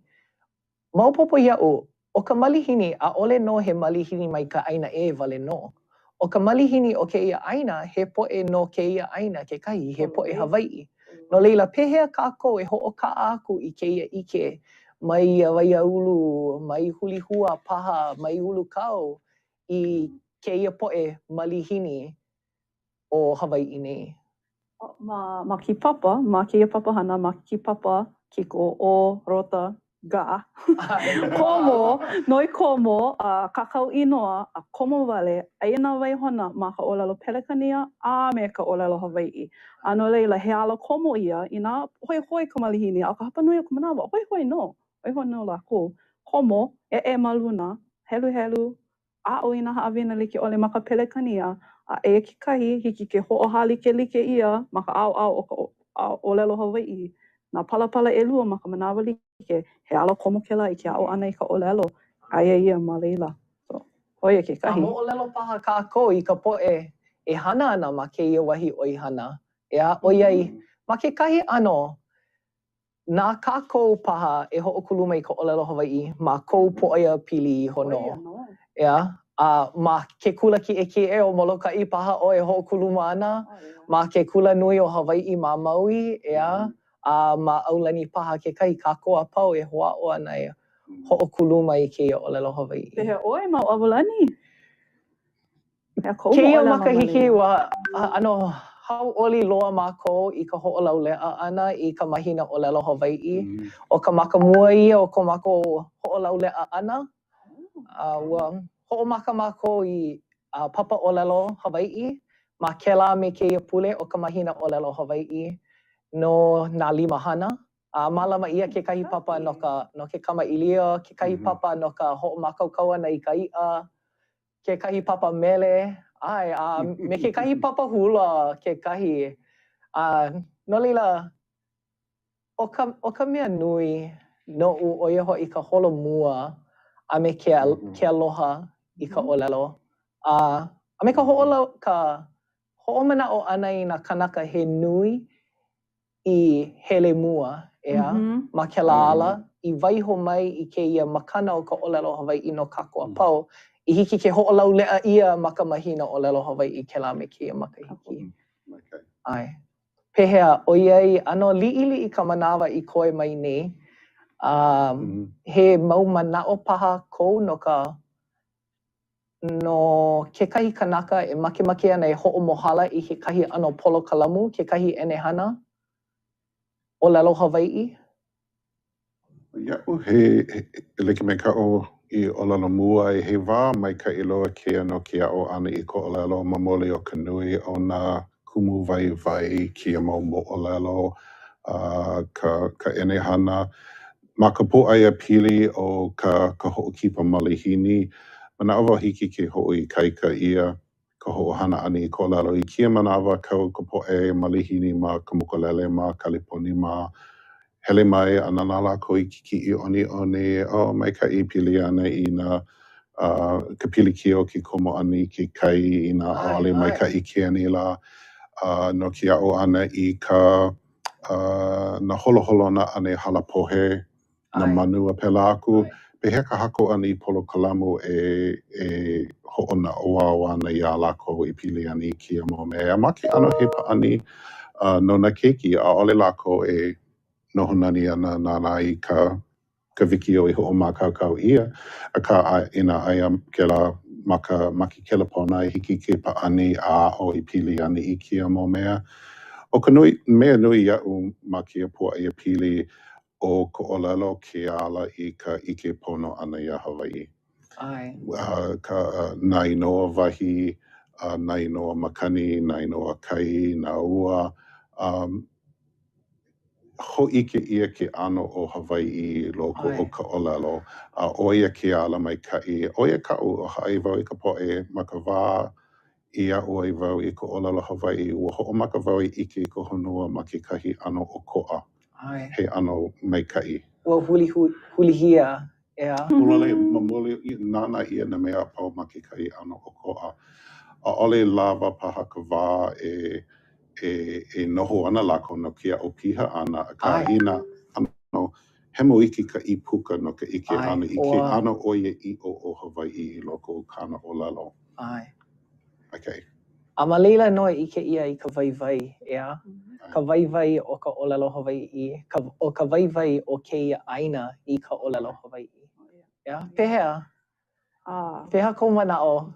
Maopopo ia'u, o ka malihini, ʻaʻole no he malihini mai ka ʻaina e wale no. O ka malihini o keia ʻaina, he poʻe no keia ʻaina kekahi, he poʻe Hawai'i. No leila, pehea kākou e hoʻoka'a aku I keia ike mai ia waiaulu, mai hulihua paha, mai ulu kau I keia poʻe malihini o Hawai'i nei. Ma ki papa, ma keia papahana, ma ki papa, kiko o rota ga. Komo, noi komo, kakau inoa, a komo wale, aia nā waihona ma ka ʻōlelo Pelekania a me ka ʻōlelo Hawai'i. Ano leila, he ala komo ia, I nā hoi ka malihini, a ka hapanui o ka manawa, hoi no lākou. Komo, e maluna, helu, a o I nā haʻawina like ʻole ma ka Pelekania, a e kekahi hiki ke hoʻohā like ia ma ka ʻaoʻao o ka ʻōlelo Hawai'i. Nā palapala ʻelua ma ka manawa like, he ala komo kēlā I ke aʻo ana I ka ʻōlelo. Aia ia ma leila. So, oia kekahi. A moʻolelo paha kākou I ka poʻe e hana ana ma keia wahi ʻoihana. Ia, ʻoiai, ma kekahi ʻano, nā kākou paha e hoʻokulu mai ka ʻōlelo Hawai'i ma kou poʻoia pili iho no. Ia, ma ke kula kiʻekiʻe o Molokaʻi paha ʻoe hoʻokulu ana, ma ke kula nui o Hawai'i ma Maui, ia, ma ʻaulani paha kekahi kākou a pau e hoʻaʻo ana e hoʻokulu mai keia ʻōlelo Hawai'i. Pehea ʻoe ma ʻawalani? Keia makahiki ua ano hauʻoli loa mākou I ka hoʻolauleʻa ʻana I ka mahina ʻōlelo Hawai'i. O ka makamua ia o ko mākou hoʻolauleʻa ʻana. Ua hoʻomaka mākou I papa ʻōlelo Hawai'i Ma kela me keia pule o ka mahina ʻōlelo Hawaiʻi no nā limahana. Mālama ia kekahi papa no ke kamaʻilia, kekahi papa no ka hoʻomākaukau ana i ka iʻa, kekahi papa mele, me kekahi papa hula kekahi. No leila, o ka mea nui noʻu ʻo ia hoʻi ka holomua a me ke aloha i ka ʻōlelo. A me ka hoʻomanaʻo ʻana i nā kanaka he nui i hele mua, ma kēlā ala, i waiho mai i kēia makana o ka ʻōlelo Hawaiʻi no kākou a pau, i hiki ke hoʻolauleʻa ia ma ka mahina ʻōlelo Hawaiʻi kēlā me kēia makahiki. Pehea, ʻoiai ano liʻiliʻi ka manawa i koe mai nei, he mau manaʻo paha kou no kekahi kanaka e makemake ana e hoʻomohala i kekahi ʻano polo kalamu, kekahi ʻenehana ʻōlelo Hawaiʻi? Iaʻu he like me ka o I ʻōlelo mua he wā maikaʻi loa kea no ke aʻo ʻana I ko ʻōlelo ma mole o ka nui o nā kumu waiwai kia mau moʻolelo ka ʻenehana. Ma ka pōʻaia pili o ka hoʻokipa malihini, manaʻawa hiki ke hoʻoikaika ia ka hoʻohana ʻana I ko ʻōlelo I kia manawa kau ka poʻe malihini ma ka mokulele ma Kaliponi ma hele mai a nana lākou I kikiʻi ʻoniʻoni maikaʻi pili ana I nā ka pilikia o ke komo ʻana I ke kai I nā ʻaʻole maikaʻi ke anila no ke aʻo ʻana I ka nā holoholona ʻana hala pohe nā manu a pēlā aku pehea ka hako ʻana I polo kalamu e hoʻonaʻauao ana iā lākou I pili ana I kia mau mea ma ke ʻano he paʻani no nā keiki ʻaʻole lākou e noho nani ana nāna I ka wiki o I hoʻomākaukau ia akā ina aia kēlā ma ke kelepona I hiki ke paʻani a o I pili ana I kia mau mea. O ka mea nui iaʻu ma kia pōʻaia pili o ka ʻōlelo ke ala I ka ʻike pono ʻana iā Hawaiʻi. Ka nā inoa wahi, nā inoa makani, nā inoa kai, nā ua. Hoʻike ia ke ʻano o Hawaiʻi loko o ka ʻōlelo ʻo ia ke ala maikaʻi ʻo ia kaʻu o haʻi wau I ka poʻe ma ka wā I aʻu ai wau I ka ʻōlelo Hawaiʻi ua hoʻomaka wau I ʻike I ka honua ma kekahi ʻano ʻokoʻa he ʻano maikaʻi. Ua hulihia, Ua mamuli nana ia na mea apau ma kekahi ʻano ʻokoʻa. ʻAʻole lawa paha ka wā e noho ana lākou no ke aʻo piha ana akā ina ano hemo iki ka I puka no ka ʻike ana I ke ʻano ʻoia iʻo o Hawaiʻi I loko o kāna ʻōlelo. Okay. A ma leila no I ke ia I ka waiwai, ka waiwai o ka ʻōlelo Hawaiʻi, o ka waiwai o kēia ʻaina I ka ʻōlelo Hawaiʻi. Pehea? Pehea kou manaʻo?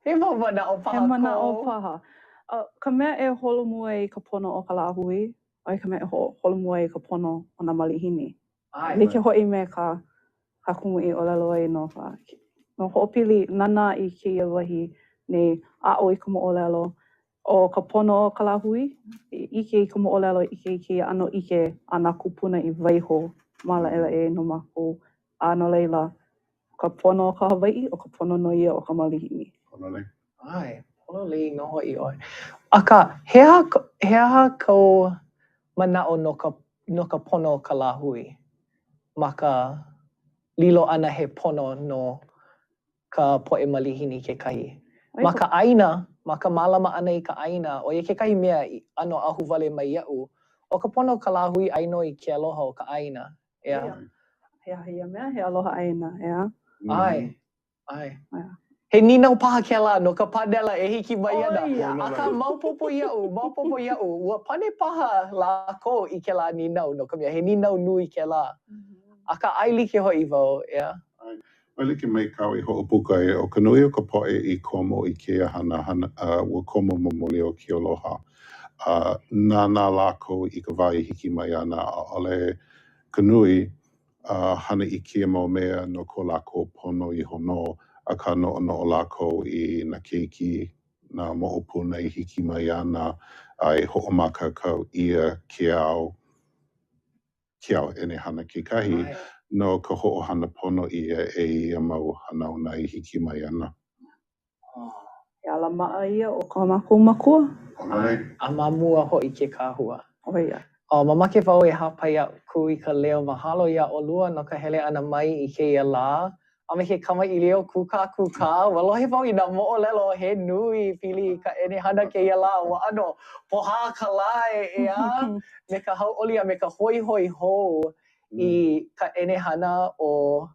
He mau manaʻo paha kou? He manaʻo paha. Ka mea e holomua I ka pono o ka lāhui, ʻoia ka mea e holomua I ka pono o nā malihini. Like hoʻi me ka kumu I ʻōlelo ai no hoʻopili nana I kēia wahi nei aʻo I ka moʻolelo o ka pono o ka lāhui, ʻike I ka moʻolelo ʻike I kēia ʻano ʻike a nā kupuna I waiho ma laʻelaʻe no mākou a no leila ka pono o ka Hawaiʻi o ka pono no ia o ka malihini. Pololei no hoʻi ʻoe. Akā, he aha kou manaʻo no ka pono o ka lāhui ma ka lilo ʻana he pono no ka poʻe malihini kekahi. Ma ka ʻaina, ma ka mālama ʻana I ka ʻaina, ʻoia kekahi mea ʻano ahuwale mai iaʻu, o ka pono o ka lāhui ʻaino I ke aloha o ka ʻaina. He mea he aloha ʻaina, He ninau paha kēlā no ka panela e hiki mai ana. Akā maopopo iaʻu, ua pane paha lākou I kēlā ninau no ka mea he ninau nui kēlā. Akā ʻai like hoʻi wau, Ua like mai kau I hoʻopuka o ka nui o ka poʻe I komo I kēia hana ua komo mamuli o ke aloha. Nānā lākou I ka wā I hiki mai ana ʻaʻole ka nui hana I kia mau mea no ko lākou pono I hono akā noʻonoʻo lākou I nā keiki na mo'opuna I hiki mai ana ai ho'omakakau ia kiao ene hana kekahi no ka ho'ohana pono ia ia mau hanauna I hiki mai ana. E ala ma'a ia o ka mākou makua. A mamua ho'i ke kāhua. Oia. Mamake wau e hapai aku I ka leo mahalo ia ʻolua no ka hele ana mai I kēia lā. A me ke kamaʻi leo kūkā. Walohe wau I nā moʻolelo he nui pili ka ʻenehana kēia lā. Ua ano, pohā ka lā e ea. Me ka hauʻoli a me ka hoihoi hou I ka ʻenehana o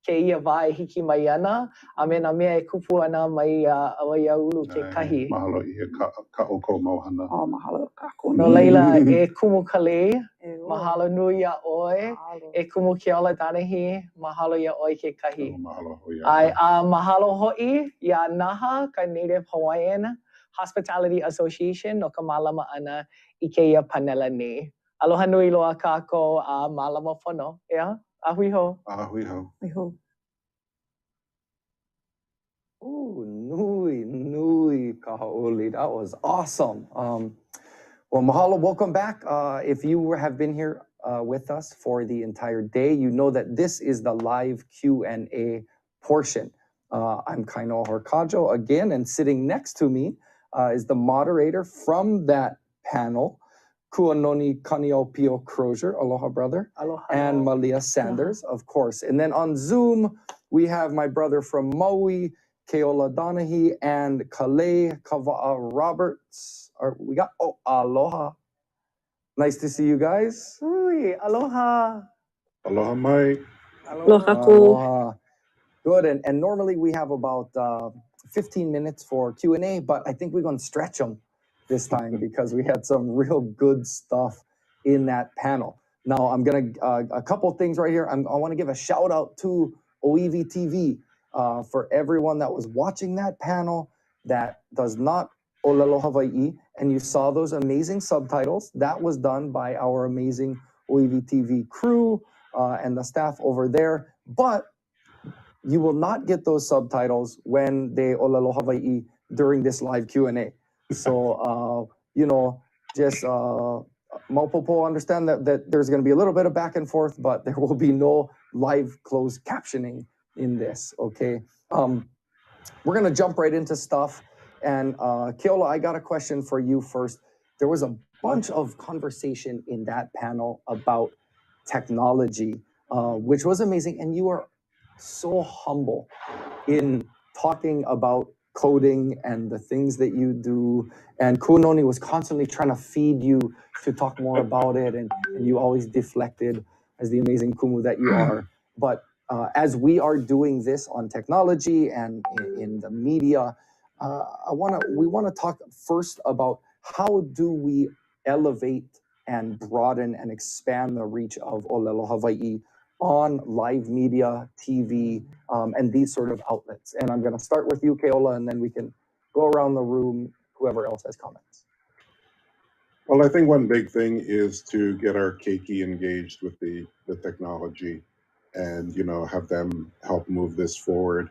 kēia wā e hiki mai ana. A me nā mea e kupu ana mai Awaiaulu kekahi. Mahalo ia ka o kou mau hana. Mahalo kākou. No leila, e kumu ka lei, mahalo nui ia ʻoe. E kumu ke ola danahi, mahalo ia ʻoe kekahi. Mahalo hui Ai, mahalo ho'i ia NAHA, ka Native Hawaiian Hospitality Association, no ka mālama ana I kēia panela nei. Aloha nui loa kākou a mālama pono, ea? Ahui hou. Ahui hou. Ahui hou. Ooh, nui ka haʻuli. That was awesome. Well, mahalo, welcome back. If you have been here with us for the entire day, you know that this is the live Q&A portion. I'm Kaino Horkajo again, and sitting next to me is the moderator from that panel, Kuanoni Kaniopio Crozier, aloha brother, Aloha. and Malia Sanders, of course. And then on Zoom, we have my brother from Maui, Keola Donahue, and Kalei Kava'a Roberts. We got, aloha. Nice to see you guys. Ui, aloha. Aloha mai. Aloha. Aloha. Good, and normally we have about 15 minutes for Q&A, but I think we're going to stretch them this time because we had some real good stuff in that panel. Now, I'm going to, a couple things right here. I want to give a shout out to OEV TV for everyone that was watching that panel that does not Olelo Hawaii, and you saw those amazing subtitles. That was done by our amazing OEV TV crew and the staff over there. But you will not get those subtitles when they Olelo Hawaii during this live Q&A. So, just Maupopo understand that there's going to be a little bit of back and forth, but there will be no live closed captioning in this, okay? We're going to jump right into stuff. And Keola, I got a question for you first. There was a bunch of conversation in that panel about technology, which was amazing. And you are so humble in talking about coding and the things that you do. And Kunoni was constantly trying to feed you to talk more about it. And you always deflected as the amazing Kumu that you are. But as we are doing this on technology and in the media, we want to talk first about how do we elevate and broaden and expand the reach of Olelo Hawaii on live media, TV, and these sort of outlets. And I'm going to start with you, Keola, and then we can go around the room, whoever else has comments. Well, I think one big thing is to get our keiki engaged with the technology and, have them help move this forward.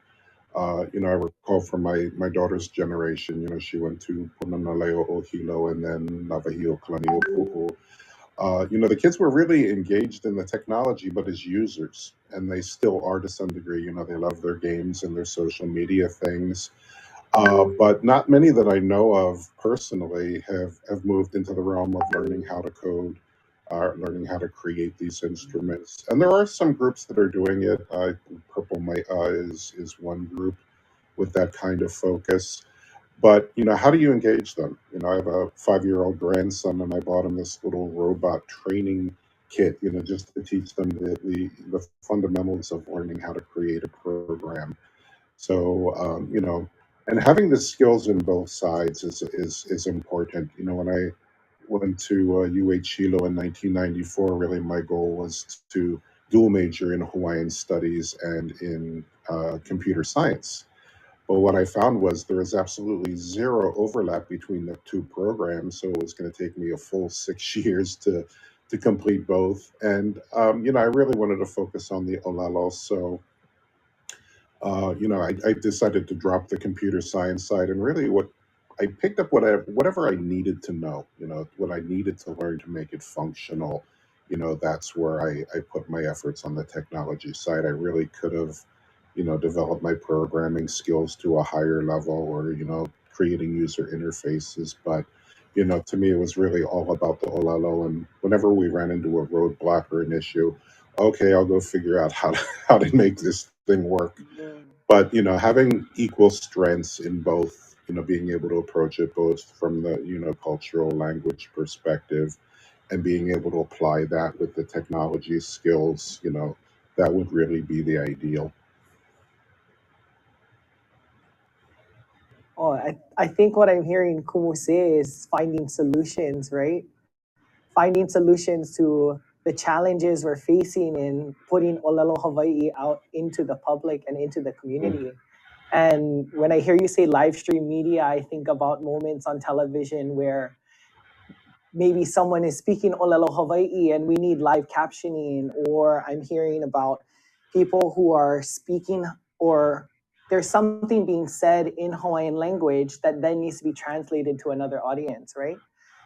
I recall from my daughter's generation, she went to Punanaleo Ohilo and then Navahio Kalanio Pu'u. The kids were really engaged in the technology, but as users, and they still are to some degree. They love their games and their social media things. But not many that I know of personally have moved into the realm of learning how to code, learning how to create these instruments. And there are some groups that are doing it. Purple is one group with that kind of focus. But, how do you engage them? I have a 5-year-old grandson, and I bought him this little robot training kit, just to teach them the fundamentals of learning how to create a program. So, and having the skills in both sides is important. When I went to UH Hilo in 1994, really my goal was to dual major in Hawaiian studies and in computer science. But what I found was there is absolutely zero overlap between the two programs. So it was going to take me a full 6 years to complete both. And, I really wanted to focus on the Olelo. So, I decided to drop the computer science side. And really what I picked up whatever I needed to know, what I needed to learn to make it functional. That's where I put my efforts on the technology side. I really could have, developed my programming skills to a higher level, or, creating user interfaces. But, to me, it was really all about the Olelo. And whenever we ran into a roadblock or an issue, okay, I'll go figure out how to make this thing work. But having equal strengths in both, being able to approach it both from the cultural language perspective, and being able to apply that with the technology skills, that would really be the ideal. Oh, I think what I'm hearing Kumu say is finding solutions, right? Finding solutions to the challenges we're facing in putting Olelo Hawaii out into the public and into the community. And when I hear you say live stream media, I think about moments on television where maybe someone is speaking Olelo Hawaii and we need live captioning, or I'm hearing about people who are speaking, or there's something being said in Hawaiian language that then needs to be translated to another audience, right?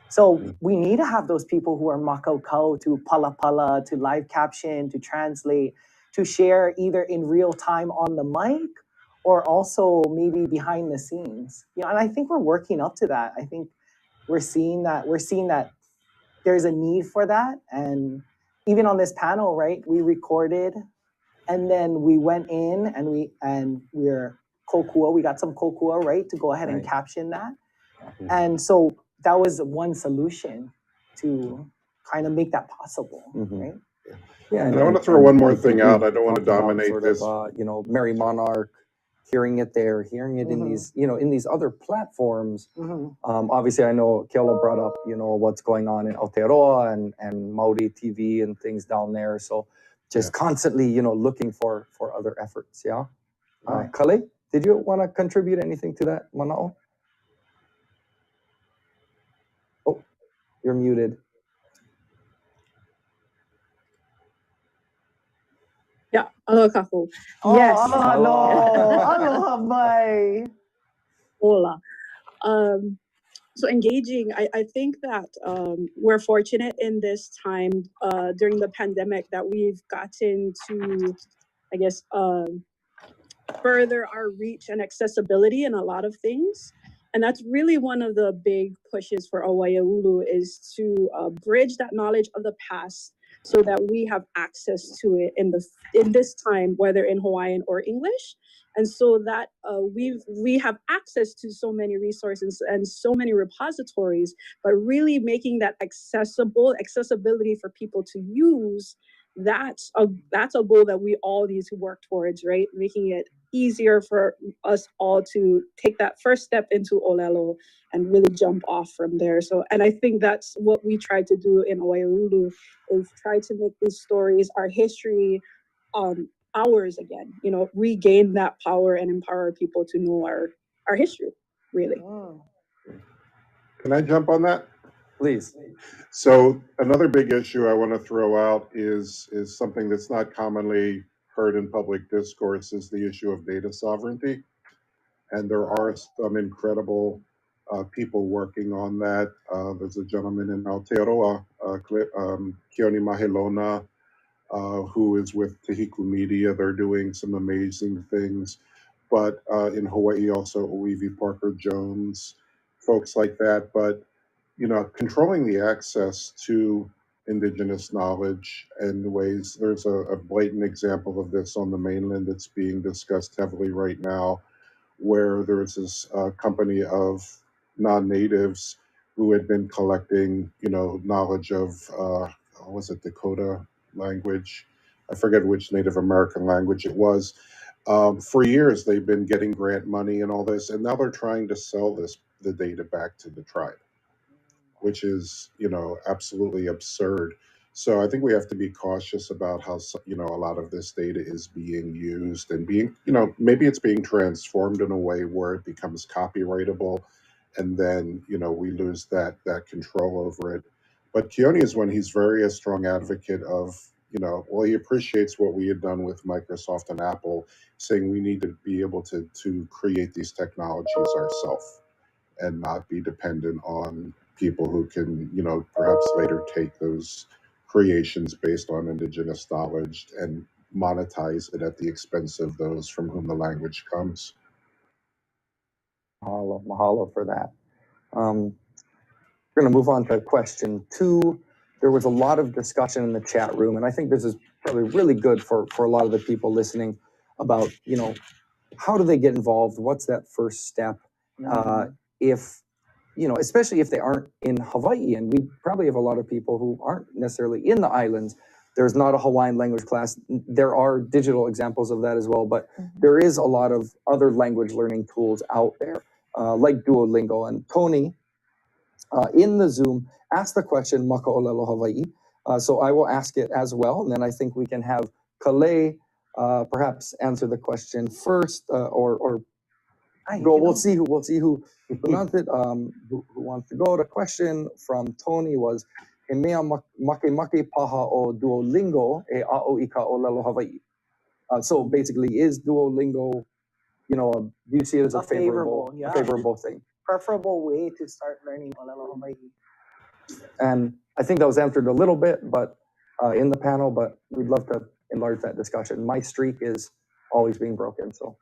So we need to have those people who are makaukau to pala, to live caption, to translate, to share either in real time on the mic or also maybe behind the scenes. And I think we're working up to that. I think we're seeing that there's a need for that. And even on this panel, right, we recorded and then we went in and we're kokua, we got some kokua, right, to go ahead and caption that. And so that was one solution to kind of make that possible, right? Yeah, and I want to throw one more thing out. I don't want to dominate sort this. of, Mary Monarch, hearing it there, hearing it in these, in these other platforms. Obviously, I know Keola brought up, what's going on in Aotearoa and Maori TV and things down there. So just constantly, looking for other efforts. Yeah. Kale, did you want to contribute anything to that, Manao? Oh, you're muted. Yeah, aloha kakou. Oh, Yes. aloha, no. Aloha, bye. Hola. So engaging, I think that we're fortunate in this time during the pandemic that we've gotten to, I guess, further our reach and accessibility in a lot of things. And that's really one of the big pushes for Awaiaulu, is to bridge that knowledge of the past so that we have access to it in this time, whether in Hawaiian or English. And so that we have access to so many resources and so many repositories, but really making that accessibility for people to use, that's a goal that we all need to work towards, right? Making it easier for us all to take that first step into Olelo and really jump off from there. So, and I think that's what we try to do in Awaiaulu, is try to make these stories, our history, ours again, regain that power and empower people to know our history, really. Can I jump on that? Please. So another big issue I want to throw out is something that's not commonly heard in public discourse, is the issue of data sovereignty. And there are some incredible people working on that. There's a gentleman in Aotearoa, Keone Mahelona, who is with Tehiku Media. They're doing some amazing things. But in Hawaii, also Oivi Parker Jones, folks like that. But controlling the access to indigenous knowledge and ways. There's a blatant example of this on the mainland that's being discussed heavily right now, where there's this company of non-natives who had been collecting, knowledge of, was it Dakota language? I forget which Native American language it was. For years, they've been getting grant money and all this, and now they're trying to sell the data back to the tribe, which is, absolutely absurd. So I think we have to be cautious about how, a lot of this data is being used and being, maybe it's being transformed in a way where it becomes copyrightable, and then, we lose that control over it. But Keone is one, he's very a strong advocate of, well, he appreciates what we had done with Microsoft and Apple, saying we need to be able to create these technologies ourselves. and not be dependent on people who can, perhaps later take those creations based on indigenous knowledge and monetize it at the expense of those from whom the language comes. Mahalo for that. We're going to move on to question 2. There was a lot of discussion in the chat room, and I think this is probably really good for a lot of the people listening about, how do they get involved? What's that first step? If, especially if they aren't in Hawaii, and we probably have a lot of people who aren't necessarily in the islands. There's not a Hawaiian language class. There are digital examples of that as well, but there is a lot of other language learning tools out there, like Duolingo. And Tony, in the Zoom, asked the question, Maka'olelo Hawaii. So I will ask it as well, and then I think we can have Kalei perhaps answer the question first, or go. We'll see who pronounce it. Who wants to go? The question from Tony was, "E mea make paha o Duolingo e a'o i ka'olelo Hawaii." So basically, is Duolingo, do you see it as a favorable thing? Preferable way to start learning Olelo Hawaii. And I think that was answered a little bit, but in the panel, but we'd love to enlarge that discussion. My streak is always being broken, so.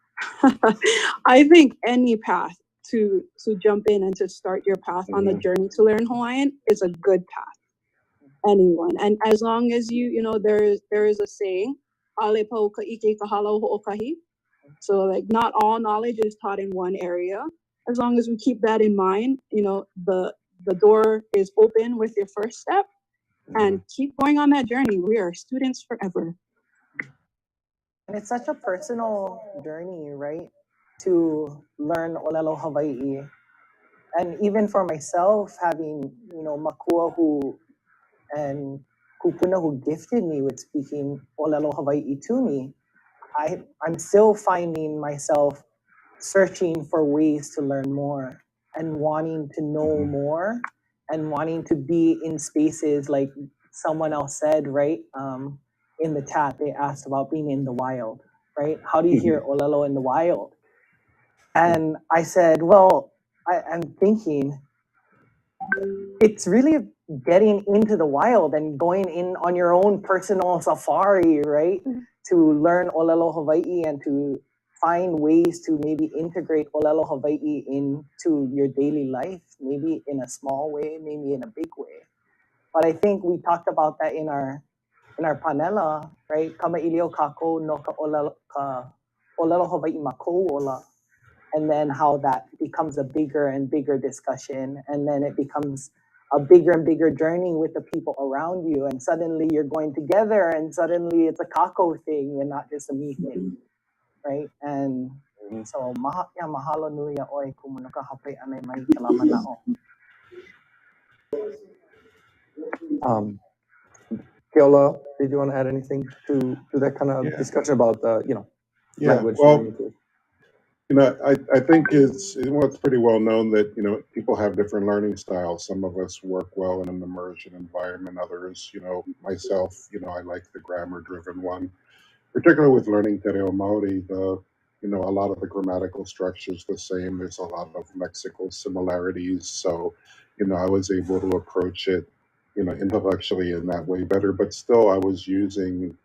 I think any path to jump in and to start your path on the journey to learn Hawaiian is a good path. Anyone, and as long as there is a saying, "Ale pau ka ike ka halau ho'okahi." So like not all knowledge is taught in one area. As long as we keep that in mind, the door is open with your first step, and keep going on that journey. We are students forever. And it's such a personal journey, right? To learn Olelo Hawaii. And even for myself, having, Makua and Kupuna who gifted me with speaking Olelo Hawaii to me, I'm still finding myself searching for ways to learn more and wanting to know more and wanting to be in spaces like someone else said, right? In the chat, they asked about being in the wild, right? How do you hear Olelo in the wild? And I said, well, I'm thinking it's really getting into the wild and going in on your own personal safari, right? To learn Olelo Hawaii and to find ways to maybe integrate Olelo Hawaii into your daily life, maybe in a small way, maybe in a big way. But I think we talked about that in our panela, right? Kamailio kako no ka Olelo Hawaii mako ola. And then how that becomes a bigger and bigger discussion. And then it becomes a bigger and bigger journey with the people around you. And suddenly you're going together and suddenly it's a kako thing and not just a me thing, right? And so mahalo nui a oi kumunuka hape ane mai kalama na'o. Keola, did you want to add anything to that kind of discussion about language? Well, I think it's pretty well known that people have different learning styles. Some of us work well in an immersion environment. Others, myself, I like the grammar-driven one. Particularly with learning Te Reo Maori, a lot of the grammatical structure's the same. There's a lot of lexical similarities. So, I was able to approach it, intellectually in that way better. But still, I was using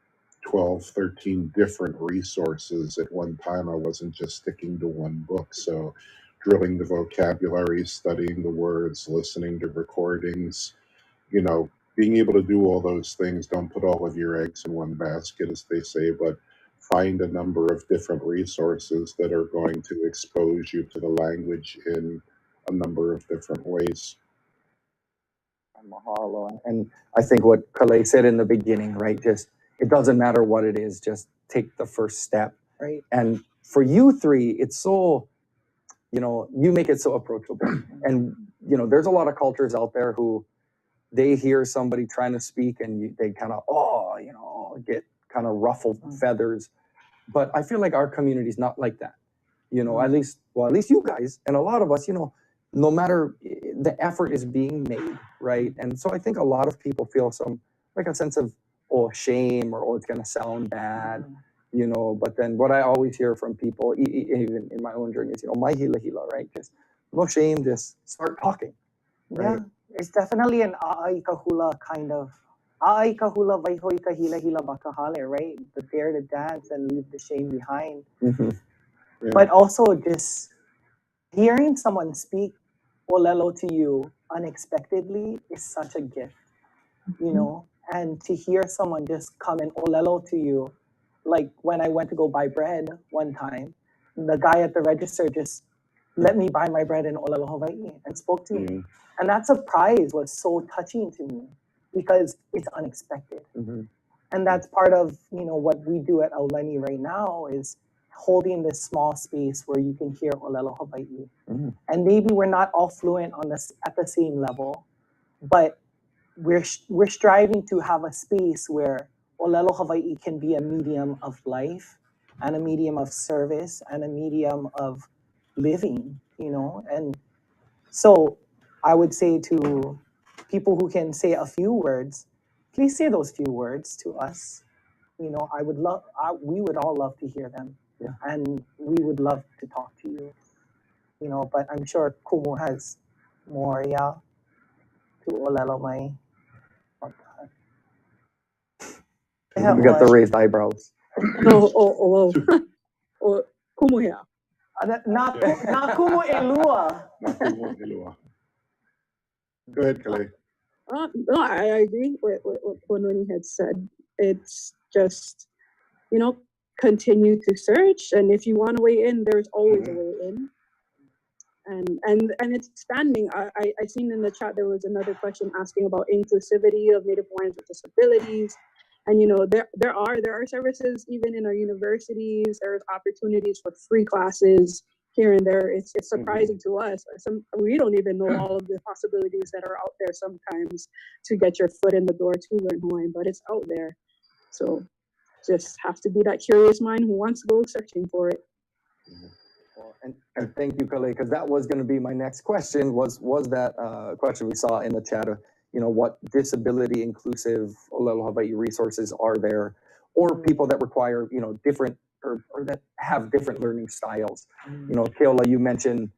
12, 13 different resources at one time. I wasn't just sticking to one book. So, drilling the vocabulary, studying the words, listening to recordings, being able to do all those things. Don't put all of your eggs in one basket, as they say, but find a number of different resources that are going to expose you to the language in a number of different ways. Mahalo. And I think what Kalei said in the beginning, right? Just, it doesn't matter what it is, just take the first step. Right. And for you three, it's so, you make it so approachable. And, there's a lot of cultures out there who they hear somebody trying to speak and they kind of, get kind of ruffled feathers. But I feel like our community is not like that. At least you guys and a lot of us, no matter the effort is being made, right? And so I think a lot of people feel a sense of shame or it's going to sound bad, But then what I always hear from people, even in my own journey, is mai hila hila, right? Just no shame, just start talking. Yeah, Right. it's definitely an aay kahula kind of aay kahula vaihoy kahila hila bakahale, right? The dare to dance and leave the shame behind. Mm-hmm. Yeah. But also just hearing someone speak olelo to you unexpectedly is such a gift, you know? And to hear someone just come and olelo to you, like when I went to go buy bread one time, the guy at the register just let me buy my bread in Olelo, Hawaii and spoke to me. And that surprise was so touching to me because it's unexpected. Mm-hmm. And that's part of, you know, what we do at Aulani right now is holding this small space where you can hear Olelo Hawaii. Mm-hmm. And maybe we're not all fluent on this at the same level, but we're striving to have a space where Olelo Hawaii can be a medium of life and a medium of service and a medium of living, you know? And so I would say to people who can say a few words, please say those few words to us. You know, we would all love to hear them. Yeah. And we would love to talk to you, you know, but I'm sure Kumu has more, yeah, to Olelo Mai. We got the raised eyebrows. Oh, kumu hea. Na Kumu Elua. Go ahead, Kalei. No, I agree with what Kononi had said. It's just, you know, continue to search, and if you want to weigh in, there's always a way in. And it's expanding. I seen in the chat there was another question asking about inclusivity of Native Hawaiians with disabilities. And you know, there are services even in our universities. There's opportunities for free classes here and there. It's surprising to us. We don't even know all of the possibilities that are out there sometimes to get your foot in the door to learn Hawaiian, but it's out there. So just have to be that curious mind who wants to go searching for it. And thank you, Kalei, because that was going to be my next question. Was that question we saw in the chat of, you know, what disability inclusive Olelo Hawaii resources are there, or people that require, you know, different or that have different learning styles. You know, Keola, you mentioned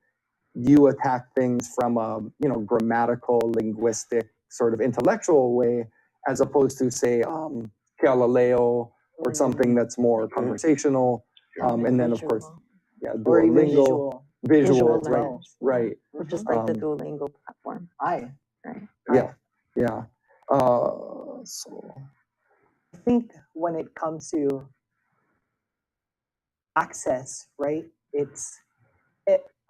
you attack things from a, you know, grammatical, linguistic, sort of intellectual way, as opposed to say Keola Leo or something that's more conversational, and then of course. Yeah, Or even Duolingo, visual as well. Right. Just like the Duolingo platform. Aye. Right. Yeah. So I think when it comes to access, right, it's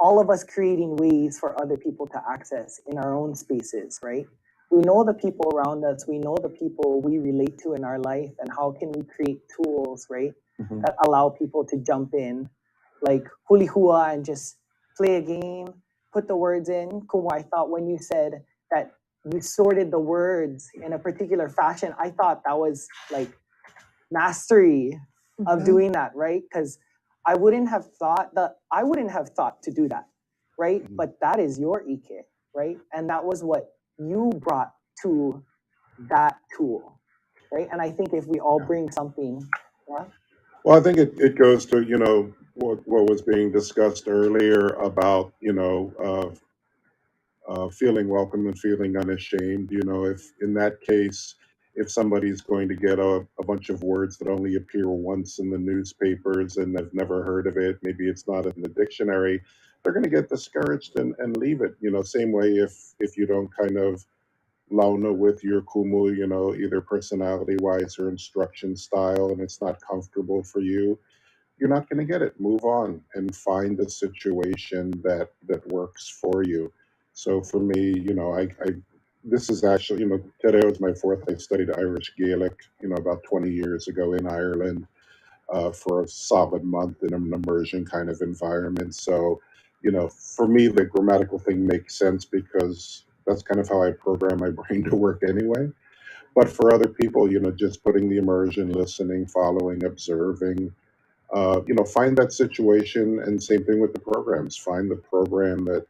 all of us creating ways for other people to access in our own spaces, right? We know the people around us, we know the people we relate to in our life, and how can we create tools, right, that allow people to jump in, like huli hua, and just play a game, put the words in. Kumu, I thought when you said that you sorted the words in a particular fashion, I thought that was like mastery of doing that, right? Because I wouldn't have thought to do that, right? But that is your ike, right? And that was what you brought to that tool, right? And I think if we all bring something, yeah. Well, I think it goes to, you know, what was being discussed earlier about, you know, feeling welcome and feeling unashamed. You know, if in that case, if somebody's going to get a bunch of words that only appear once in the newspapers and they've never heard of it, maybe it's not in the dictionary, they're going to get discouraged and leave it. You know, same way if you don't kind of launa with your kumu, you know, either personality wise or instruction style, and it's not comfortable for you, you're not going to get it. Move on and find a situation that works for you. So for me, you know, I this is actually, you know, today was my fourth. I studied Irish Gaelic, you know, about 20 years ago in Ireland for a solid month in an immersion kind of environment. So, you know, for me, the grammatical thing makes sense because that's kind of how I program my brain to work anyway. But for other people, you know, just putting the immersion, listening, following, observing, you know, find that situation, and same thing with the programs. Find the program that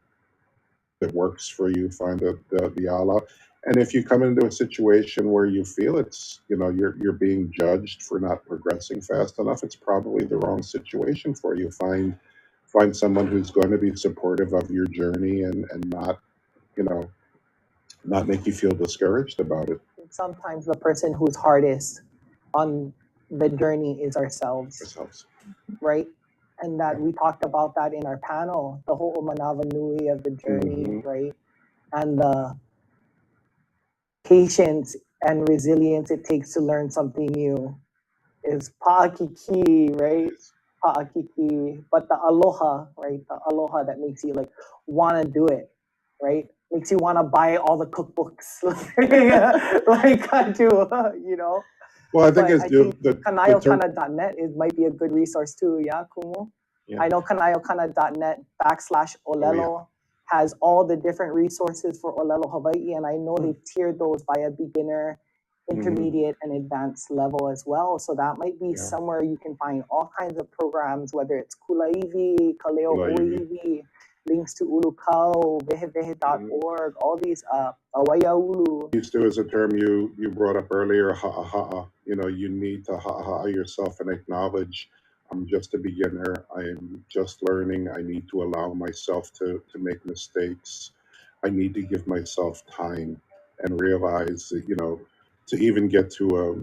works for you. Find the ala, and if you come into a situation where you feel it's, you know, you're being judged for not progressing fast enough, it's probably the wrong situation for you. find someone who's going to be supportive of your journey and not, you know, not make you feel discouraged about it. Sometimes the person who's hardest on the journey is ourselves, right? And that we talked about that in our panel, the whole Umanava Nui of the journey, right? And the patience and resilience it takes to learn something new is pa'akiki, right? Pa'akiki, but the aloha, right? The aloha that makes you like want to do it, right? Makes you want to buy all the cookbooks, like I do, you know. Well, I think it's kanayokana.net might be a good resource too, yeah, Kumu? Yeah. I know kanayokana.net/olelo has all the different resources for Olelo Hawaii, and I know they've tiered those by a beginner, intermediate, and advanced level as well. So that might be somewhere you can find all kinds of programs, whether it's Kulaivi, Kaleo Uivi, links to Ulukau, vehevehe.org, all these Awayaulu. Used to is a term you brought up earlier, ha'aha'a. You know, you need to ha'aha'a yourself and acknowledge I'm just a beginner. I'm just learning. I need to allow myself to make mistakes. I need to give myself time and realize that, you know, to even get to a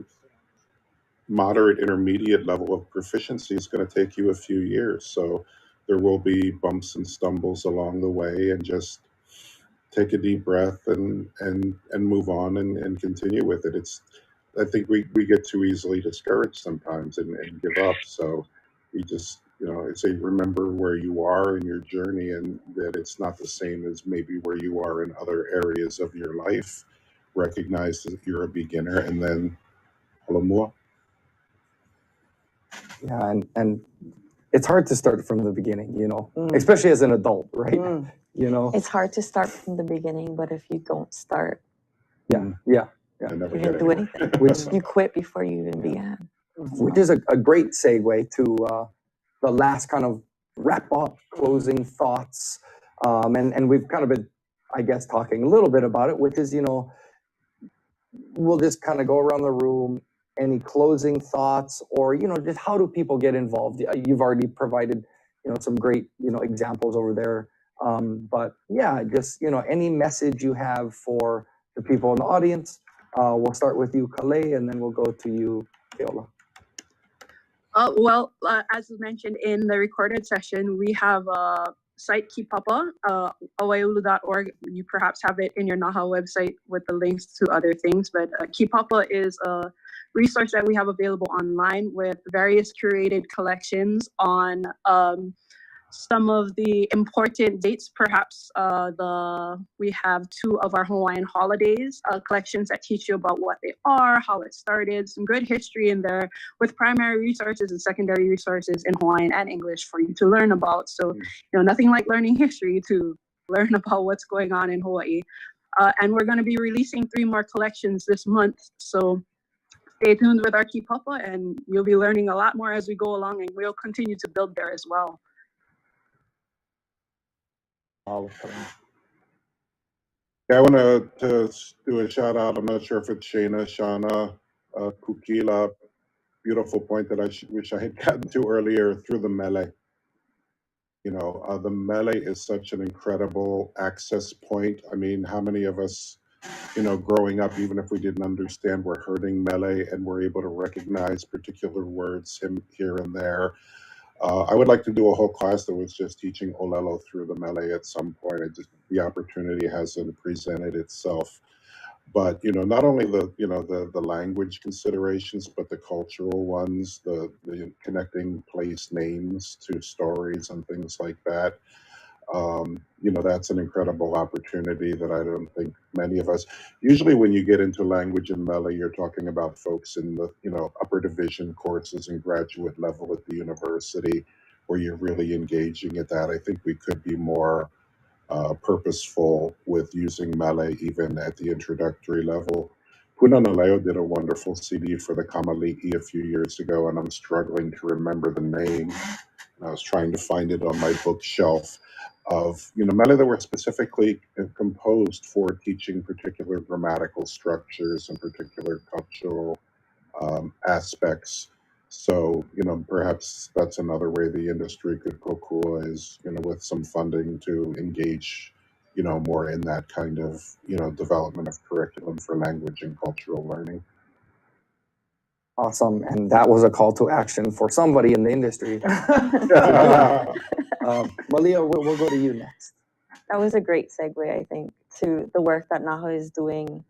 moderate intermediate level of proficiency is going to take you a few years. So there will be bumps and stumbles along the way, and just take a deep breath and move on and continue with it. I think we get too easily discouraged sometimes and give up. So we just, you know, say, remember where you are in your journey, and that it's not the same as maybe where you are in other areas of your life. Recognize that you're a beginner, and then halamua. Yeah, and it's hard to start from the beginning, you know, especially as an adult, right? You know, It's hard to start from the beginning, but if you don't start, yeah. you didn't do anything. You quit before you even began. Which is a great segue to the last kind of wrap up, closing thoughts. And we've kind of been, I guess, talking a little bit about it, which is, you know, we'll just kind of go around the room. Any closing thoughts, or, you know, just how do people get involved? You've already provided, you know, some great, you know, examples over there. But yeah, just, you know, any message you have for the people in the audience. We'll start with you, Kale, and then we'll go to you, Keola. As mentioned in the recorded session, we have a site, Kipapa, awaulu.org. You perhaps have it in your NAHA website with the links to other things, but Kipapa is a resource that we have available online with various curated collections on some of the important dates. Perhaps we have 2 of our Hawaiian holidays, collections that teach you about what they are, how it started, some good history in there, with primary resources and secondary resources in Hawaiian and English for you to learn about. So, you know, nothing like learning history to learn about what's going on in Hawaii. And we're going to be releasing 3 more collections this month. So stay tuned with our Kipapa, and you'll be learning a lot more as we go along, and we'll continue to build there as well. Yeah, I want to do a shout out. I'm not sure if it's Shana, Shana, Kukila. Beautiful point that I wish I had gotten to earlier, through the mele. You know, the mele is such an incredible access point. I mean, how many of us, you know, growing up, even if we didn't understand, we're hearing mele and we're able to recognize particular words here and there. I would like to do a whole class that was just teaching Olelo through the mele at some point. The opportunity hasn't presented itself. But, you know, not only the language considerations, but the cultural ones, the connecting place names to stories and things like that. You know, that's an incredible opportunity that I don't think many of us. Usually, when you get into language and mele, you're talking about folks in the, you know, upper division courses and graduate level at the university, where you're really engaging at that. I think we could be more purposeful with using mele even at the introductory level. Punanaleo did a wonderful CD for the Kamali'i a few years ago, and I'm struggling to remember the name. I was trying to find it on my bookshelf, of, you know, mele that were specifically composed for teaching particular grammatical structures and particular cultural aspects So, perhaps that's another way the industry could kokua is, with some funding to engage, more in that kind of, development of curriculum for language and cultural learning. Awesome. And that was a call to action for somebody in the industry. Malia, we'll go to you next. That was a great segue, I think, to the work that NAHA is doing.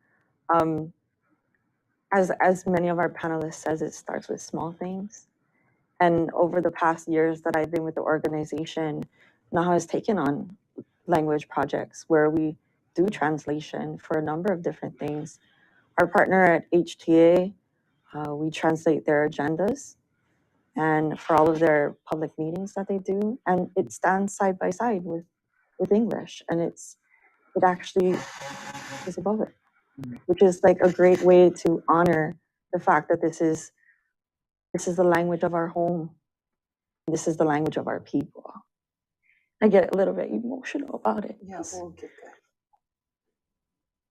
As many of our panelists says, it starts with small things. And over the past years that I've been with the organization, NAHA has taken on language projects where we do translation for a number of different things. Our partner at HTA, we translate their agendas and for all of their public meetings that they do, and it stands side by side with English, and it actually is above it, which is like a great way to honor the fact that this is the language of our home. This is the language of our people. I get a little bit emotional about it. Yes.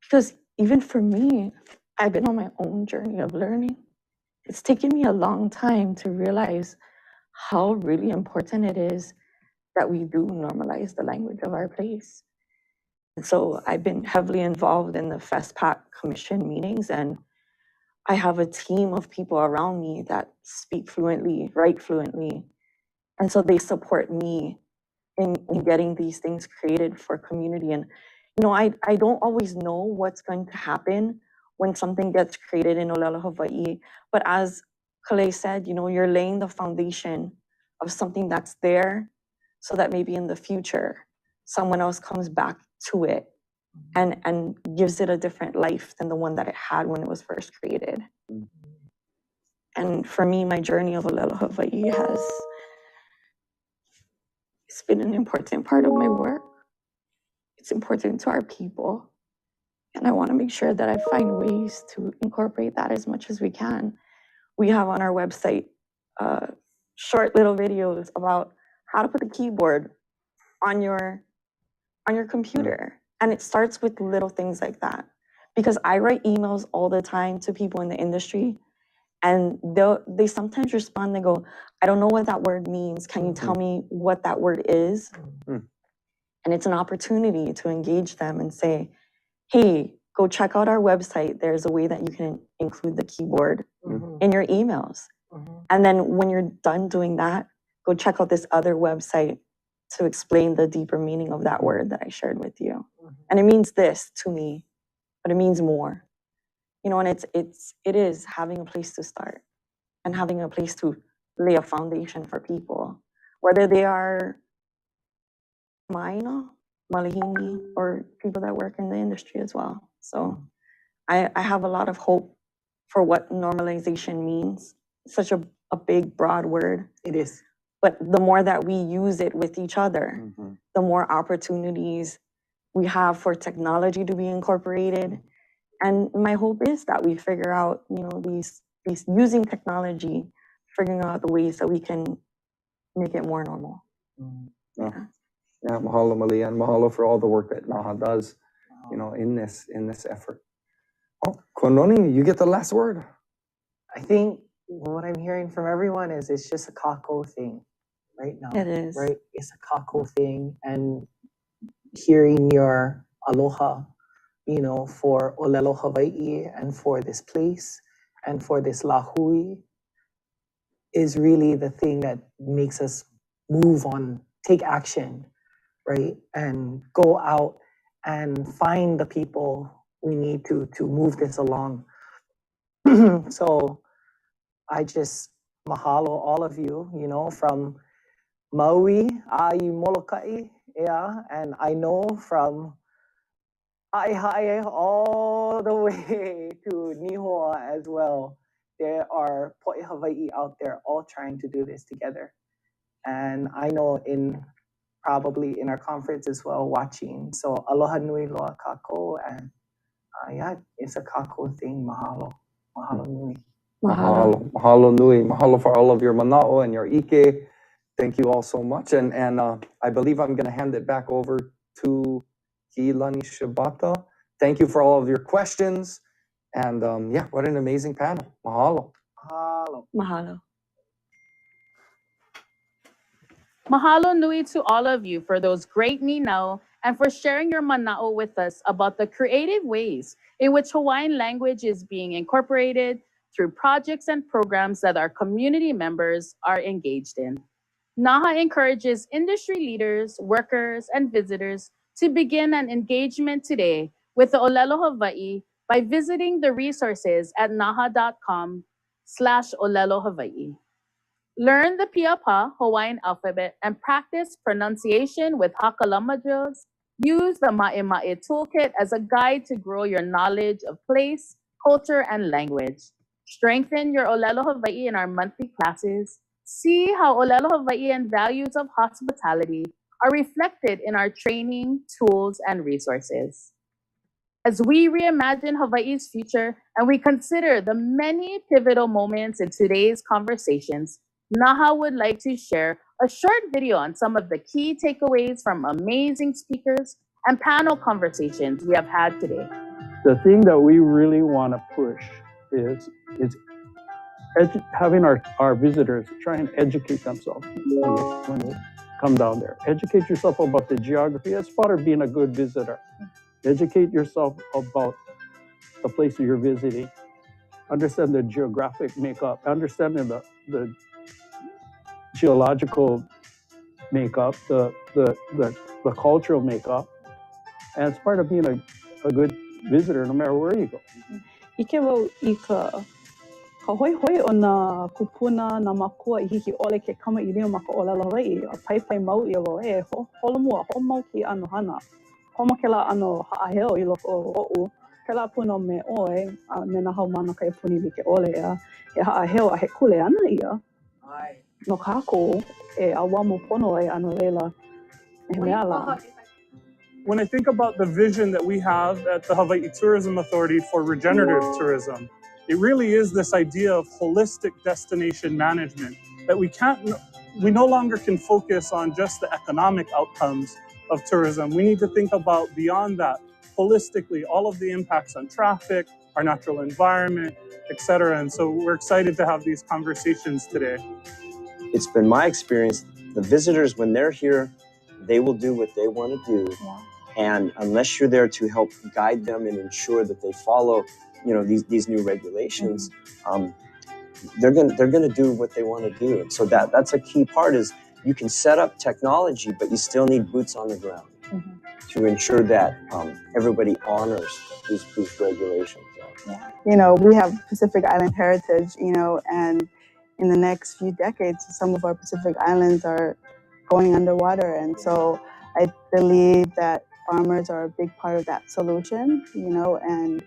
Because even for me, I've been on my own journey of learning. It's taken me a long time to realize how really important it is that we do normalize the language of our place. And so I've been heavily involved in the FESPAC Commission meetings, and I have a team of people around me that speak fluently, write fluently. And so they support me in getting these things created for community. And, I don't always know what's going to happen when something gets created in Olelo, Hawaii. But as Kale said, you're laying the foundation of something that's there so that maybe in the future, someone else comes back to it and gives it a different life than the one that it had when it was first created. And for me, my journey of Olelo, Hawaii it's been an important part of my work. It's important to our people. And I want to make sure that I find ways to incorporate that as much as we can. We have on our website short little videos about how to put the keyboard on your computer. And it starts with little things like that. Because I write emails all the time to people in the industry, and they sometimes respond, they go, I don't know what that word means. Can you tell me what that word is? And it's an opportunity to engage them and say, hey, go check out our website. There's a way that you can include the keyboard in your emails. And then when you're done doing that, go check out this other website to explain the deeper meaning of that word that I shared with you. And it means this to me, but it means more. And it is having a place to start and having a place to lay a foundation for people, whether they are Maino, Malihini, or people that work in the industry as well. So I have a lot of hope for what normalization means. It's such a big, broad word. It is. But the more that we use it with each other, the more opportunities we have for technology to be incorporated. And my hope is that we figure out, these using technology, figuring out the ways that we can make it more normal. Yeah, mahalo Malia, and mahalo for all the work that NAHA does, in this effort. Oh, Kononi, you get the last word. I think what I'm hearing from everyone is it's just a kako thing right now. It is. Right? It's a kako thing. And hearing your aloha, for Olelo, Hawaii, and for this place, and for this lahui, is really the thing that makes us move on, take action, right? And go out and find the people we need to move this along. So I just mahalo all of you, from Maui, Ai Molokai, yeah, and I know from Aihae all the way to Nihoa as well. There are Po'i Hawaii out there all trying to do this together. And I know probably in our conference as well, watching. So aloha nui loa kako, and yeah, it's a kako thing. Mahalo. Mahalo nui. Mahalo. Mahalo nui. Mahalo for all of your mana'o and your ike. Thank you all so much. And I believe I'm going to hand it back over to Kilani Shibata. Thank you for all of your questions. And yeah, what an amazing panel. Mahalo. Mahalo. Mahalo. Mahalo nui to all of you for those great ninau and for sharing your manao with us about the creative ways in which Hawaiian language is being incorporated through projects and programs that our community members are engaged in. NAHA encourages industry leaders, workers, and visitors to begin an engagement today with the Olelo Hawaii by visiting the resources at naha.com/Olelo Hawaii. Learn the Piapa Hawaiian alphabet and practice pronunciation with Hakalama drills. Use the Ma'e toolkit as a guide to grow your knowledge of place, culture, and language. Strengthen your Olelo Hawaii in our monthly classes. See how Olelo Hawaii and values of hospitality are reflected in our training, tools, and resources. As we reimagine Hawaii's future and we consider the many pivotal moments in today's conversations, Naha would like to share a short video on some of the key takeaways from amazing speakers and panel conversations we have had today. The thing that we really want to push is having our visitors try and educate themselves when they come down there. Educate yourself about the geography. That's part of being a good visitor. Educate yourself about the place you're visiting. Understand the geographic makeup. Understanding the geological makeup, the cultural makeup. And it's part of being a good visitor no matter where you go. Ike wau I ka hoihoi o nā kupuna nā makua I hiki ole ke kamaʻilio ma ka ʻōlelo Hawaiʻi. A paipai mau ia wau holomua hoʻomau ki ʻano hana. Homa kēlā ʻano haʻaheo I loko o oʻu. Kēlā puna me ʻoe me nā haumana ka epuni like ʻole ea. He haʻaheo a he kule ana ia. No kākou e awamo pono e ano leila e mea la. When I think about the vision that we have at the Hawaii Tourism Authority for regenerative tourism, it really is this idea of holistic destination management that we no longer can focus on just the economic outcomes of tourism. We need to think about beyond that, holistically, all of the impacts on traffic, our natural environment, etc. And so we're excited to have these conversations today. It's been my experience, the visitors, when they're here, they will do what they want to do. Yeah. And unless you're there to help guide them and ensure that they follow, these new regulations, they're gonna do what they want to do. And so that's a key part is you can set up technology, but you still need boots on the ground to ensure that everybody honors these regulations. Yeah. We have Pacific Island heritage, and in the next few decades, some of our Pacific Islands are going underwater. And so I believe that farmers are a big part of that solution, and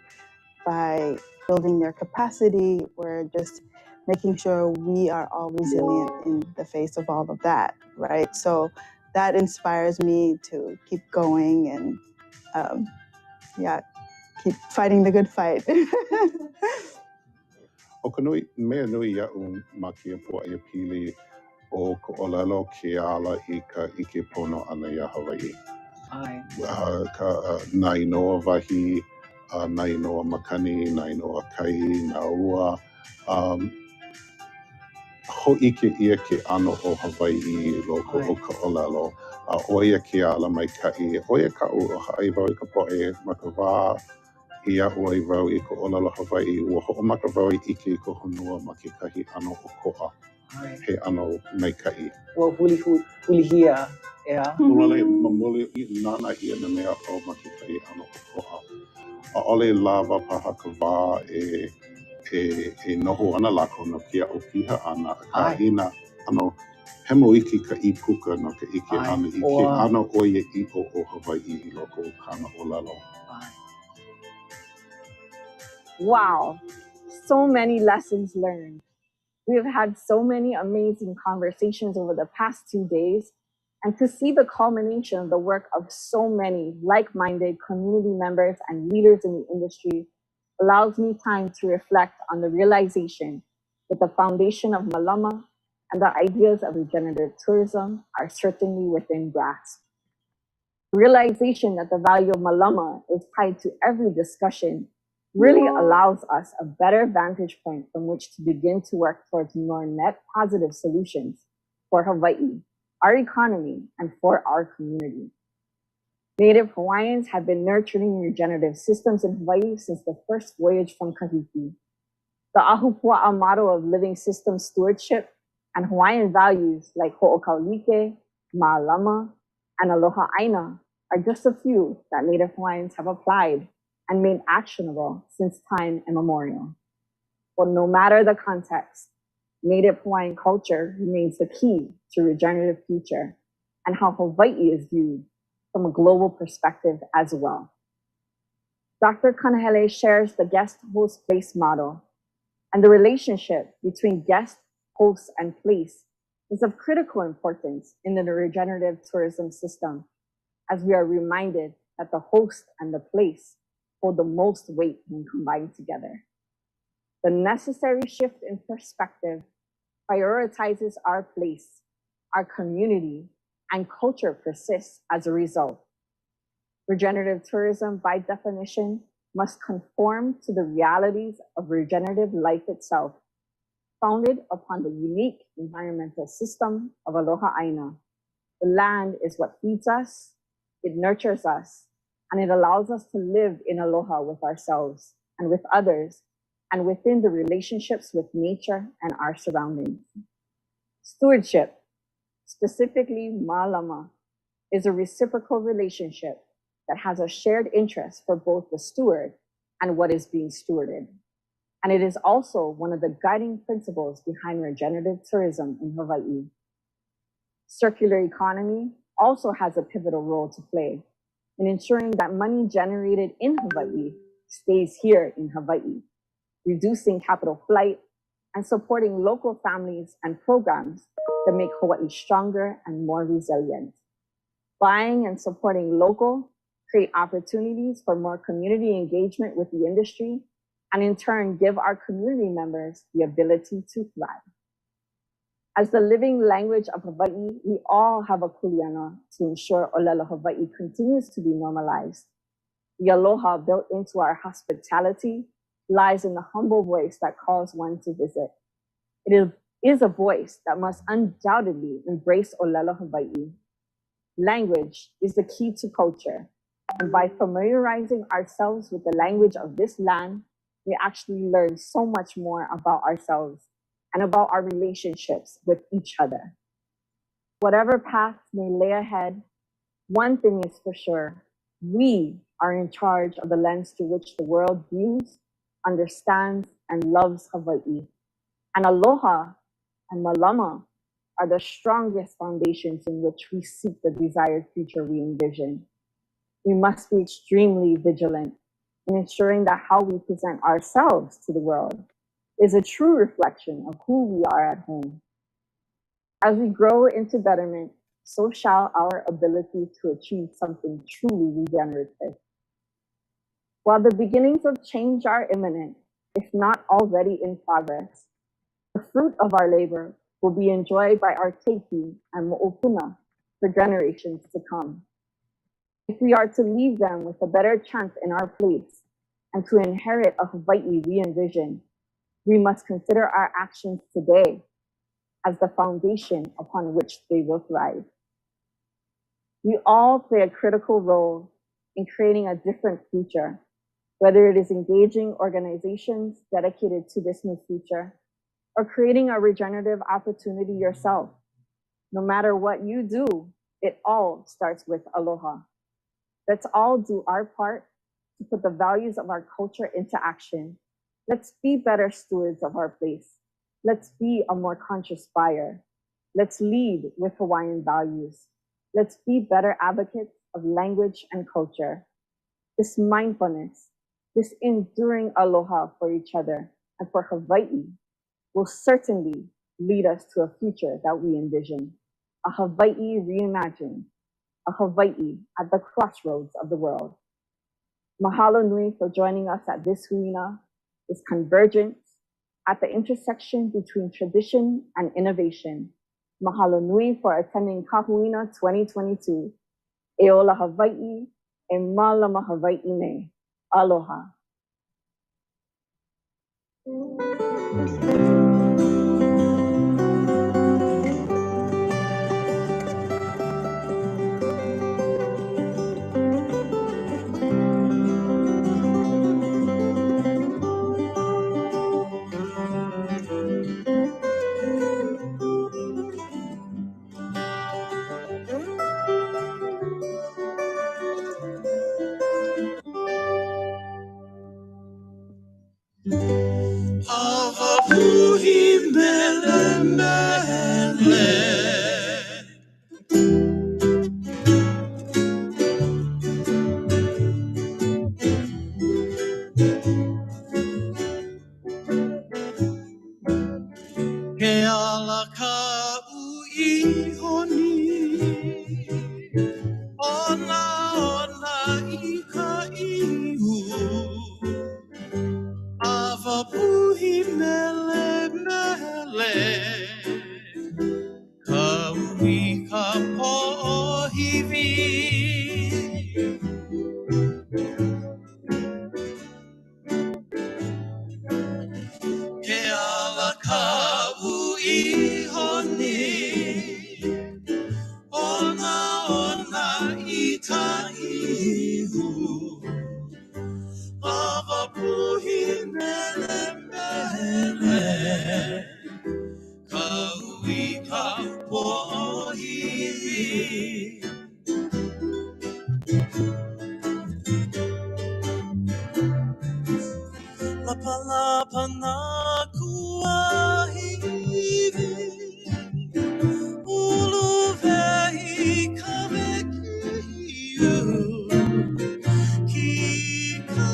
by building their capacity, we're just making sure we are all resilient in the face of all of that, right? So that inspires me to keep going and, keep fighting the good fight. O ka mea nui iaʻu ma kia puaʻia pili o ka ʻōlelo ke ala I ka ʻike pono ʻana iā Hawaii. Ka nā inoa wahi, nā inoa makani, nā inoa kai, nā ua. Hoʻike ia ke ʻano o Hawaii I loko o ka ʻōlelo. Oia ke ala maikaʻi, oia kaʻu o haʻai wau I ka poʻe ma ka wā. Iaʻu ai wau I ka ʻōlelo Hawaii, ua hoʻomaka wau I ʻike I ka honua ma kekahi ʻano ʻokoʻa. He ʻano maikaʻi. Ua hulihia, ea. Ua mamuli I nana ia na mea pau ma kekahi ʻano ʻokoʻa. ʻAʻole lawa paha ka wā e noho ana lako no kia o piha ana. Ka ina ʻano hemo iki ka I puka no ka ike ana I ke ʻano oia I o Hawaii I loko o kana ʻōlelo. Wow, so many lessons learned. We have had so many amazing conversations over the past 2 days, and to see the culmination of the work of so many like-minded community members and leaders in the industry allows me time to reflect on the realization that the foundation of Malama and the ideas of regenerative tourism are certainly within grasp. Realization that the value of Malama is tied to every discussion really allows us a better vantage point from which to begin to work towards more net positive solutions for Hawaii our economy, and for our community. Native Hawaiians have been nurturing regenerative systems in Hawaii since the first voyage from Kahiki. The Ahupua'a motto of living system stewardship and Hawaiian values like Ho'okaulike, Ma'alama, and Aloha Aina are just a few that Native Hawaiians have applied and made actionable since time immemorial. But no matter the context, Native Hawaiian culture remains the key to regenerative future and how Hawaii is viewed from a global perspective as well. Dr. Kanahele shares the guest-host place model, and the relationship between guest, host, and place is of critical importance in the regenerative tourism system, as we are reminded that the host and the place hold the most weight when combined together. The necessary shift in perspective prioritizes our place, our community, and culture persists as a result. Regenerative tourism, by definition, must conform to the realities of regenerative life itself, founded upon the unique environmental system of Aloha Aina. The land is what feeds us, it nurtures us, and it allows us to live in aloha with ourselves and with others, and within the relationships with nature and our surroundings. Stewardship, specifically Ma'alama, is a reciprocal relationship that has a shared interest for both the steward and what is being stewarded. And it is also one of the guiding principles behind regenerative tourism in Hawaii. Circular economy also has a pivotal role to play in ensuring that money generated in Hawaii stays here in Hawaii, reducing capital flight and supporting local families and programs that make Hawaii stronger and more resilient. Buying and supporting local create opportunities for more community engagement with the industry, and in turn give our community members the ability to thrive. As the living language of Hawaii, we all have a kuleana to ensure Olelo Hawaii continues to be normalized. The aloha built into our hospitality lies in the humble voice that calls one to visit. It is a voice that must undoubtedly embrace Olelo Hawaii. Language is the key to culture, and by familiarizing ourselves with the language of this land, we actually learn so much more about ourselves and about our relationships with each other. Whatever paths may lay ahead, one thing is for sure: we are in charge of the lens through which the world views, understands, and loves Hawaii. And aloha and malama are the strongest foundations in which we seek the desired future we envision. We must be extremely vigilant in ensuring that how we present ourselves to the world is a true reflection of who we are at home. As we grow into betterment, so shall our ability to achieve something truly regenerative. While the beginnings of change are imminent, if not already in progress, the fruit of our labor will be enjoyed by our keiki and mo'opuna for generations to come. If we are to leave them with a better chance in our place and to inherit a Hawaii we envision, we must consider our actions today as the foundation upon which they will thrive. We all play a critical role in creating a different future, whether it is engaging organizations dedicated to this new future or creating a regenerative opportunity yourself. No matter what you do, it all starts with aloha. Let's all do our part to put the values of our culture into action. Let's be better stewards of our place. Let's be a more conscious buyer. Let's lead with Hawaiian values. Let's be better advocates of language and culture. This mindfulness, this enduring aloha for each other and for Hawaii will certainly lead us to a future that we envision. A Hawaii reimagined, a Hawaii at the crossroads of the world. Mahalo nui for joining us at this huina, this convergence at the intersection between tradition and innovation. Mahalo nui for attending Kahuina 2022. E ola Hawaii, e malama Hawaii ne. Aloha. puhi mele mele. Ke ala ka uihoni ona ona I ka ihu ava puhi mele mele ka ui ka pohivi ke ala ka uihoni ona ona I ka ihu ava puhi mele mele ka ui ka pohiwi lapa lapa na kuahiwi ulu vehi ka vekiu ki ka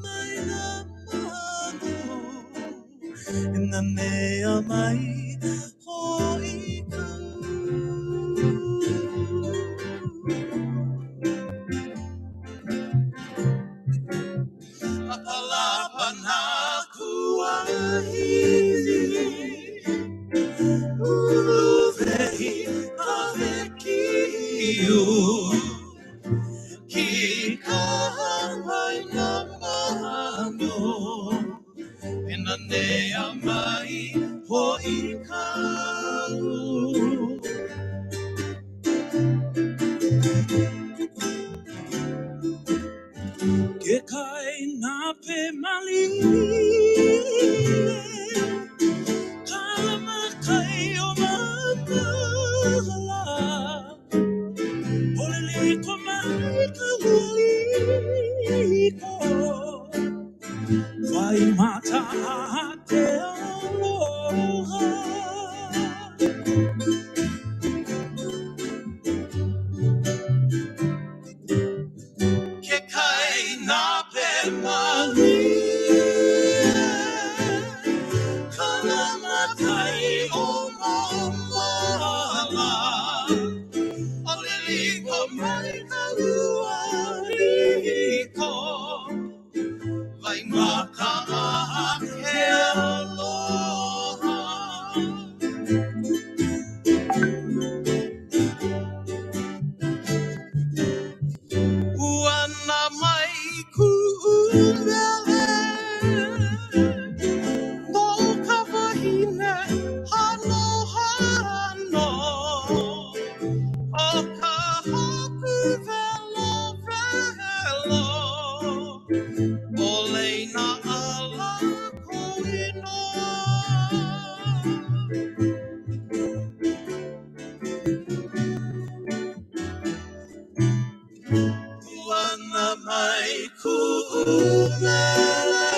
mai na manu na mea mai hoiku Apalapa na kuahili uluvehi avekiu ki kahai na mano enanea mai hoikau ke kai na pe mali kalama kai o mapala olele ko mai ka uliko vai mata te aloha ke kai na pe mali kalama kai o mapala Aliliko mai kalua liko vai maka he aloha Uana mai ku umele no kawahine hano hano o ka haku velo velo Oleina ala koinoa Uana mai ku'umele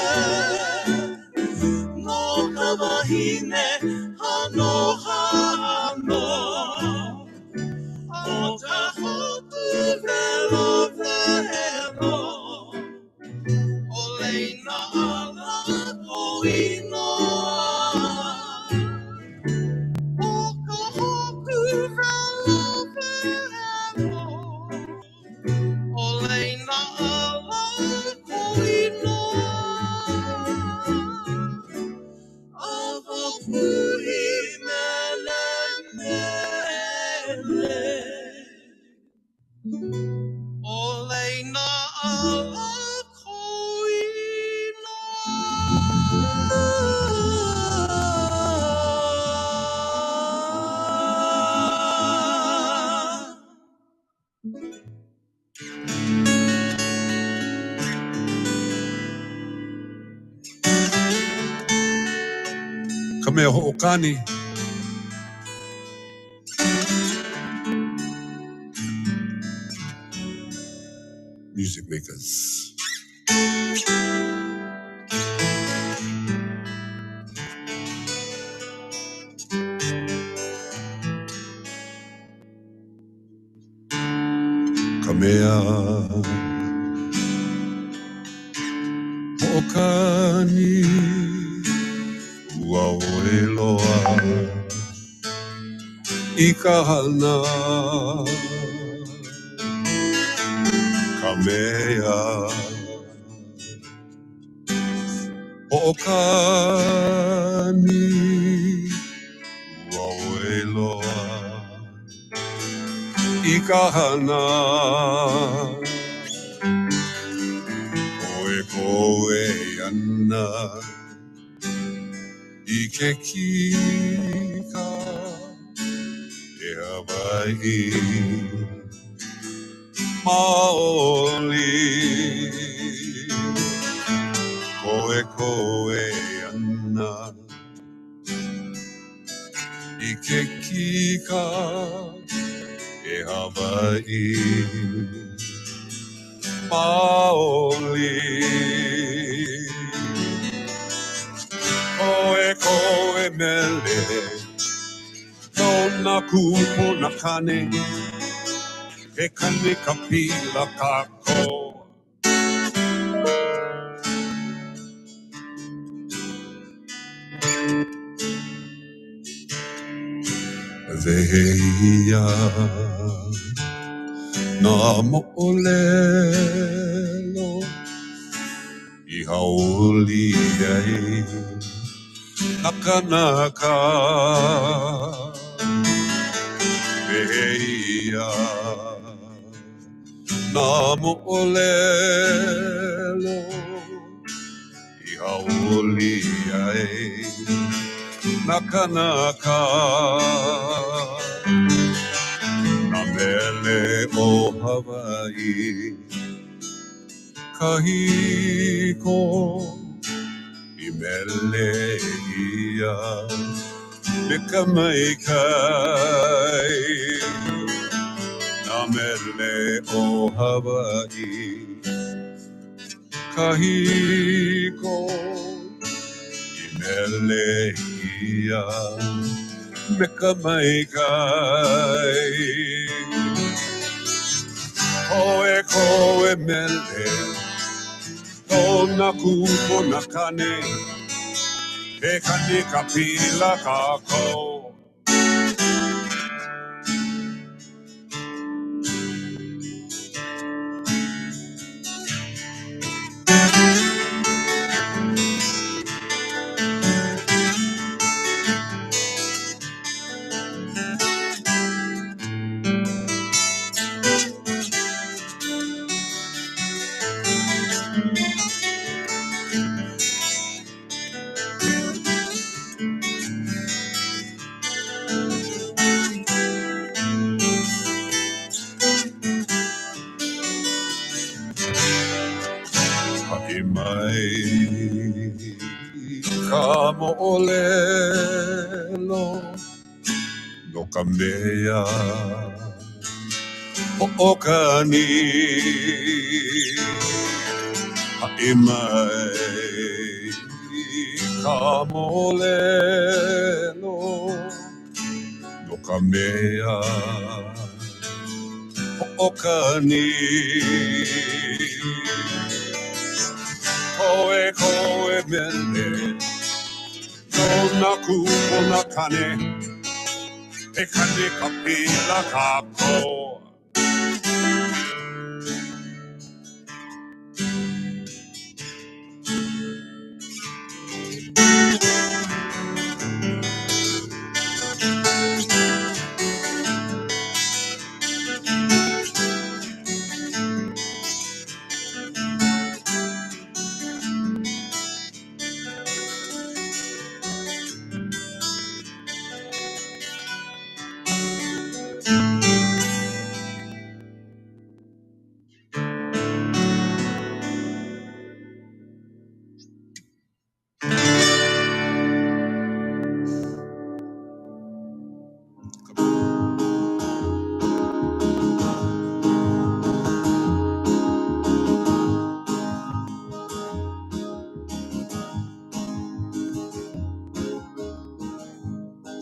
No kawahine hano hano O ka hoku velo velo Oleina ala koinoa Oleina ala koinoa Ava puhi mele mele Oleina ala koinoa Ka mea ho'okani, music makers. Okani Uaoeloa Ikahana Kamea Okani Uaoeloa Ikahana Koe koe ana Ike kika E Hawaii Maoli Koe koe ana Ike kika E Hawaii Maoli Koe koe mele Nona kupo na kane E kane kapila kako Veia na mo'olelo I haoli ai Nakanaka Veia na mo'olelo I haoli ai Nakanaka Na mele o Hawaii Kahiko I mele ia Meka mai kai Na mele o Hawaii Kahiko I mele ia Meka mai kai Koe koe mele Tona kupo na kane E kane kapila kako Ha'i mai ka mo'olelo no ka mea ho'okani ha'i mai ka mo'olelo no ka mea ho'okani koe koe mele no na kupo na kane e kane kapila kako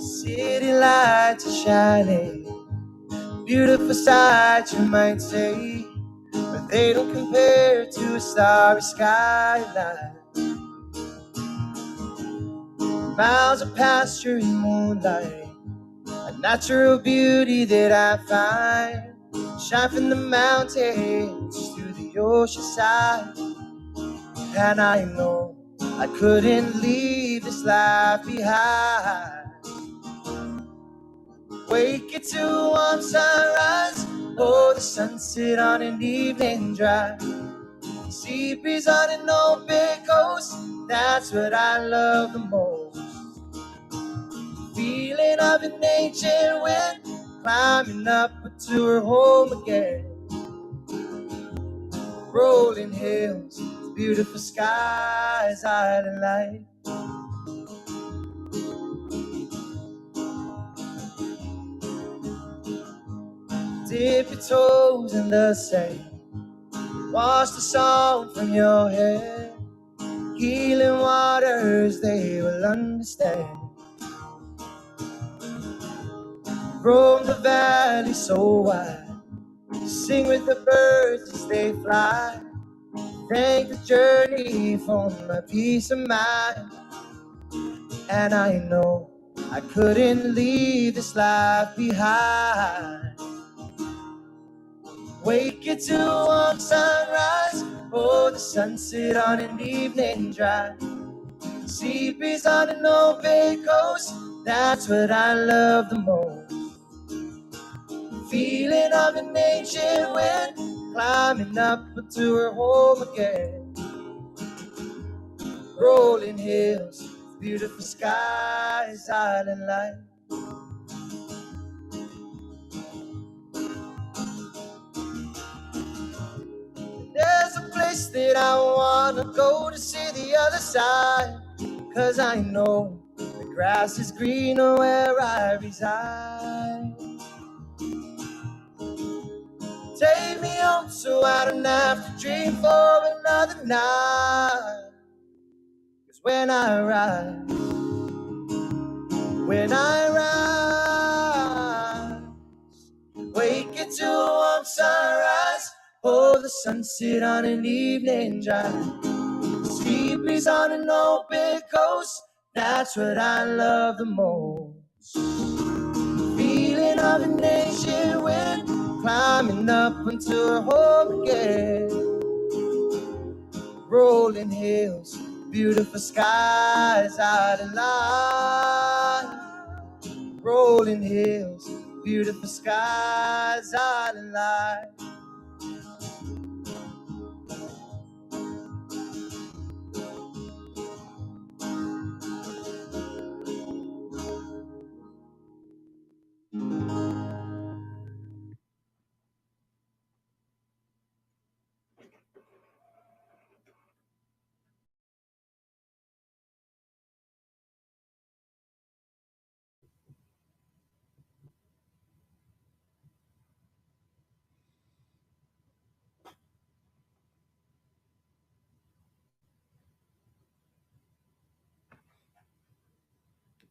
City lights are shining, beautiful sight, you might say. They don't compare to a starry skyline. Miles of pasture and moonlight, a natural beauty that I find. Shine from the mountains to the ocean side. And I know I couldn't leave this life behind. Wake it to warm sunrise, or the sunset on an evening drive. Sea breeze on an open coast, that's what I love the most. Feeling of an ancient wind, climbing up to her home again. Rolling hills, beautiful skies, island light. Dip your toes in the sand, wash the salt from your hair. Healing waters they will understand. Roam the valley so wide, sing with the birds as they fly. Thank the journey for my peace of mind. And I know I couldn't leave this life behind. Wake it to warm sunrise, or the sunset on an evening drive. Sea breeze on an open coast, that's what I love the most. Feeling of an ancient wind, climbing up to her home again. Rolling hills, beautiful skies, island light. There's a place that I wanna go to see the other side, 'cause I know the grass is greener where I reside. Take me home so I don't have to dream for another night. 'Cause when I rise, wake it to a warm sunrise, oh, the sunset on an evening drive. Sea breeze on an open coast, that's what I love the most. Feeling of an ancient wind, climbing up into her home again. Rolling hills, beautiful skies, out of line. Rolling hills, beautiful skies, out of line.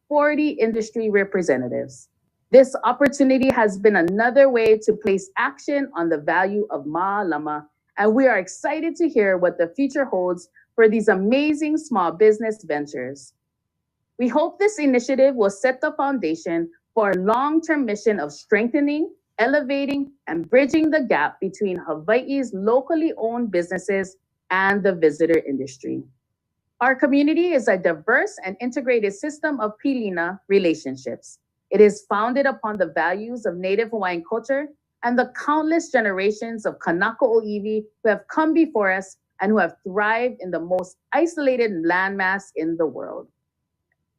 "40 industry representatives. This opportunity has been another way to place action on the value of Ma'alama, and we are excited to hear what the future holds for these amazing small business ventures. We hope this initiative will set the foundation for a long-term mission of strengthening, elevating, and bridging the gap between Hawaii's locally owned businesses and the visitor industry. Our community is a diverse and integrated system of pilina relationships. It is founded upon the values of Native Hawaiian culture and the countless generations of Kanaka Oiwi who have come before us and who have thrived in the most isolated landmass in the world.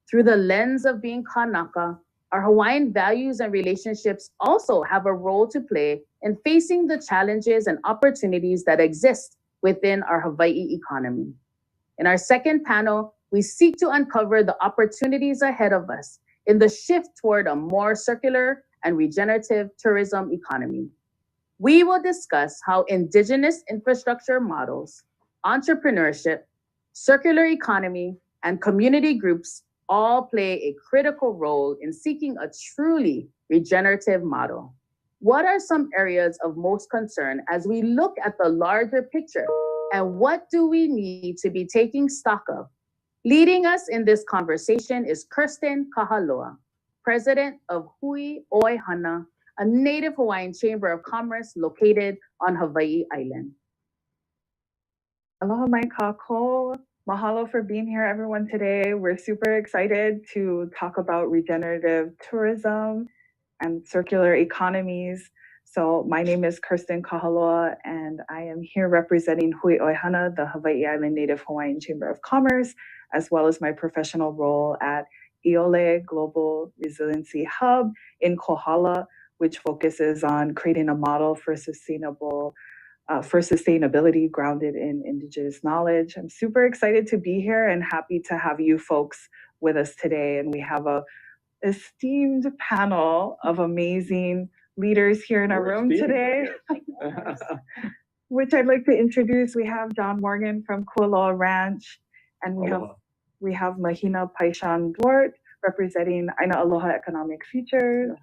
Through the lens of being Kanaka, our Hawaiian values and relationships also have a role to play in facing the challenges and opportunities that exist within our Hawaii economy. In our second panel, we seek to uncover the opportunities ahead of us in the shift toward a more circular and regenerative tourism economy. We will discuss how indigenous infrastructure models, entrepreneurship, circular economy, and community groups all play a critical role in seeking a truly regenerative model. What are some areas of most concern as we look at the larger picture? And what do we need to be taking stock of? Leading us in this conversation is Kirsten Kahaloa, president of Hui Oi Hana, a Native Hawaiian Chamber of Commerce located on Hawaii Island. Aloha mai kako. Mahalo for being here, everyone, today. We're super excited to talk about regenerative tourism and circular economies. So my name is Kirsten Kahaloa, and I am here representing Hui Oi Hana, the Hawaii Island Native Hawaiian Chamber of Commerce, as well as my professional role at Iole Global Resiliency Hub in Kohala, which focuses on creating a model for sustainability grounded in Indigenous knowledge. I'm super excited to be here and happy to have you folks with us today. And we have a esteemed panel of amazing leaders here in our room today, which I'd like to introduce. We have John Morgan from Kualoa Ranch, and we have Mahina Paishan Duart representing Aina Aloha Economic Futures.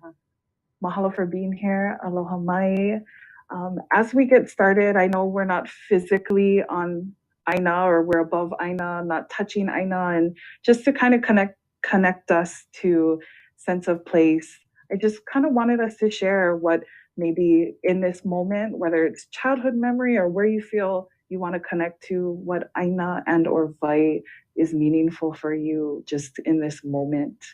Mahalo for being here. Aloha mai. As we get started, I know we're not physically on Aina, or we're above Aina, not touching Aina, and just to kind of connect us to sense of place, I just kind of wanted us to share what maybe in this moment, whether it's childhood memory or where you feel you want to connect to, what Aina and or Vai is meaningful for you just in this moment.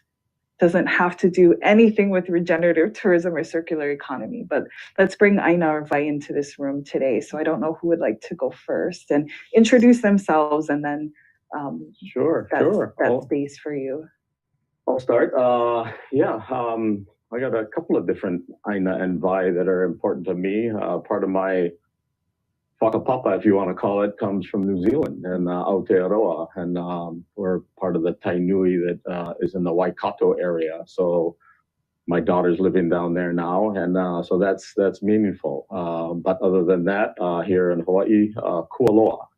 Doesn't have to do anything with regenerative tourism or circular economy, but let's bring Aina or Vai into this room today. So I don't know who would like to go first and introduce themselves, and then that space for you. I'll start. I got a couple of different Aina and Vai that are important to me. Part of my whakapapa, if you want to call it, comes from New Zealand and Aotearoa, and we're part of the Tainui that is in the Waikato area. So my daughter's living down there now, and so that's meaningful. But other than that, here in Hawaii, Kualoa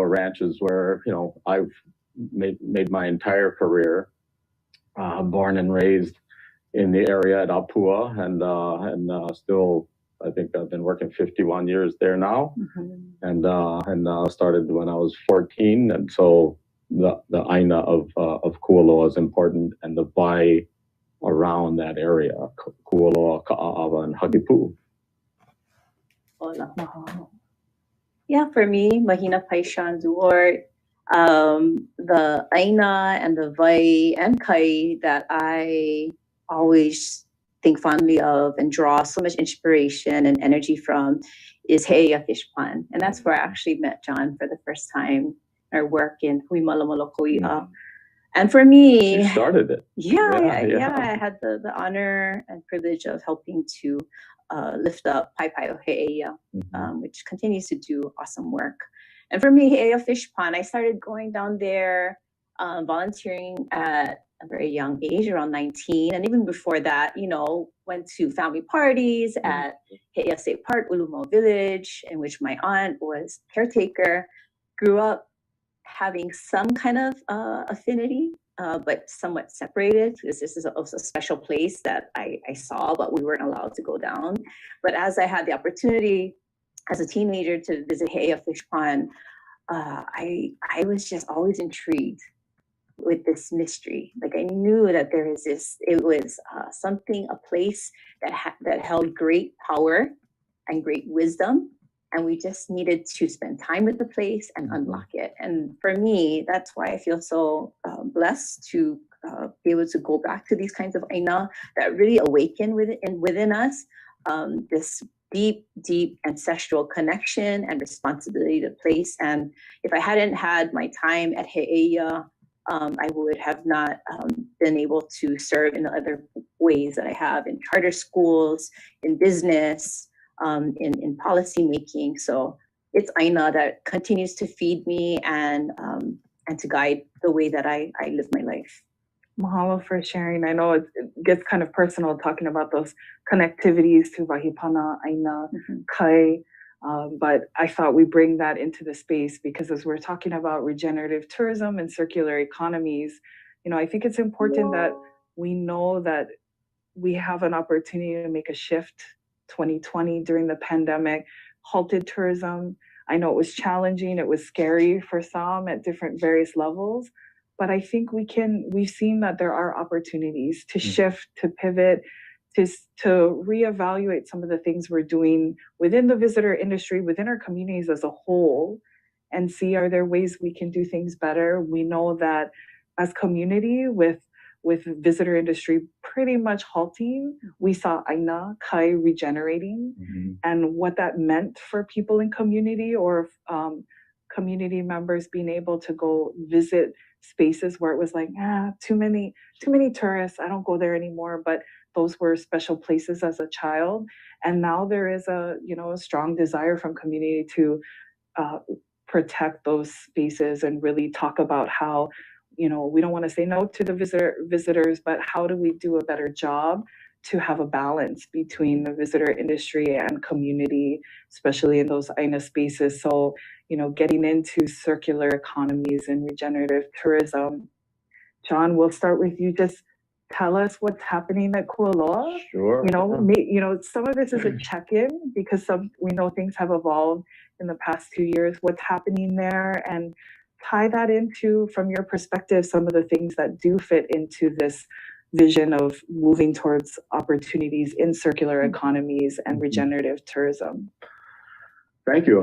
Ranch is where I've made my entire career. Born and raised in the area at Apua, and still. I think I've been working 51 years there now, and started when I was 14, and so the Aina of Kualoa is important, and the Vai around that area, Kualoa, Ka'a'awa, and Hakipu. Yeah, for me, Mahina Paishan Duart, the Aina and the Vai and Kai that I always think fondly of and draw so much inspiration and energy from is He'eia Fish Pond. And that's where I actually met John for the first time, our work in Huimalamalokoi'a. And for me, you started it. I had the honor and privilege of helping to lift up Paipai o He'eia, which continues to do awesome work. And for me, He'eia Fish Pond, I started going down there, volunteering at a very young age, around 19. And even before that, went to family parties at He'eia State Park, Ulumo Village, in which my aunt was caretaker. Grew up having some kind of affinity, but somewhat separated, because this is a special place that I saw, but we weren't allowed to go down. But as I had the opportunity as a teenager to visit He'eia Fish Pond, I was just always intrigued with this mystery. Like, I knew that there is this, it was a place that held great power and great wisdom, and we just needed to spend time with the place and unlock it. And for me, that's why I feel so blessed to be able to go back to these kinds of Aina that really awaken within us this deep ancestral connection and responsibility to place. And if I hadn't had my time at He'eia, I would have not been able to serve in the other ways that I have in charter schools, in business, in policy making. So it's Aina that continues to feed me and to guide the way that I live my life. Mahalo for sharing. I know it gets kind of personal talking about those connectivities to Wahipana, Aina, Kai, but I thought we bring that into the space because as we're talking about regenerative tourism and circular economies, I think it's important that we know that we have an opportunity to make a shift. 2020 during the pandemic halted tourism. I know it was challenging, it was scary for some at different various levels, but I think we've seen that there are opportunities to shift, to pivot, to reevaluate some of the things we're doing within the visitor industry, within our communities as a whole, and see, are there ways we can do things better? We know that as community, with visitor industry pretty much halting, we saw Aina Kai regenerating, and what that meant for people in community, or community members being able to go visit spaces where it was like, too many tourists, I don't go there anymore. But those were special places as a child. And now there is a strong desire from community to protect those spaces and really talk about how, we don't want to say no to the visitors, but how do we do a better job to have a balance between the visitor industry and community, especially in those Aina spaces. So, getting into circular economies and regenerative tourism. John, we'll start with you. Just tell us what's happening at Kualoa. Sure. Some of this is a check-in because we know things have evolved in the past 2 years. What's happening there, and tie that into, from your perspective, some of the things that do fit into this vision of moving towards opportunities in circular economies and regenerative tourism. Thank you.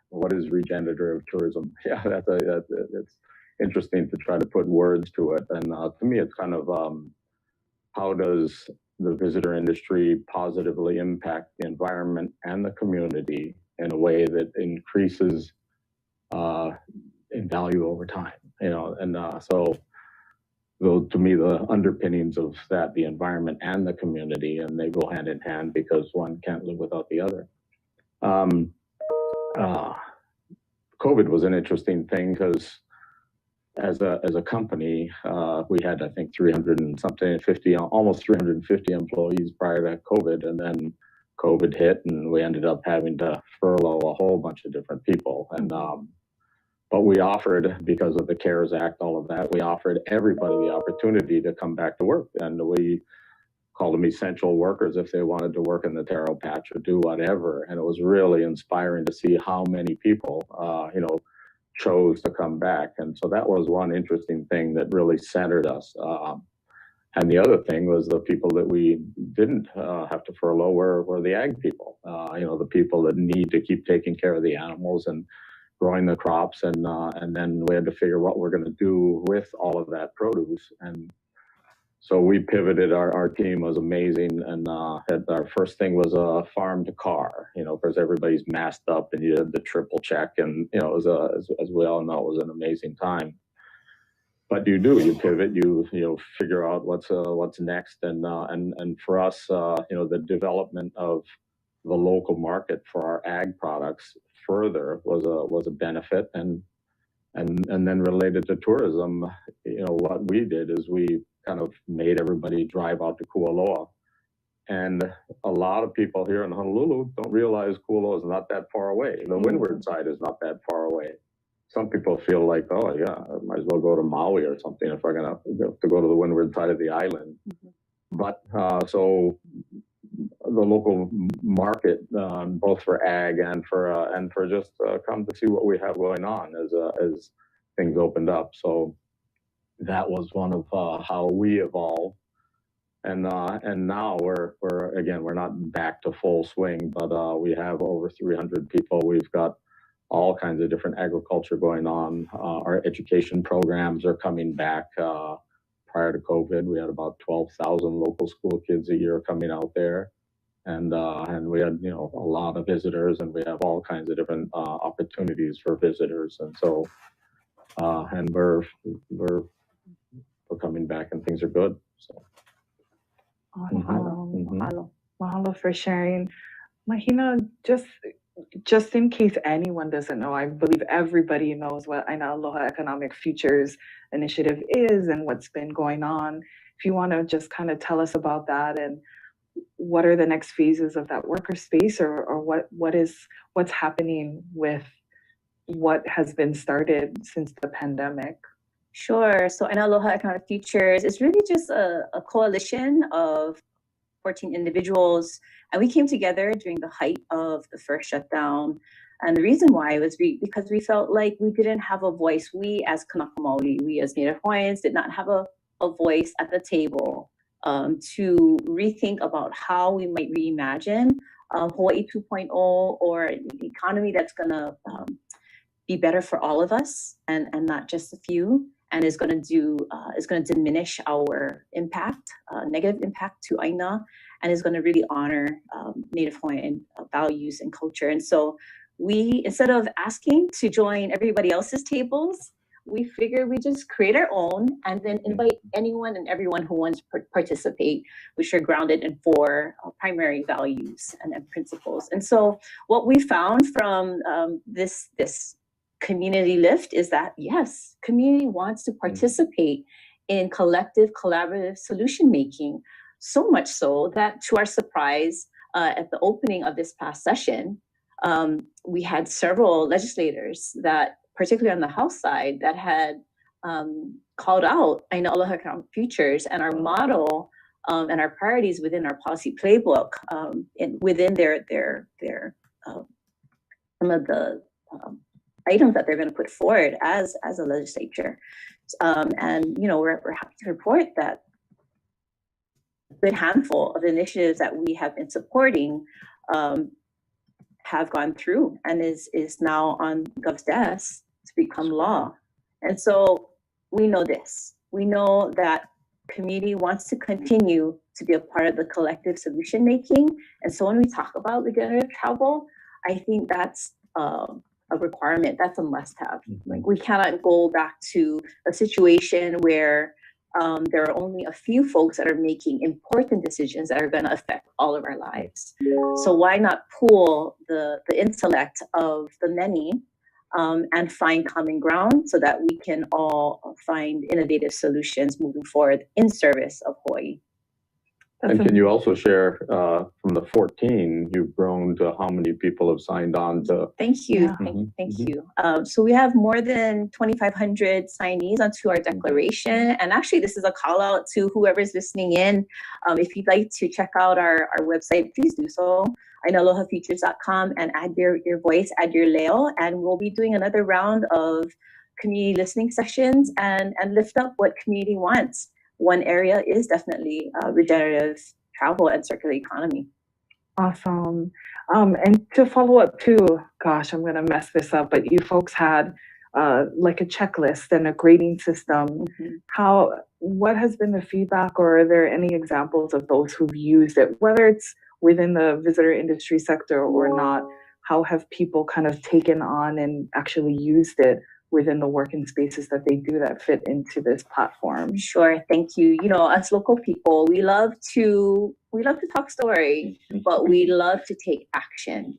What is regenerative tourism? Yeah, it's interesting to try to put words to it. And to me, it's kind of how does the visitor industry positively impact the environment and the community in a way that increases in value over time, so to me, the underpinnings of that, the environment and the community, and they go hand in hand because one can't live without the other. COVID was an interesting thing because as a company, we had, I think, almost 350 employees prior to COVID, and then COVID hit, and we ended up having to furlough a whole bunch of different people. And but we offered, because of the CARES Act, all of that, we offered everybody the opportunity to come back to work, and we called them essential workers if they wanted to work in the taro patch or do whatever. And it was really inspiring to see how many people, chose to come back. And so that was one interesting thing that really centered us. And the other thing was the people that we didn't have to furlough were the ag people, the people that need to keep taking care of the animals and growing the crops. And then we had to figure what we're going to do with all of that produce. And so we pivoted. Our team was amazing, and our first thing was a farm to car. Because everybody's masked up, and you had the triple check, and it was as we all know, it was an amazing time. But you pivot, you figure out what's next, and for us, the development of the local market for our ag products further was a benefit, and then related to tourism, what we did is we kind of made everybody drive out to Kualoa. And a lot of people here in Honolulu don't realize Kualoa is not that far away. The windward side is not that far away. Some people feel like, oh yeah, I might as well go to Maui or something if I'm gonna to go to the windward side of the island. But so the local market, both for ag and for just come to see what we have going on as things opened up. So that was one of how we evolved, and now we're not back to full swing, but we have over 300 people. We've got all kinds of different agriculture going on. Our education programs are coming back. Prior to COVID, we had about 12,000 local school kids a year coming out there, and we had a lot of visitors, and we have all kinds of different opportunities for visitors, and so and we're coming back, and things are good. So. Mahalo for sharing. Mahina, just in case anyone doesn't know, I believe everybody knows what Aina Aloha Economic Futures Initiative is and what's been going on. If you want to just kind of tell us about that, and what are the next phases of that worker space, or what's happening with what has been started since the pandemic. Sure. So in Aloha Economic Futures, it's really just a coalition of 14 individuals. And we came together during the height of the first shutdown. And the reason why was because we felt like we didn't have a voice. We as Kanaka Maoli, we as Native Hawaiians did not have a voice at the table to rethink about how we might reimagine Hawaii 2.0 or an economy that's going to be better for all of us and not just a few, and is going to diminish our impact, negative impact to Aina, and is going to really honor Native Hawaiian values and culture. And so we, instead of asking to join everybody else's tables, we figured we just create our own and then invite anyone and everyone who wants to participate, which are grounded in 4 primary values and principles. And so what we found from this community lift is that, yes, community wants to participate in collective, collaborative solution making, so much so that, to our surprise, at the opening of this past session, we had several legislators that, particularly on the House side, that had called out Aina Aloha Economic Futures and our model and our priorities within our policy playbook, within their some of the items that they're going to put forward as a legislature. And we're happy to report that a good handful of initiatives that we have been supporting have gone through and is now on Gov's desk to become law. And so we know this. We know that community wants to continue to be a part of the collective solution making. And so when we talk about regenerative travel, I think that's a requirement. That's a must-have. Like, we cannot go back to a situation where there are only a few folks that are making important decisions that are going to affect all of our lives. So why not pool the intellect of the many and find common ground so that we can all find innovative solutions moving forward in service of Hawaii. And can you also share from the 14, you've grown to how many people have signed on to? Thank you. Thank you. So we have more than 2,500 signees onto our declaration. And actually, this is a call out to whoever's listening in. If you'd like to check out our website, please do so. AinaAlohaFutures.com and add your voice, add your leo. And we'll be doing another round of community listening sessions and lift up what community wants. One area is definitely regenerative travel and circular economy. Awesome. And to follow up too, gosh, I'm going to mess this up, but you folks had like a checklist and a grading system. What has been the feedback, or are there any examples of those who've used it, whether it's within the visitor industry sector or not? How have people kind of taken on and actually used it within the working spaces that they do that fit into this platform? Sure, thank you. Us local people, we love to talk story, but we love to take action.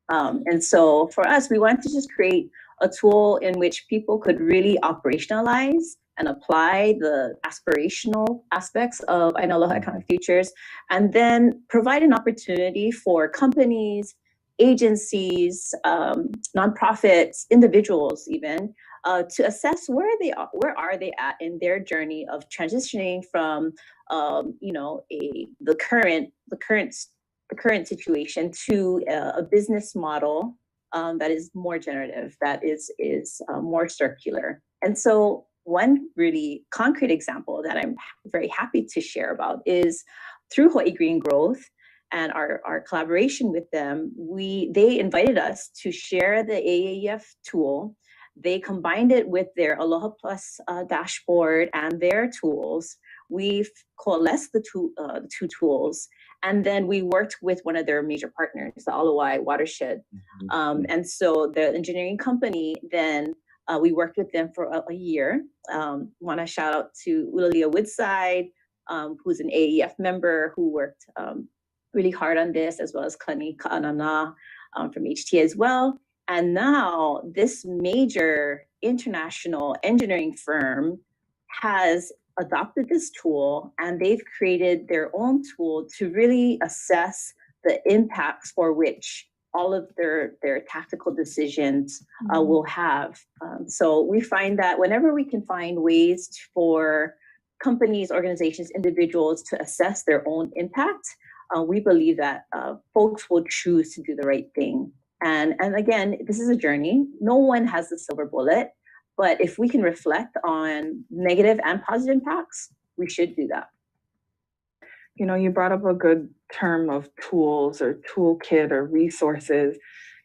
And so for us, we want to just create a tool in which people could really operationalize and apply the aspirational aspects of Aina Aloha Economic Futures, and then provide an opportunity for companies, agencies, nonprofits, individuals even, to assess where are they at in their journey of transitioning from the current situation to a business model that is more generative, that is more circular. And so one really concrete example that I'm very happy to share about is through Hawaii Green Growth and our collaboration with them. They invited us to share the AAEF tool. They combined it with their Aloha Plus dashboard and their tools. We've coalesced the two tools, and then we worked with one of their major partners, the Alawai Watershed. And so the engineering company, then we worked with them for a year. Want to shout out to Ulalia Woodside, who's an AEF member who worked really hard on this, as well as Kani Ka'anana from HT as well. And now this major international engineering firm has adopted this tool, and they've created their own tool to really assess the impacts for which all of their tactical decisions will have. So we find that whenever we can find ways for companies, organizations, individuals to assess their own impact, we believe that folks will choose to do the right thing. And again, this is a journey. No one has the silver bullet, but if we can reflect on negative and positive impacts, we should do that. You know, you brought up a good term of tools or toolkit or resources.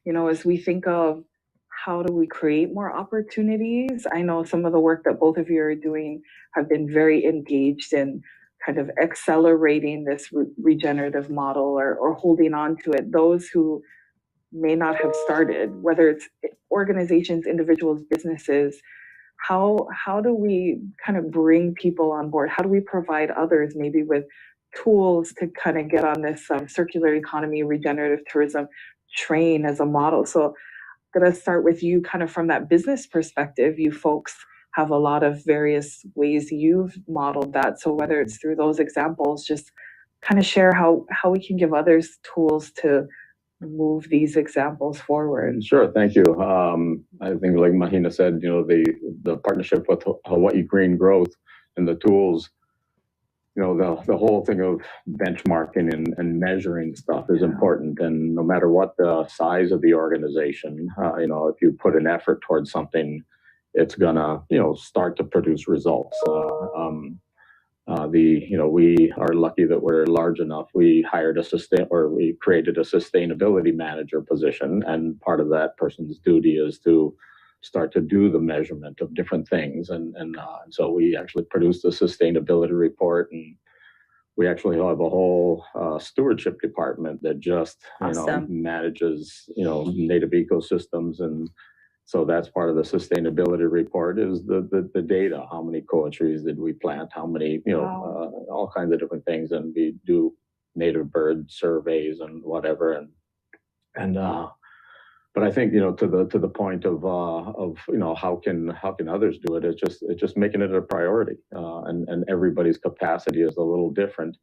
You know, as we think of how do we create more opportunities, I know some of the work that both of you are doing have been very engaged in kind of accelerating this regenerative model or holding on to it. Those who may not have started, whether it's organizations, individuals, businesses, how do we kind of bring people on board? How do we provide others maybe with tools to kind of get on this circular economy, regenerative tourism train as a model? So I'm going to start with you kind of from that business perspective. You folks have a lot of various ways you've modeled that. So whether it's through those examples, just kind of share how we can give others tools to move these examples forward. Sure, thank you. I think like Mahina said, you know, the partnership with Hawaii Green Growth and the tools, you know, the whole thing of benchmarking and measuring stuff is important. And no matter what the size of the organization, you know, if you put an effort towards something, it's gonna, you know, start to produce results. You know, we are lucky that we're large enough. We hired we created a sustainability manager position, and part of that person's duty is to start to do the measurement of different things. And so we actually produced a sustainability report, and we actually have a whole stewardship department that just, you know, manages, you know, native ecosystems. And so that's part of the sustainability report is the data. How many koa trees did we plant? How many, you know, all kinds of different things. And we do native bird surveys and whatever. But I think, you know, to the point of you know, how can others do it? It's just making it a priority, and everybody's capacity is a little different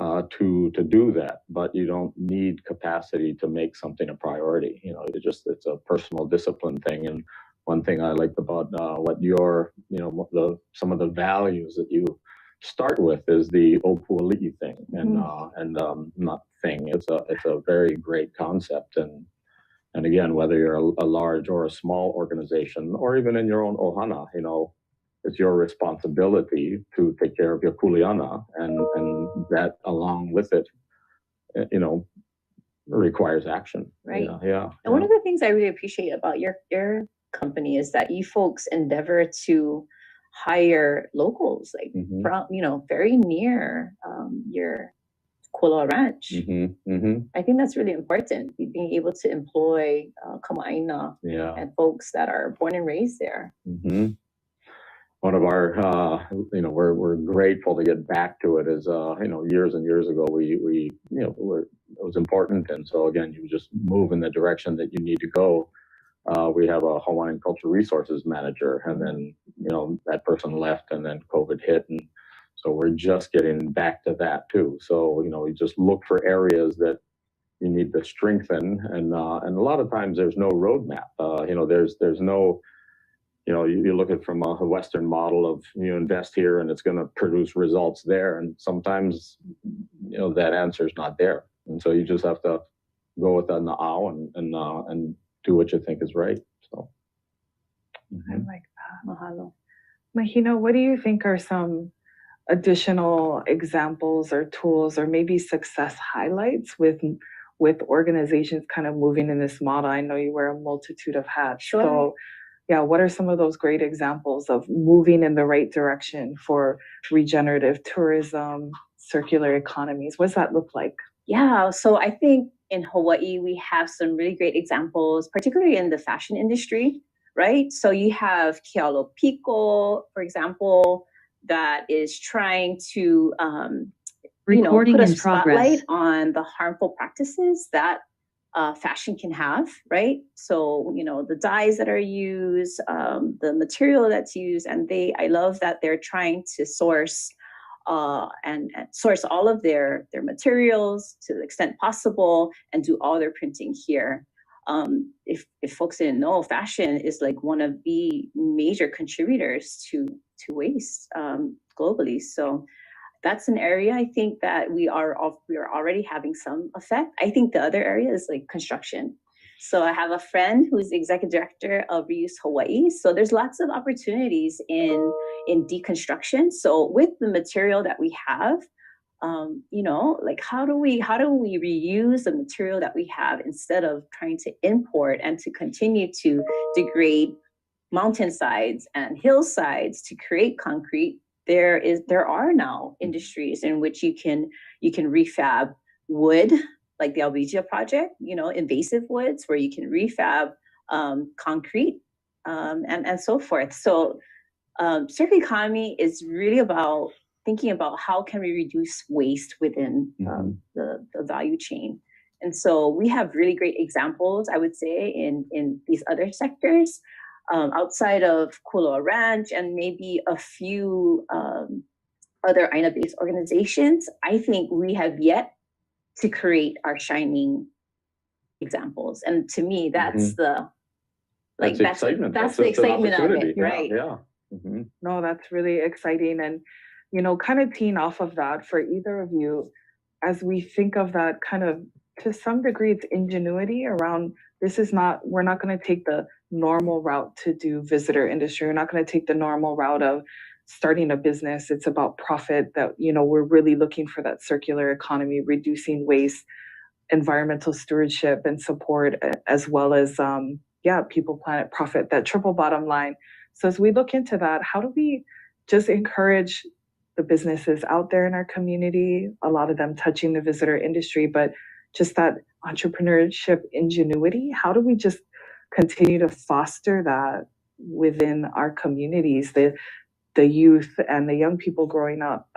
to do that. But you don't need capacity to make something a priority. You know, it's a personal discipline thing. And one thing I liked about what your, you know, some of the values that you start with is the opuali'i thing, and not thing. It's a very great concept. And again, whether you're a large or a small organization, or even in your own ohana, you know, it's your responsibility to take care of your kuleana, and that along with it, you know, requires action. Right. Yeah. And one of the things I really appreciate about your company is that you folks endeavor to hire locals, like from, you know, very near your Kualoa Ranch. I think that's really important, being able to employ kama'aina and folks that are born and raised there. One of our, you know, we're grateful to get back to it. Is you know, years and years ago, we you know, it was important, and so again, you just move in the direction that you need to go. We have a Hawaiian Cultural Resources manager, and then, you know, that person left, and then COVID hit, and so we're just getting back to that too. So, you know, we just look for areas that you need to strengthen, and a lot of times there's no roadmap. You know, there's no, you know, you look at it from a Western model of, you invest here and it's going to produce results there, and sometimes, you know, that answer is not there, and so you just have to go with the na'au and do what you think is right. So I like that. Mahalo. Mahina, what do you think are some additional examples or tools or maybe success highlights with organizations kind of moving in this model? I know you wear a multitude of hats. Sure. So yeah, what are some of those great examples of moving in the right direction for regenerative tourism, circular economies? What does that look like? Yeah, so I think in Hawaii, we have some really great examples, particularly in the fashion industry, right? So you have Kealo Pico, for example, that is trying to you know, put a spotlight on the harmful practices that fashion can have, right? So, you know, the dyes that are used, the material that's used, and I love that they're trying to source and source all of their materials to the extent possible and do all their printing here. If folks didn't know, fashion is like one of the major contributors to waste globally. So that's an area I think that we are already having some effect. I think the other area is like construction. So I have a friend who's the executive director of Reuse Hawaii. So there's lots of opportunities in deconstruction. So with the material that we have, like how do we reuse the material that we have instead of trying to import and to continue to degrade mountainsides and hillsides to create concrete? There are now industries in which you can refab wood, like the Albizia project, invasive woods, where you can refab concrete and so forth. So circular economy is really about thinking about how can we reduce waste within the value chain. And so we have really great examples, I would say, in these other sectors. Outside of Kuloa Ranch and maybe a few other Aina-based organizations, I think we have yet to create our shining examples. And to me, that's the excitement. That's the excitement of it, right? Yeah. No, that's really exciting. And, kind of teeing off of that for either of you, as we think of that kind of, to some degree, it's ingenuity around we're not going to take the normal route to do visitor industry. We're not going to take the normal route of starting a business. It's about profit that, we're really looking for that circular economy, reducing waste, environmental stewardship and support, as well as, people, planet, profit, that triple bottom line. So as we look into that, how do we just encourage the businesses out there in our community, a lot of them touching the visitor industry, but just that entrepreneurship ingenuity? How do we just continue to foster that within our communities, the youth and the young people growing up,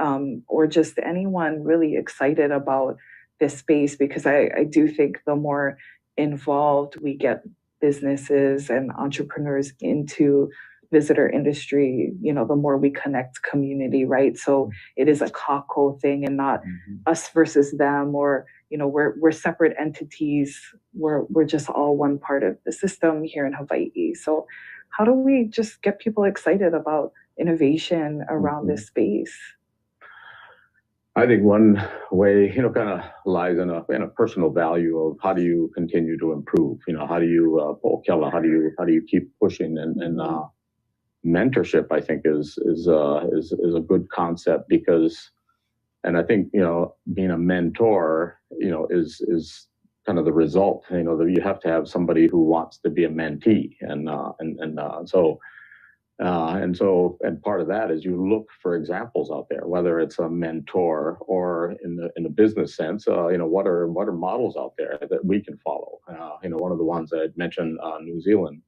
or just anyone really excited about this space? Because I do think the more involved we get businesses and entrepreneurs into visitor industry, the more we connect community, right? So it is a kako thing and not us versus them, or we're separate entities. We're just all one part of the system here in Hawaii. So how do we just get people excited about innovation around this space? I think one way, kind of lies in a personal value of how do you continue to improve? How do you how do you keep pushing? And mentorship, I think, is a good concept, because, and I think, being a mentor, is kind of the result. That you have to have somebody who wants to be a mentee, and part of that is you look for examples out there, whether it's a mentor or in the business sense. What are models out there that we can follow? One of the ones that I'd mentioned, New Zealand.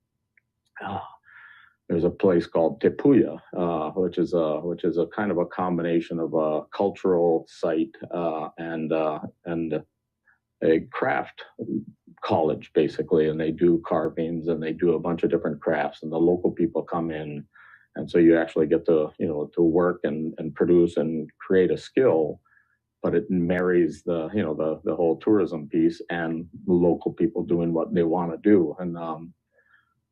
There's a place called Te Puia, which is a kind of a combination of a cultural site and a craft college, basically, and they do carvings and they do a bunch of different crafts, and the local people come in, and so you actually get to to work and produce and create a skill, but it marries the the whole tourism piece and the local people doing what they want to do. And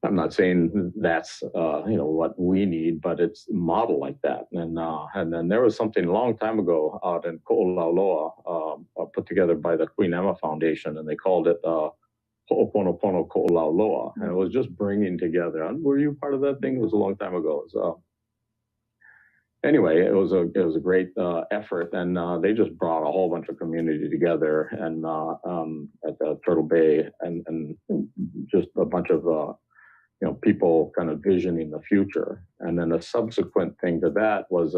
I'm not saying that's what we need, but it's a model like that. And then there was something a long time ago out in Ko'olauloa, put together by the Queen Emma Foundation, and they called it Ho'oponopono Ko'olauloa, and it was just bringing together. And were you part of that thing? It was a long time ago. So anyway, it was a great effort, and they just brought a whole bunch of community together, and at the Turtle Bay, and just a bunch of people kind of visioning the future. And then a subsequent thing to that was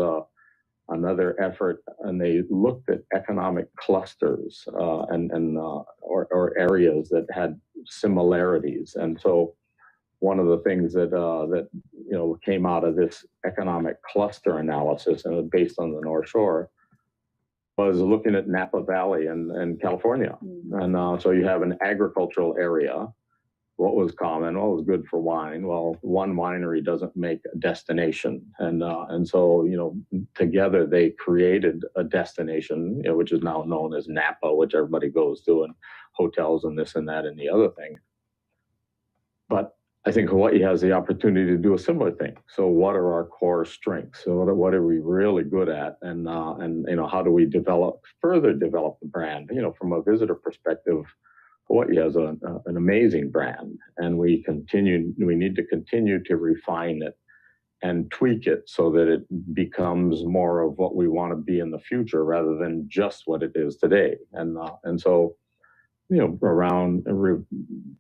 another effort, and they looked at economic clusters or areas that had similarities. And so one of the things that came out of this economic cluster analysis, and it was based on the North Shore, was looking at Napa Valley in California. And so you have an agricultural area, what was common? Well, it was good for wine. Well, one winery doesn't make a destination, and so together they created a destination, which is now known as Napa, which everybody goes to, and hotels and this and that and the other thing. But I think Hawaii has the opportunity to do a similar thing. So, what are our core strengths? So, what are we really good at? And how do we further develop the brand? From a visitor perspective, Hawaii has an amazing brand, and we need to continue to refine it and tweak it so that it becomes more of what we want to be in the future rather than just what it is today. And so, around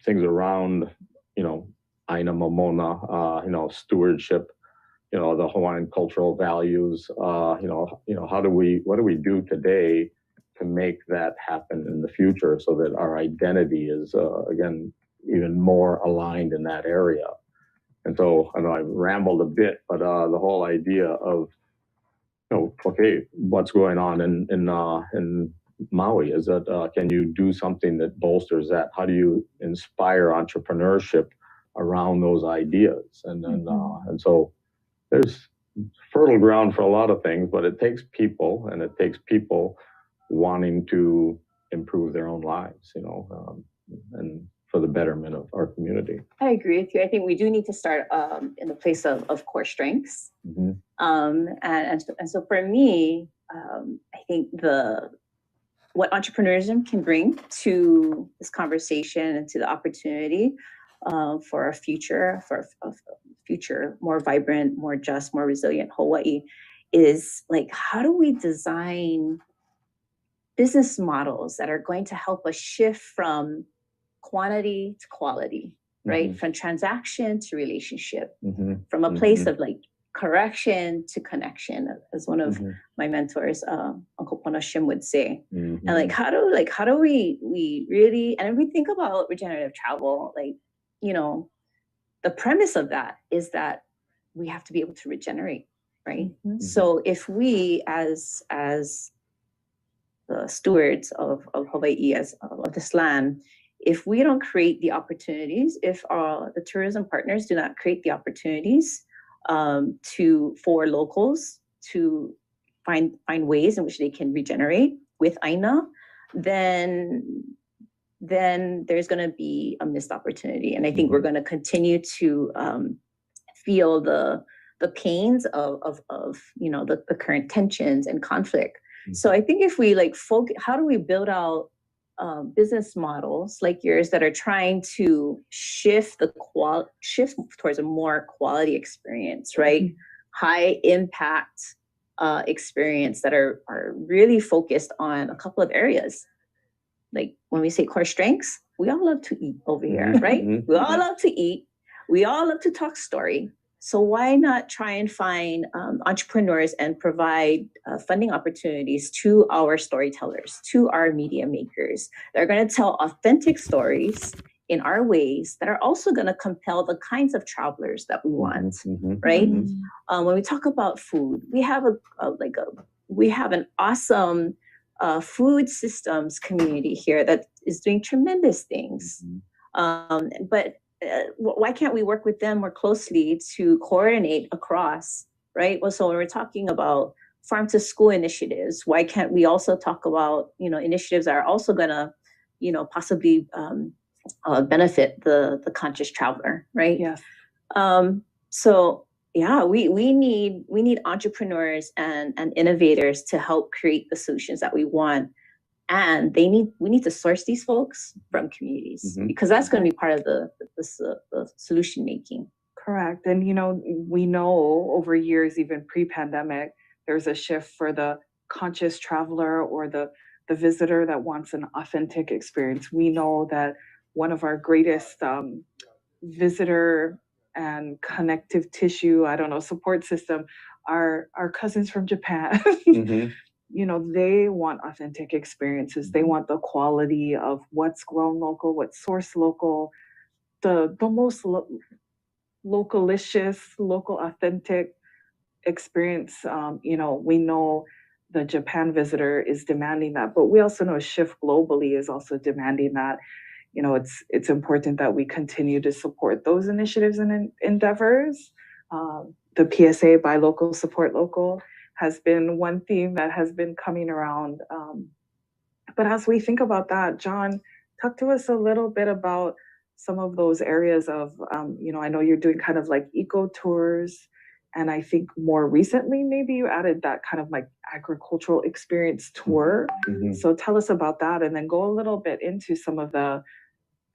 things around, Aina Mamona, stewardship, the Hawaiian cultural values, what do we do today to make that happen in the future so that our identity is, again, even more aligned in that area. And so I know I rambled a bit, but the whole idea of, okay, what's going on in Maui is that can you do something that bolsters that? How do you inspire entrepreneurship around those ideas? And so there's fertile ground for a lot of things, but it takes people, and it takes people wanting to improve their own lives, and for the betterment of our community. I agree with you. I think we do need to start in the place of core strengths. Mm-hmm. And so for me, I think what entrepreneurism can bring to this conversation and to the opportunity for a future more vibrant, more just, more resilient Hawaii is like, how do we design business models that are going to help us shift from quantity to quality, right? Mm-hmm. From transaction to relationship, mm-hmm. from a place mm-hmm. of like correction to connection, as one of mm-hmm. my mentors, Uncle Pono Shim would say. Mm-hmm. And like, how do we really, and if we think about regenerative travel, like, the premise of that is that we have to be able to regenerate, right? Mm-hmm. So if we, as the stewards of Hawaii, of this land, if we don't create the opportunities, if the tourism partners do not create the opportunities for locals to find ways in which they can regenerate with Aina, then there's going to be a missed opportunity. And I think mm-hmm. we're going to continue to feel the pains of the current tensions and conflict. Mm-hmm. So I think if we how do we build out business models like yours that are trying to shift towards a more quality experience, right? Mm-hmm. High impact experience that are really focused on a couple of areas. Like when we say core strengths, we all love to eat over here, right? Mm-hmm. We all love to eat. We all love to talk story. So why not try and find entrepreneurs and provide funding opportunities to our storytellers, to our media makers that are going to tell authentic stories in our ways that are also going to compel the kinds of travelers that we want, mm-hmm. right? Mm-hmm. When we talk about food, we have an awesome food systems community here that is doing tremendous things. Mm-hmm. But why can't we work with them more closely to coordinate across, right? Well, so when we're talking about farm to school initiatives, why can't we also talk about, initiatives that are also going to, possibly benefit the conscious traveler, right? Yes. So yeah, we need entrepreneurs and innovators to help create the solutions that we want. And we need to source these folks from communities, mm-hmm. because that's going to be part of the solution making. Correct. And, we know over years, even pre-pandemic, there's a shift for the conscious traveler or the visitor that wants an authentic experience. We know that one of our greatest visitor and connective tissue, support system, are our cousins from Japan. Mm-hmm. They want authentic experiences. They want the quality of what's grown local, what's sourced local, the most localicious, local authentic experience. We know the Japan visitor is demanding that, but we also know a shift globally is also demanding that. it's important that we continue to support those initiatives and endeavors. The PSA, Buy Local, Support Local, has been one theme that has been coming around. But as we think about that, John, talk to us a little bit about some of those areas of, I know you're doing kind of like eco tours, and I think more recently, maybe you added that kind of like agricultural experience tour. Mm-hmm. So tell us about that, and then go a little bit into some of the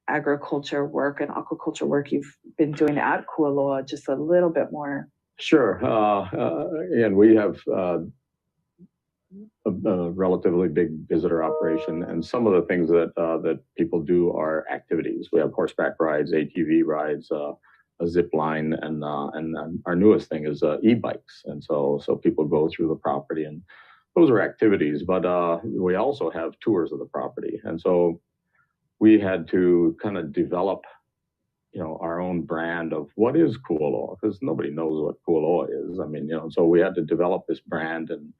agriculture work and aquaculture work you've been doing at Kualoa, just a little bit more. Sure. And we have a relatively big visitor operation, and some of the things that people do are activities. We have horseback rides, ATV rides, a zip line, and our newest thing is e-bikes. And so people go through the property, and those are activities. But we also have tours of the property, and so we had to kind of develop, our own brand of what is Kualoa, because nobody knows what Kualoa is. I mean, so we had to develop this brand, and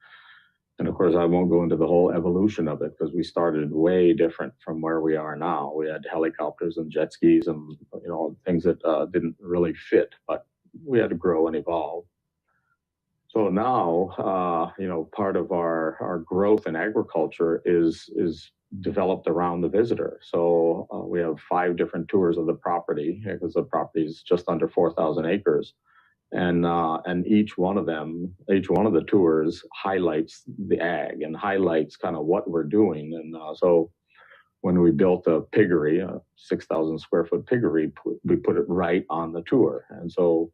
of course, I won't go into the whole evolution of it, because we started way different from where we are now. We had helicopters and jet skis and, things that didn't really fit, but we had to grow and evolve. So now, part of our growth in agriculture is developed around the visitor. So we have 5 different tours of the property, because the property is just under 4,000 acres. And each one of the tours highlights the ag and highlights kind of what we're doing. And so when we built a piggery, a 6,000 square foot piggery, we put it right on the tour. And so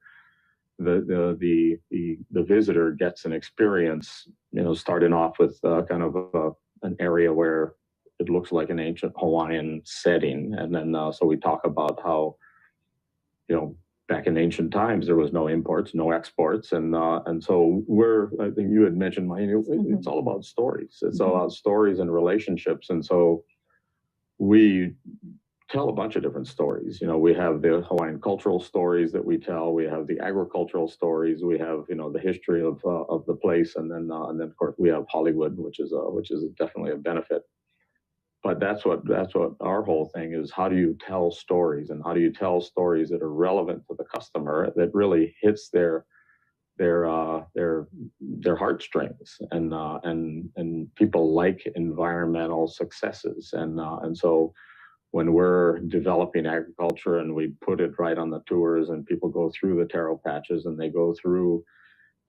the visitor gets an experience, starting off with kind of an area where it looks like an ancient Hawaiian setting. And then so we talk about how, back in ancient times, there was no imports, no exports, and so I think you had mentioned, it's all about stories. It's all about stories and relationships, and so we tell a bunch of different stories. We have the Hawaiian cultural stories that we tell. We have the agricultural stories. We have the history of the place, and then of course we have Hollywood, which is definitely a benefit. But that's what our whole thing is. How do you tell stories, and how do you tell stories that are relevant to the customer, that really hits their heartstrings, and people like environmental successes, and so when we're developing agriculture and we put it right on the tours, and people go through the taro patches and they go through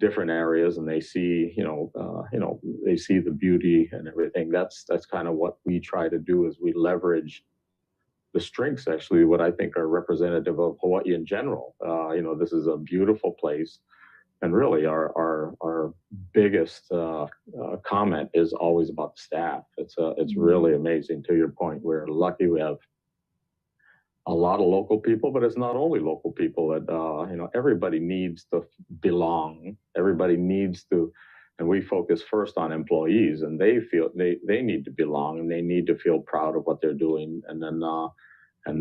different areas, and they see, they see the beauty and everything. That's kind of what we try to do, is we leverage the strengths, actually, what I think are representative of Hawaii in general. This is a beautiful place, and really our biggest comment is always about the staff. It's really amazing. To your point, we're lucky we have a lot of local people, but it's not only local people. That everybody needs to belong. Everybody needs to, and we focus first on employees, and they feel they need to belong, and they need to feel proud of what they're doing. And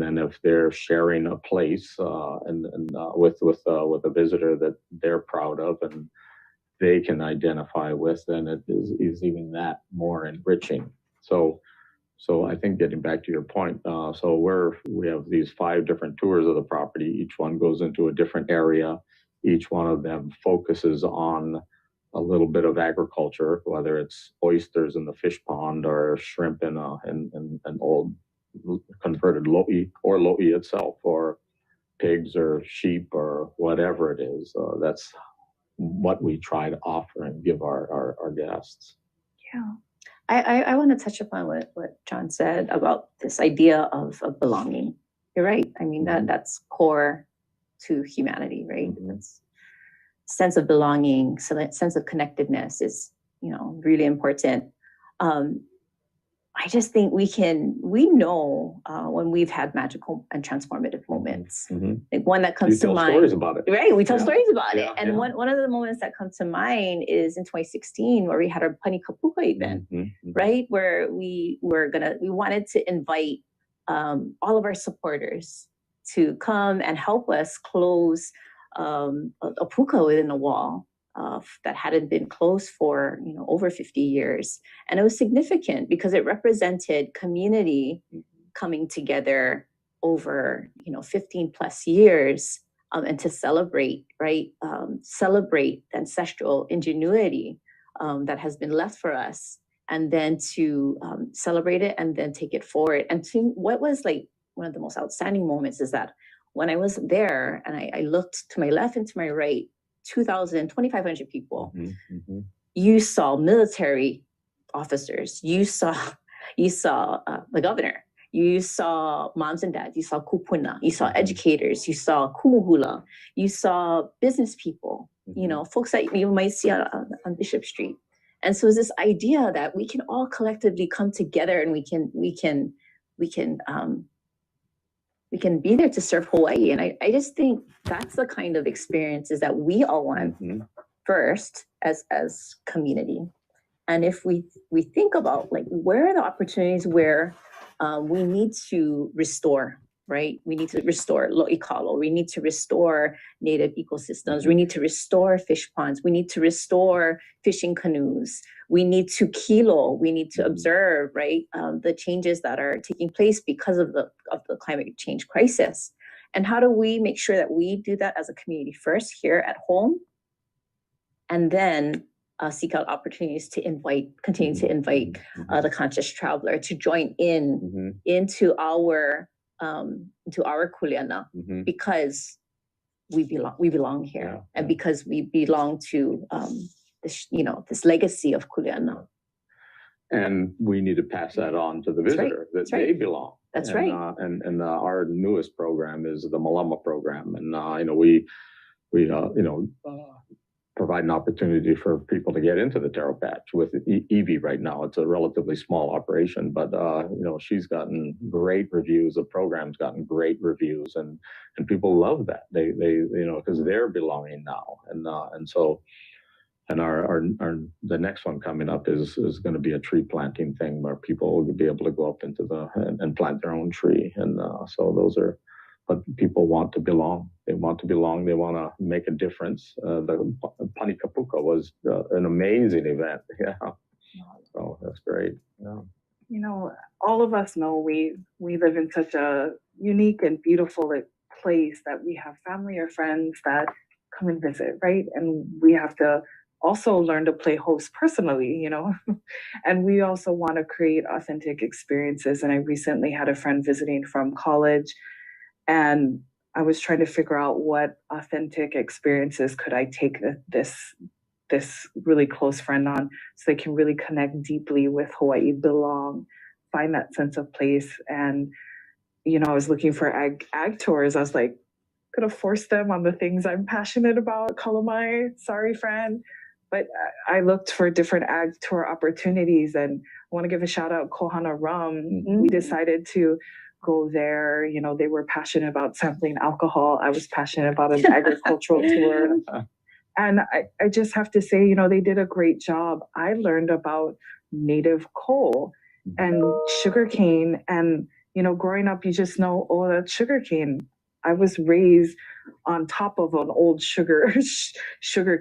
then if they're sharing a place with a visitor that they're proud of and they can identify with, then it is even that more enriching. So I think, getting back to your point, we have these 5 different tours of the property. Each one goes into a different area. Each one of them focuses on a little bit of agriculture, whether it's oysters in the fish pond or shrimp in an old converted lo'i, or lo'i itself, or pigs or sheep or whatever it is. That's what we try to offer and give our guests. Yeah. I want to touch upon what John said about this idea of belonging. You're right. I mean, that's core to humanity, right? It's sense of belonging, sense of connectedness is, really important. I just think we know when we've had magical and transformative moments. Like one that comes to mind. You tell stories about it. Right, we tell stories about it. And one of the moments that comes to mind is in 2016, where we had our Pani Kapuka event, right? Where we wanted to invite all of our supporters to come and help us close a puka within a wall that hadn't been closed for over 50 years. And it was significant because it represented community coming together over 15 plus years, and to celebrate, right? Celebrate the ancestral ingenuity that has been left for us, and then to celebrate it and then take it forward. And to what was like one of the most outstanding moments is that when I was there and I looked to my left and to my right, 2,500 people. You saw military officers. You saw the governor. You saw moms and dads. You saw kupuna. You saw educators. You saw kumuhula. You saw business people. Folks that you might see on Bishop Street. And so it's this idea that we can all collectively come together and we can be there to serve Hawaii. And I just think that's the kind of experiences that we all want first as community. And if we think about like where are the opportunities where we need to restore, right? We need to restore lo'ikalo. We need to restore native ecosystems. We need to restore fish ponds. We need to restore fishing canoes. We need to kilo. We need to observe, right, the changes that are taking place because of the climate change crisis. And how do we make sure that we do that as a community first here at home, and then seek out opportunities to continue to invite the conscious traveler to join into our kuleana, because we belong here, and because we belong to this legacy of kuleana. And we need to pass that on to the visitor, that they belong. That's right. And our newest program is the Malama program, and we provide an opportunity for people to get into the taro patch with Evie right now. It's a relatively small operation, but she's gotten great reviews. The program's gotten great reviews, and people love that. They because they're belonging now, and so. And the next one coming up is going to be a tree planting thing where people will be able to go up into and plant their own tree. And so those are, but people want to belong. They want to belong. They want to make a difference. The Panikapuka was an amazing event. Yeah. So that's great. Yeah. All of us know we live in such a unique and beautiful place that we have family or friends that come and visit, right? And we have to also learn to play host personally, and we also want to create authentic experiences. And I recently had a friend visiting from college, and I was trying to figure out what authentic experiences could I take this really close friend on so they can really connect deeply with Hawaii, belong, find that sense of place. And, I was looking for ag tours. I was like, could have forced them on the things I'm passionate about. Kalamai, sorry, friend. But I looked for different ag tour opportunities, and I want to give a shout out Kohana Rum. We decided to go there. They were passionate about sampling alcohol. I was passionate about an agricultural tour. And I just have to say, they did a great job. I learned about native coal and sugarcane. And, growing up, you just know, oh, that's sugarcane. I was raised on top of an old sugar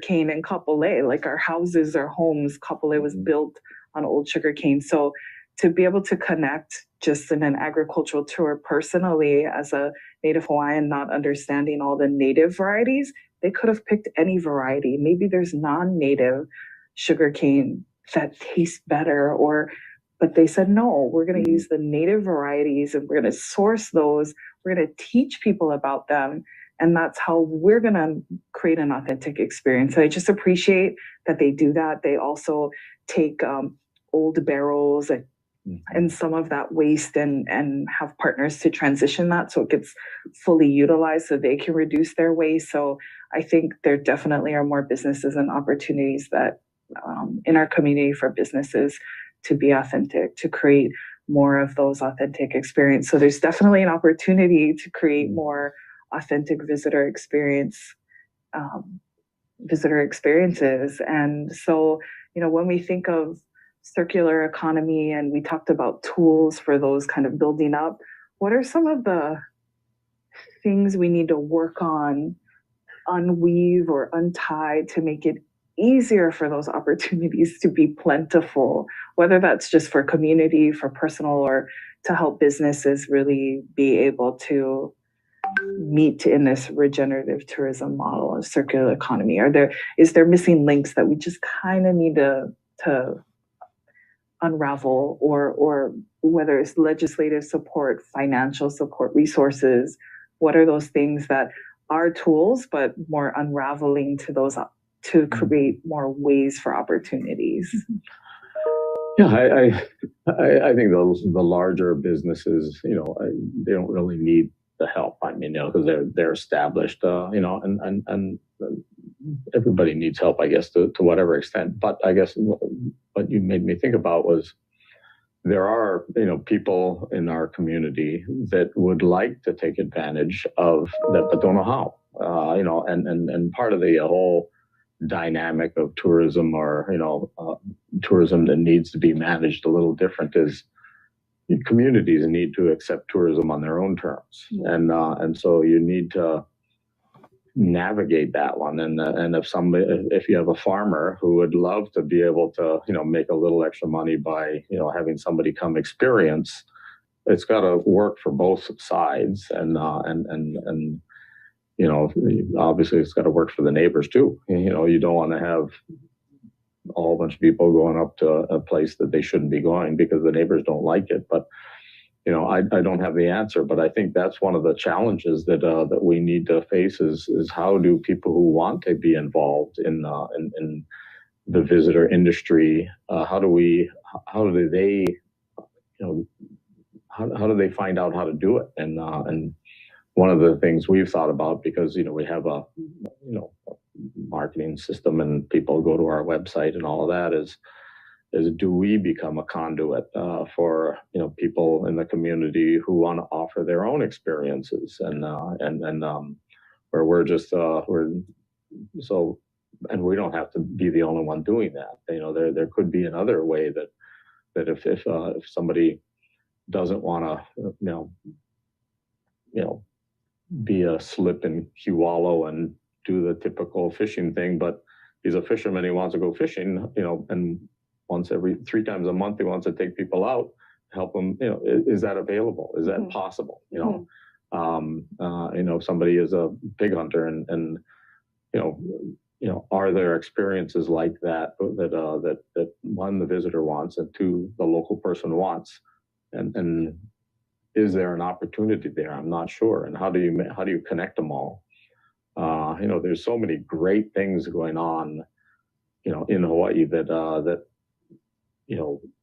cane in Kapolei. Like our houses, our homes, Kapolei was built on old sugar cane. So to be able to connect just in an agricultural tour personally as a Native Hawaiian, not understanding all the native varieties, they could have picked any variety. Maybe there's non-native sugar cane that tastes better, but they said, no, we're going to use the native varieties and we're going to source those. We're going to teach people about them. And that's how we're going to create an authentic experience. So I just appreciate that they do that. They also take old barrels and some of that waste and have partners to transition that so it gets fully utilized so they can reduce their waste. So I think there definitely are more businesses and opportunities that in our community for businesses to be authentic, to create more of those authentic experiences. So there's definitely an opportunity to create more authentic visitor experiences. And so, when we think of circular economy and we talked about tools for those kind of building up, what are some of the things we need to work on, unweave or untie to make it easier for those opportunities to be plentiful, whether that's just for community, for personal or to help businesses really be able to meet in this regenerative tourism model and circular economy? Is there missing links that we just kind of need to unravel, or whether it's legislative support, financial support, resources? What are those things that are tools but more unraveling to those to create more ways for opportunities? Yeah, I think the larger businesses, they don't really need the help. I mean, because they're established, and everybody needs help, I guess, to whatever extent. But I guess what you made me think about was there are, people in our community that would like to take advantage of that, but don't know how. And part of the whole dynamic of tourism, or tourism that needs to be managed a little different, is communities need to accept tourism on their own terms, and so you need to navigate that one. And if you have a farmer who would love to be able to make a little extra money by having somebody come experience, it's got to work for both sides, and obviously it's got to work for the neighbors too. You don't want to have a whole bunch of people going up to a place that they shouldn't be going because the neighbors don't like it. But I don't have the answer, but I think that's one of the challenges that we need to face is how do people who want to be involved in the visitor industry, how do they find out how to do it? And one of the things we've thought about, because we have a marketing system and people go to our website and all of that, is do we become a conduit for people in the community who want to offer their own experiences, and where we're just and we don't have to be the only one doing that. There could be another way that if somebody doesn't want to be a slip and Kewalo and do the typical fishing thing, but he's a fisherman, he wants to go fishing, and once every 3 times a month he wants to take people out, help them, is that available? Is that possible? If somebody is a pig hunter and are there experiences like that one, the visitor wants, and 2, the local person wants, and is there an opportunity there? I'm not sure. And how do you connect them all? There's so many great things going on, in Hawaii that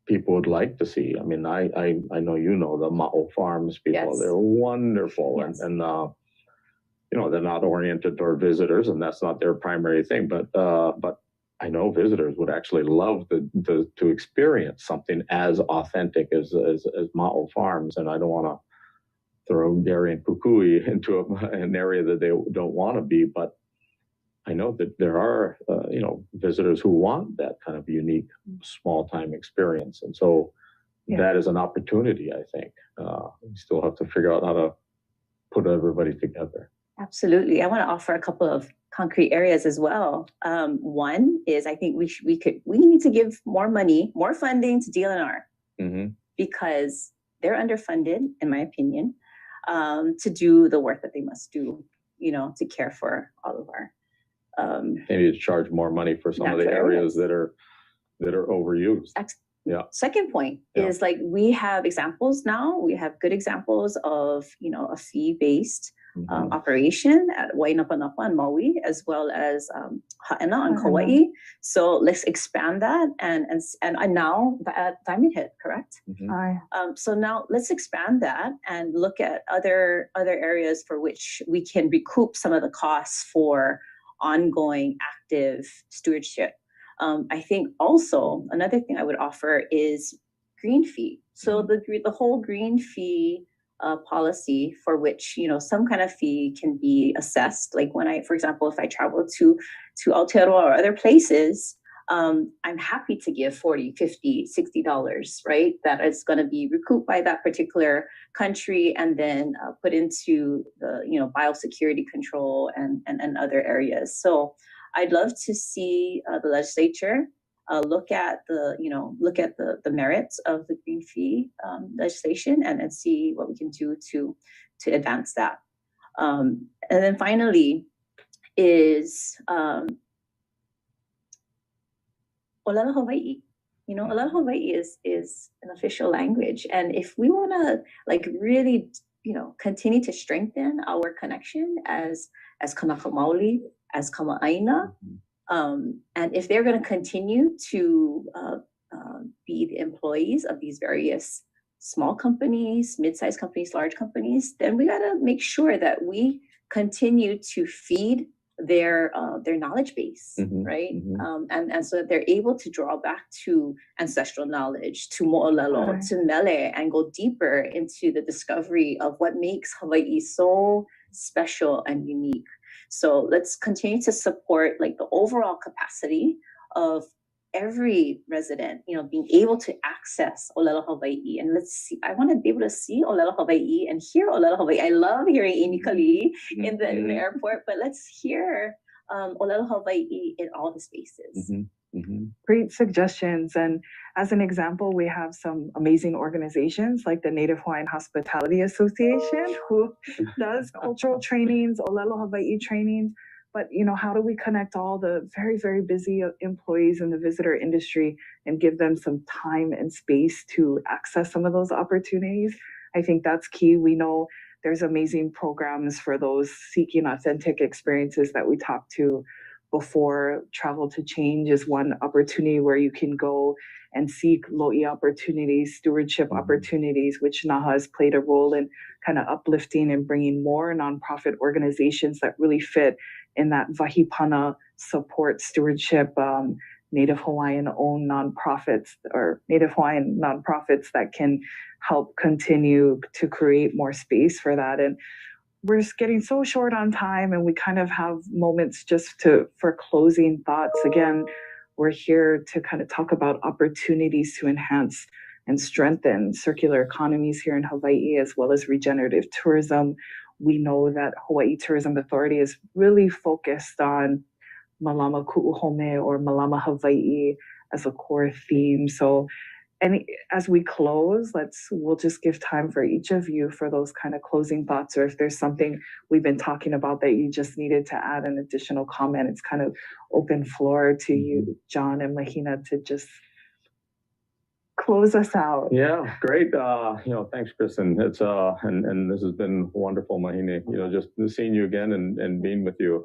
people would like to see. I mean, I know the Ma'o Farms people. Yes. They're wonderful. Yes. And they're not oriented toward visitors, and that's not their primary thing. But I know visitors would actually love to experience something as authentic as Ma'o Farms. And I don't want to throw Gary and Kukui into an area that they don't want to be, but I know that there are, visitors who want that kind of unique, small-time experience, and so that is an opportunity. I think we still have to figure out how to put everybody together. Absolutely, I want to offer a couple of concrete areas as well. One is I think we need to give more money, more funding to DLNR, because they're underfunded, in my opinion, to do the work that they must do, to care for all of our. Maybe to charge more money for some of the areas that are overused. Yeah. Second point is we have examples now. We have good examples of a fee-based operation at Wainapa and Maui, as well as Ha'ena on Kauai. So let's expand that, and now at Diamond Head, correct? So now let's expand that and look at other areas for which we can recoup some of the costs for ongoing active stewardship. I think also another thing I would offer is green fee. So the whole green fee policy, for which some kind of fee can be assessed. Like for example, if I travel to Aotearoa or other places, I'm happy to give $40, $50, $60, right? That is going to be recouped by that particular country and then put into the biosecurity control and other areas. So I'd love to see the legislature look at the merits of the green fee legislation and see what we can do to advance that. And then finally is Olelo Hawaii. Olelo Hawaii is an official language, and if we want to really continue to strengthen our connection as Kanaka Maoli, as Kama'aina, and if they're going to continue to be the employees of these various small companies, mid-sized companies, large companies, then we got to make sure that we continue to feed their knowledge base, right? And so that they're able to draw back to ancestral knowledge, to mo'olelo, to mele, and go deeper into the discovery of what makes Hawaii so special and unique. So let's continue to support the overall capacity of every resident, being able to access Olelo Hawaii. And let's see, I want to be able to see Olelo Hawaii and hear Olelo Hawaii. I love hearing Inikali in the airport, but let's hear Olelo Hawaii in all the spaces. Great suggestions. And as an example, we have some amazing organizations like the Native Hawaiian Hospitality Association, who does cultural trainings, Olelo Hawaii trainings. But, how do we connect all the very, very busy employees in the visitor industry and give them some time and space to access some of those opportunities? I think that's key. We know there's amazing programs for those seeking authentic experiences that we talked to before. Travel to Change is one opportunity where you can go and seek lo'i opportunities, stewardship opportunities, which NAHA has played a role in kind of uplifting and bringing more nonprofit organizations that really fit in that Vahipana support stewardship, Native Hawaiian owned nonprofits or Native Hawaiian nonprofits that can help continue to create more space for that. And we're just getting so short on time, and we kind of have moments just for closing thoughts. Again, we're here to kind of talk about opportunities to enhance and strengthen circular economies here in Hawaii, as well as regenerative tourism. We know that Hawaii Tourism Authority is really focused on Malama Ku'uhome or Malama Hawaii as a core theme. So, and as we close, we'll just give time for each of you for those kind of closing thoughts, or if there's something we've been talking about that you just needed to add an additional comment. It's kind of open floor to you, John and Mahina, to just close us out. Yeah, great. Thanks, Kristen. It's and this has been wonderful, Mahine. Just seeing you again and being with you.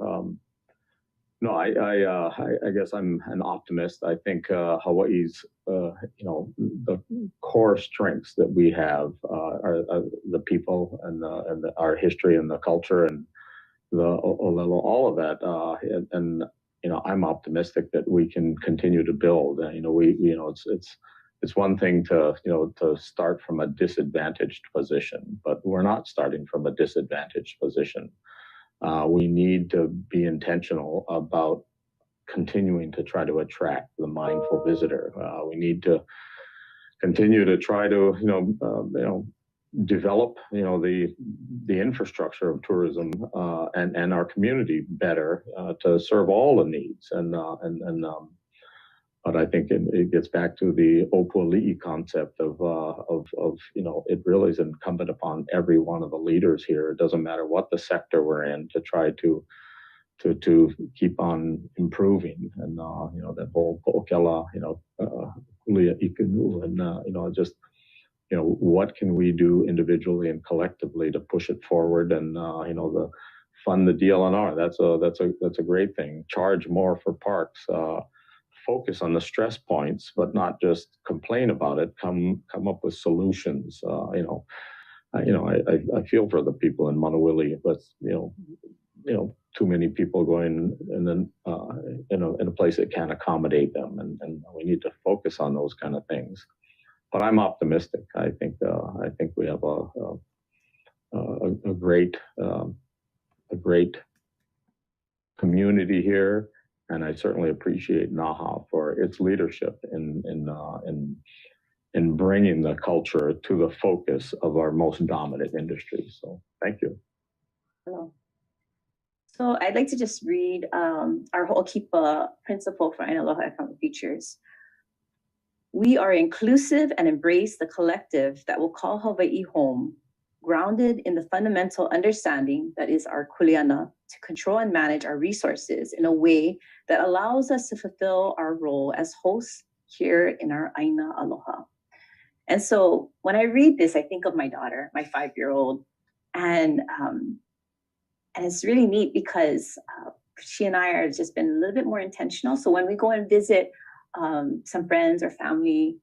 I guess I'm an optimist. I think Hawaii's, the core strengths that we have are the people and our history and the culture and the Olelo, all of that. I'm optimistic that we can continue to build. It's one thing to start from a disadvantaged position, but we're not starting from a disadvantaged position. We need to be intentional about continuing to try to attract the mindful visitor. We need to continue to try to develop the infrastructure of tourism and our community better to serve all the needs but I think it gets back to the Opuali'i concept of it really is incumbent upon every one of the leaders here. It doesn't matter what the sector we're in to try to keep on improving. And that whole po'okela, kulia ikanu, and just what can we do individually and collectively to push it forward, and the fund the DLNR. That's a great thing. Charge more for parks. Focus on the stress points, but not just complain about it. Come up with solutions. I feel for the people in Manuili, but too many people going and then in a place that can't accommodate them, and we need to focus on those kind of things. But I'm optimistic. I think we have a great community here. And I certainly appreciate NAHA for its leadership in bringing the culture to the focus of our most dominant industry. So thank you. Hello. So I'd like to just read our Ho'okipa principle for Aina Aloha Economic Futures. We are inclusive and embrace the collective that will call Hawaii home, grounded in the fundamental understanding that is our kuleana to control and manage our resources in a way that allows us to fulfill our role as hosts here in our Aina Aloha. And so when I read this, I think of my daughter, my 5-year-old, and it's really neat because she and I are just been a little bit more intentional. So when we go and visit some friends or family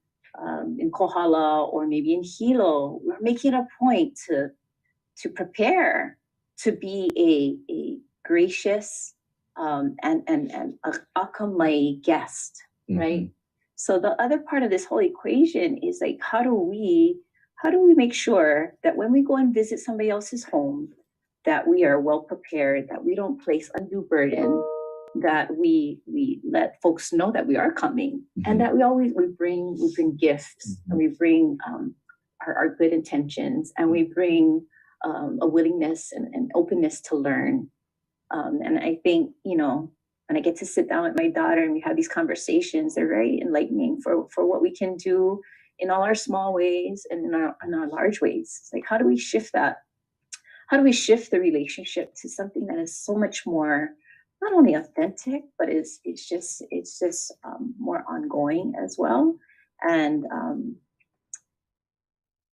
in Kohala or maybe in Hilo, we're making a point to prepare to be a gracious and a akamai guest, right? So the other part of this whole equation is like, how do we make sure that when we go and visit somebody else's home, that we are well prepared, that we don't place undue burden, that we let folks know that we are coming, and that we bring gifts, and we bring our good intentions, and we bring a willingness and openness to learn. And I think, when I get to sit down with my daughter and we have these conversations, they're very enlightening for what we can do in all our small ways and in our large ways. It's like, how do we shift that? How do we shift the relationship to something that is so much more, not only authentic, but it's just more ongoing as well. And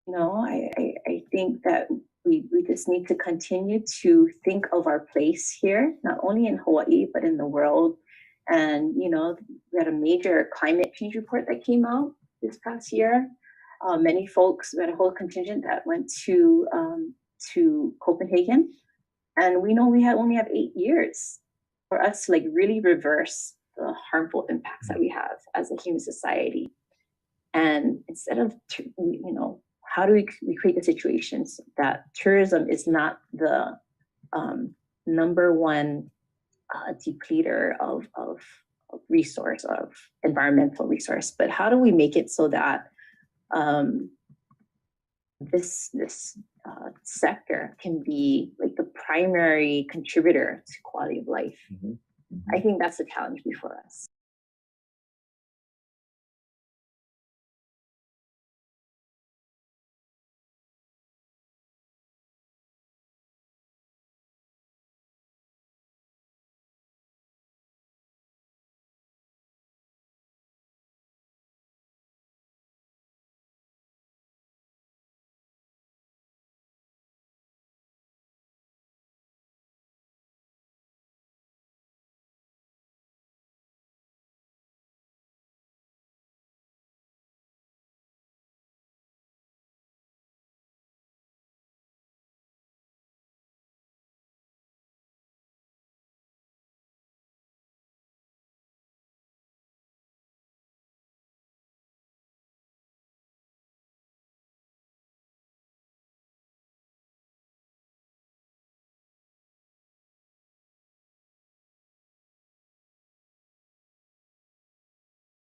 I think that we just need to continue to think of our place here, not only in Hawaii, but in the world. And, we had a major climate change report that came out this past year. Many folks, we had a whole contingent that went to Copenhagen. And we know we only have 8 years for us to really reverse the harmful impacts that we have as a human society. And instead of, how do we create the situations that tourism is not the number one depleter of resource, of environmental resource, but how do we make it so that this sector can be the primary contributor to quality of life? I think that's the challenge before us.